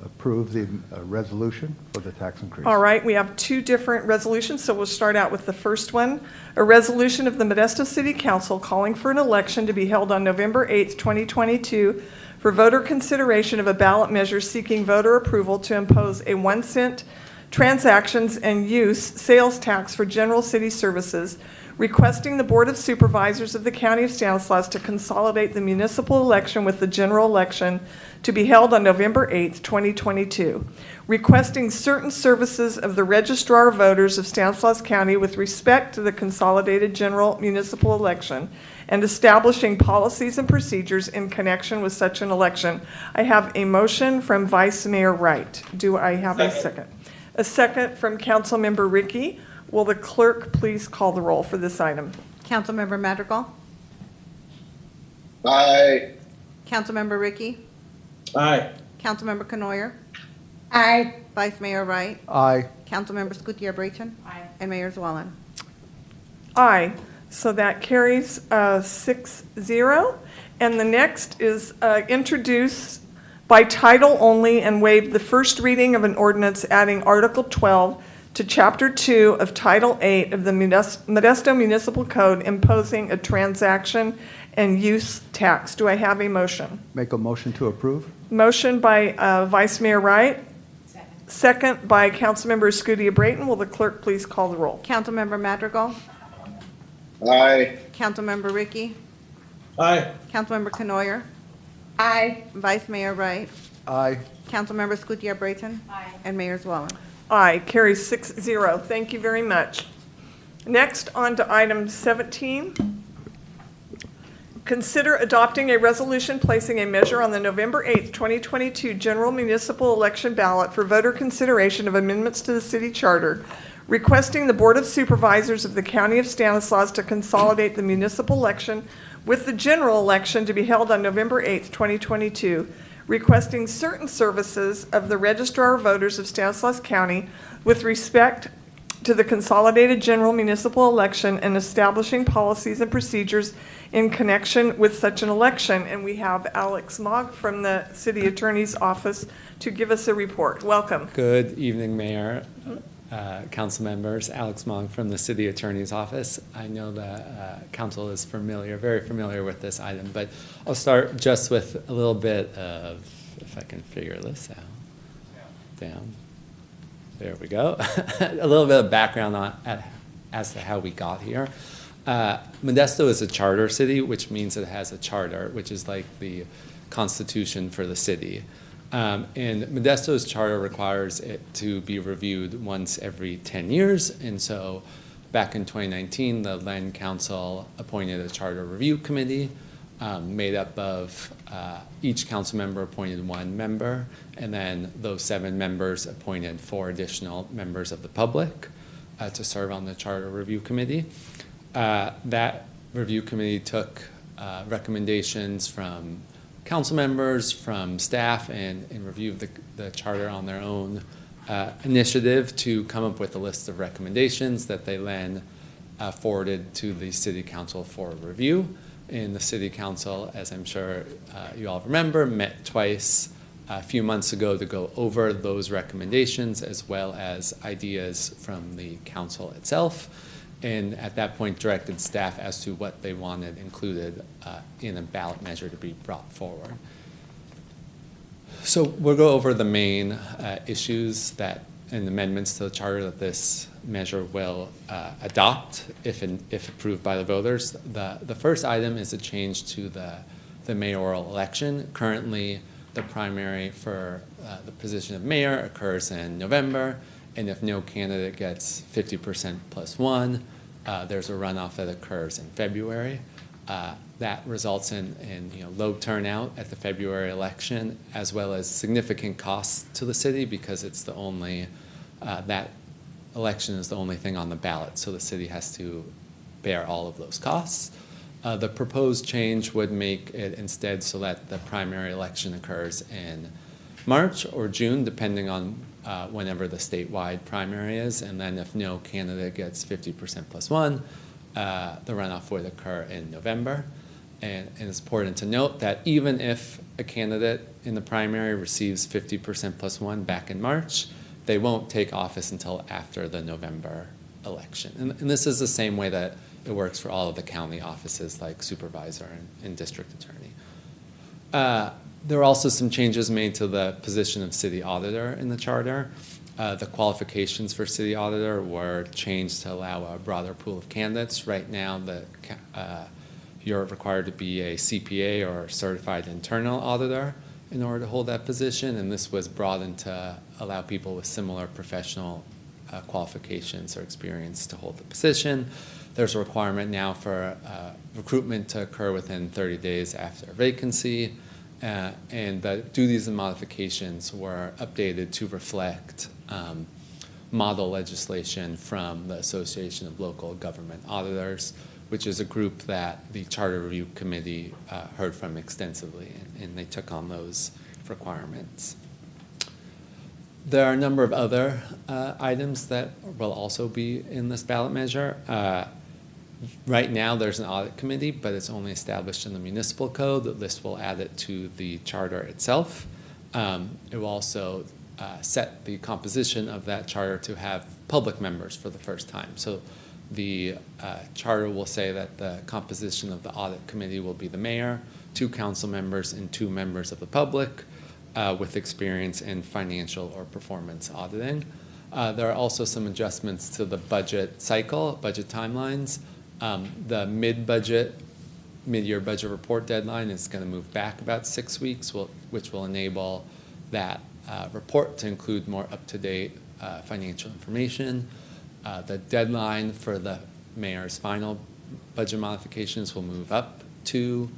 approve the resolution for the tax increase. All right, we have two different resolutions, so we'll start out with the first one. A resolution of the Modesto City Council calling for an election to be held on November 8th, 2022 for voter consideration of a ballot measure seeking voter approval to impose a 1-cent transactions and use sales tax for general city services, requesting the Board of Supervisors of the County of Stanislaus to consolidate the municipal election with the general election to be held on November 8th, 2022, requesting certain services of the Registrar of Voters of Stanislaus County with respect to the consolidated general municipal election, and establishing policies and procedures in connection with such an election. I have a motion from Vice Mayor Wright. Do I have a second? A second from Councilmember Ricky. Will the clerk please call the roll for this item? Councilmember Madrigal? Aye. Councilmember Ricky? Aye. Councilmember Knoyer? Aye. Vice Mayor Wright? Aye. Councilmember Gutierrez? Aye. And Mayor Zwellen? Aye. So that carries 6-0. And the next is introduce by title only and waive the first reading of an ordinance adding Article 12 to Chapter 2 of Title 8 of the Modesto Municipal Code, imposing a transaction and use tax. Do I have a motion? Make a motion to approve. Motion by Vice Mayor Wright. Second by Councilmember Gutierrez. Will the clerk please call the roll? Councilmember Madrigal? Aye. Councilmember Ricky? Aye. Councilmember Knoyer? Aye. Vice Mayor Wright? Aye. Councilmember Gutierrez? Aye. And Mayor Zwellen? Aye, carries 6-0. Thank you very much. Next, on to item 17. Consider adopting a resolution placing a measure on the November 8th, 2022 general municipal election ballot for voter consideration of amendments to the city charter, requesting the Board of Supervisors of the County of Stanislaus to consolidate the municipal election with the general election to be held on November 8th, 2022, requesting certain services of the Registrar of Voters of Stanislaus County with respect to the consolidated general municipal election and establishing policies and procedures in connection with such an election. And we have Alex Mogg from the City Attorney's Office to give us a report. Welcome. Good evening, Mayor, council members. Alex Mogg from the City Attorney's Office. I know the council is very familiar with this item, but I'll start just with a little bit of, if I can figure this out, down. There we go. A little bit of background as to how we got here. Modesto is a charter city, which means it has a charter, which is like the constitution for the city. And Modesto's charter requires it to be reviewed once every 10 years. And so back in 2019, the Land Council appointed a charter review committee made up of each council member appointed one member, and then those 7 members appointed 4 additional members of the public to serve on the charter review committee. That review committee took recommendations from council members, from staff, and reviewed the charter on their own initiative to come up with a list of recommendations that they then forwarded to the city council for review. And the city council, as I'm sure you all remember, met twice a few months ago to go over those recommendations as well as ideas from the council itself. And at that point directed staff as to what they wanted included in a ballot measure to be brought forward. So we'll go over the main issues and amendments to the charter that this measure will adopt if approved by the voters. The first item is a change to the mayoral election. Currently, the primary for the position of mayor occurs in November, and if no candidate gets 50% plus 1, there's a runoff that occurs in February. That results in low turnout at the February election, as well as significant costs to the city because it's the only that election is the only thing on the ballot, so the city has to bear all of those costs. The proposed change would make it instead so that the primary election occurs in March or June, depending on whenever the statewide primary is, and then if no candidate gets 50% plus 1, the runoff would occur in November. And it's important to note that even if a candidate in the primary receives 50% plus 1 back in March, they won't take office until after the November election. And this is the same way that it works for all of the county offices like supervisor and district attorney. There are also some changes made to the position of city auditor in the charter. The qualifications for city auditor were changed to allow a broader pool of candidates. Right now, you're required to be a CPA or certified internal auditor in order to hold that position, and this was broadened to allow people with similar professional qualifications or experience to hold the position. There's a requirement now for recruitment to occur within 30 days after a vacancy, and the duties and modifications were updated to reflect model legislation from the Association of Local Government Auditors, which is a group that the Charter Review Committee heard from extensively, and they took on those requirements. There are a number of other items that will also be in this ballot measure. Right now, there's an audit committee, but it's only established in the municipal code. This will add it to the charter itself. It will also set the composition of that charter to have public members for the first time. So the charter will say that the composition of the audit committee will be the mayor, 2 council members, and 2 members of the public with experience in financial or performance auditing. There are also some adjustments to the budget cycle, budget timelines. The mid-year budget report deadline is going to move back about 6 weeks, which will enable that report to include more up-to-date financial information. The deadline for the mayor's final budget modifications will move up 2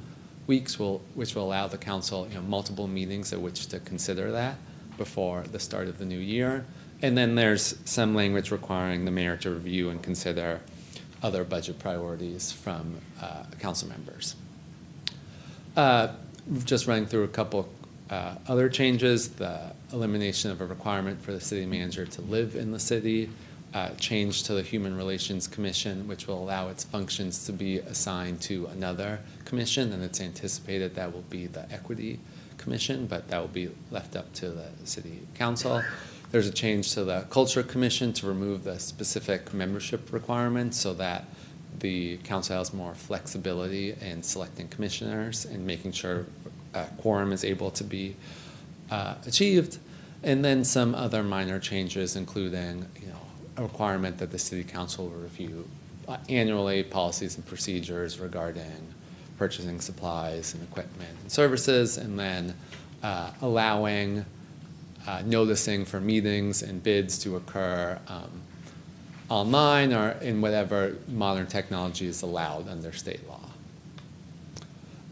weeks, which will allow the council multiple meetings at which to consider that before the start of the new year. And then there's some language requiring the mayor to review and consider other budget priorities from council members. Just running through a couple other changes, the elimination of a requirement for the city manager to live in the city, change to the Human Relations Commission, which will allow its functions to be assigned to another commission, and it's anticipated that will be the Equity Commission, but that will be left up to the city council. There's a change to the Culture Commission to remove the specific membership requirements so that the council has more flexibility in selecting commissioners and making sure quorum is able to be achieved. And then some other minor changes, including a requirement that the city council will review annually policies and procedures regarding purchasing supplies and equipment and services, and then allowing noticing for meetings and bids to occur online or in whatever modern technology is allowed under state law.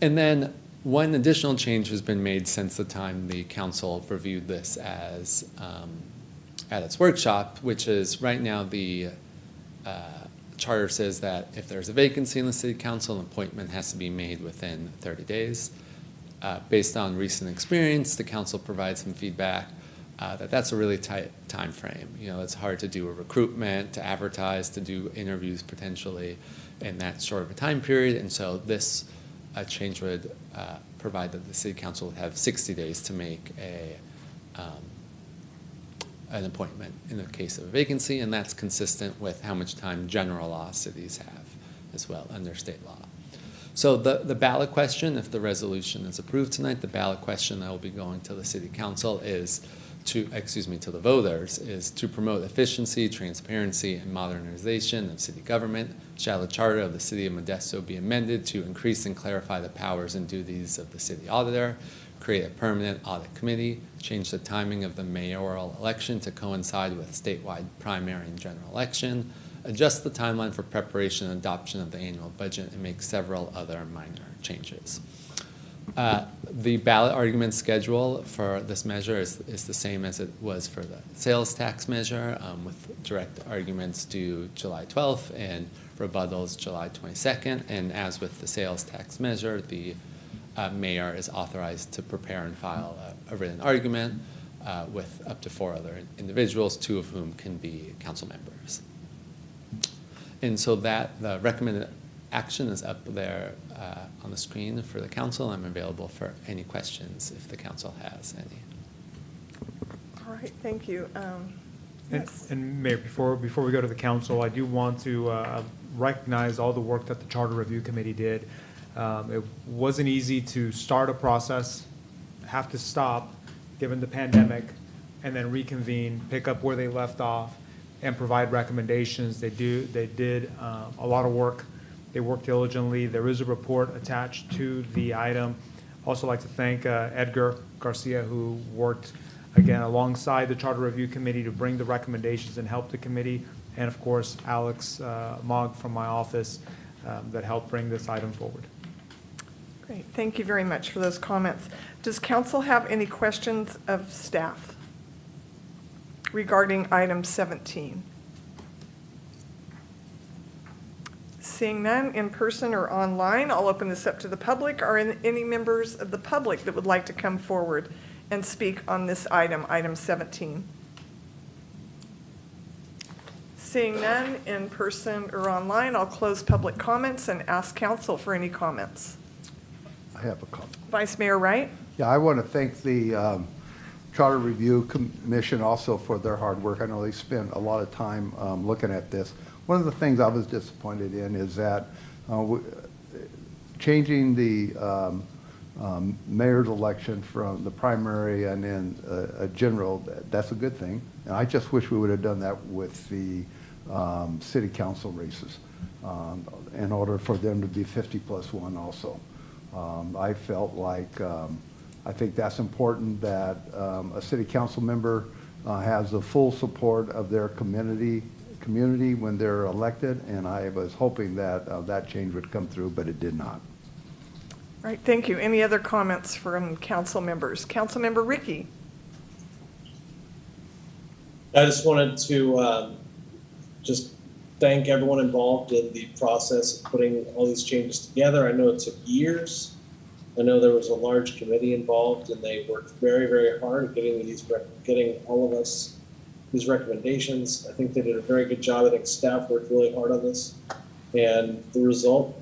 And then one additional change has been made since the time the council reviewed this as at its workshop, which is right now the charter says that if there's a vacancy in the city council, an appointment has to be made within 30 days. Based on recent experience, the council provides some feedback that that's a really tight time frame. It's hard to do a recruitment, to advertise, to do interviews potentially in that short of a time period. And so this change would provide that the city council would have 60 days to make an appointment in the case of a vacancy, and that's consistent with how much time general law cities have as well under state law. So the ballot question, if the resolution is approved tonight, the ballot question that will be going to the city council is to the voters, is to promote efficiency, transparency, and modernization of city government. Shall the charter of the City of Modesto be amended to increase and clarify the powers and duties of the city auditor, create a permanent audit committee, change the timing of the mayoral election to coincide with statewide primary and general election, adjust the timeline for preparation and adoption of the annual budget, and make several other minor changes. The ballot argument schedule for this measure is the same as it was for the sales tax measure, with direct arguments due July 12th and rebuttals July 22nd. And as with the sales tax measure, the mayor is authorized to prepare and file a written argument with up to 4 other individuals, 2 of whom can be council members. And so that the recommended action is up there on the screen for the council. I'm available for any questions if the council has any. All right, thank you. Yes. And Mayor, before we go to the council, I do want to recognize all the work that the Charter Review Committee did. It wasn't easy to start a process, have to stop given the pandemic, and then reconvene, pick up where they left off, and provide recommendations. They did a lot of work. They worked diligently. There is a report attached to the item. Also like to thank Edgar Garcia, who worked, again, alongside the Charter Review Committee to bring the recommendations and help the committee, and of course, Alex Mogg from my office that helped bring this item forward. Great, thank you very much for those comments. Does council have any questions of staff regarding item 17? Seeing none in person or online, I'll open this up to the public. Are any members of the public that would like to come forward and speak on this item, item 17? Seeing none in person or online, I'll close public comments and ask council for any comments. I have a comment. Vice Mayor Wright? Yeah, I want to thank the Charter Review Commission also for their hard work. I know they spent a lot of time looking at this. One of the things I was disappointed in is that changing the mayor's election from the primary and then a general, that's a good thing. And I just wish we would have done that with the city council races in order for them to be 50+1 also. I felt like, I think that's important that a city council member has the full support of their community when they're elected, and I was hoping that that change would come through, but it did not. All right, thank you. Any other comments from council members? Councilmember Ricky? I just wanted to just thank everyone involved in the process of putting all these changes together. I know it took years. I know there was a large committee involved, and they worked very, very hard at getting all of us these recommendations. I think they did a very good job. I think staff worked really hard on this, and the result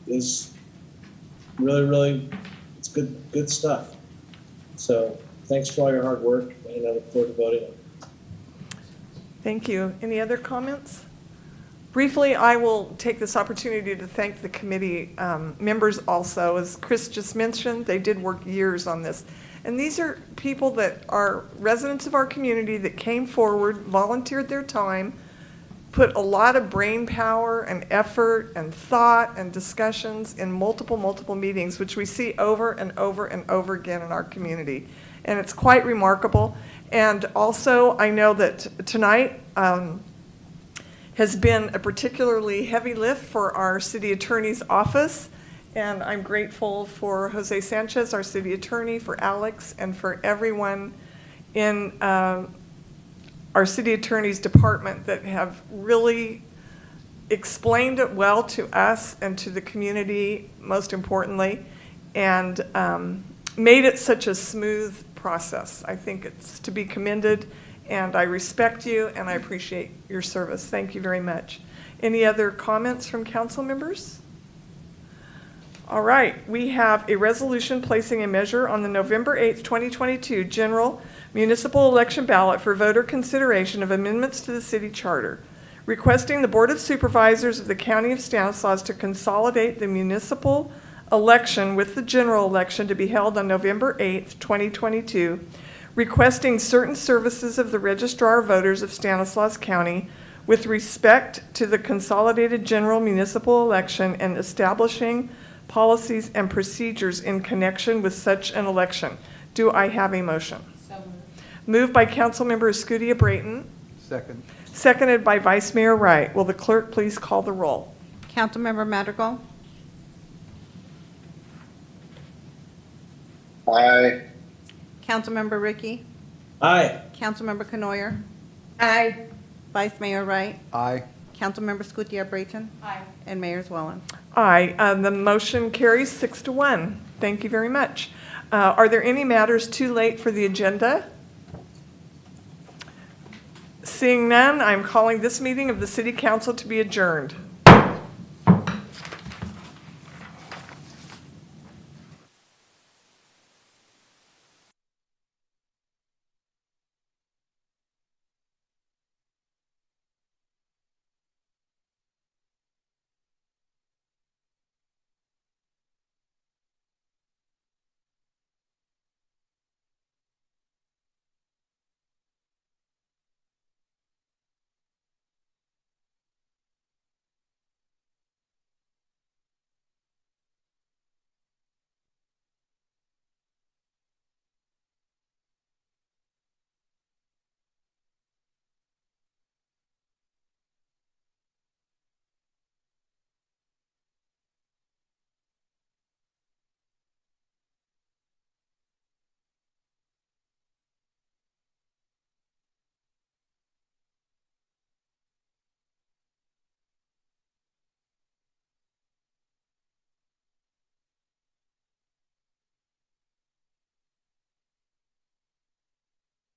is really, really, it's good stuff. So thanks for all your hard work, and I look forward to voting on it. Thank you. Any other comments? Briefly, I will take this opportunity to thank the committee members also. As Chris just mentioned, they did work years on this. And these are people that are residents of our community that came forward, volunteered their time, put a lot of brain power and effort and thought and discussions in multiple meetings, which we see over and over and over again in our community. And it's quite remarkable. And also, I know that tonight has been a particularly heavy lift for our city attorney's office. And I'm grateful for Jose Sanchez, our city attorney, for Alex, and for everyone in our city attorney's department that have really explained it well to us and to the community, most importantly, and made it such a smooth process. I think it's to be commended, and I respect you, and I appreciate your service. Thank you very much. Any other comments from council members? All right, we have a resolution placing a measure on the November 8th, 2022 general municipal election ballot for voter consideration of amendments to the city charter, requesting the Board of Supervisors of the County of Stanislaus to consolidate the municipal election with the general election to be held on November 8th, 2022, requesting certain services of the Registrar of Voters of Stanislaus County with respect to the consolidated general municipal election and establishing policies and procedures in connection with such an election. Do I have a motion? So Moved by Councilmember Escutia Brayton. Second. Seconded by Vice Mayor Wright. Will the clerk please call the roll? Councilmember Madrigal? Aye. Councilmember Ricky? Aye. Councilmember Canoyer? Aye. Vice Mayor Wright? Aye. Councilmember Escutia Brayton? Aye. And Mayor Zwellen. Aye. The motion carries 6-1. Thank you very much. Are there any matters too late for the agenda? Seeing none, I'm calling this meeting of the City Council to be adjourned.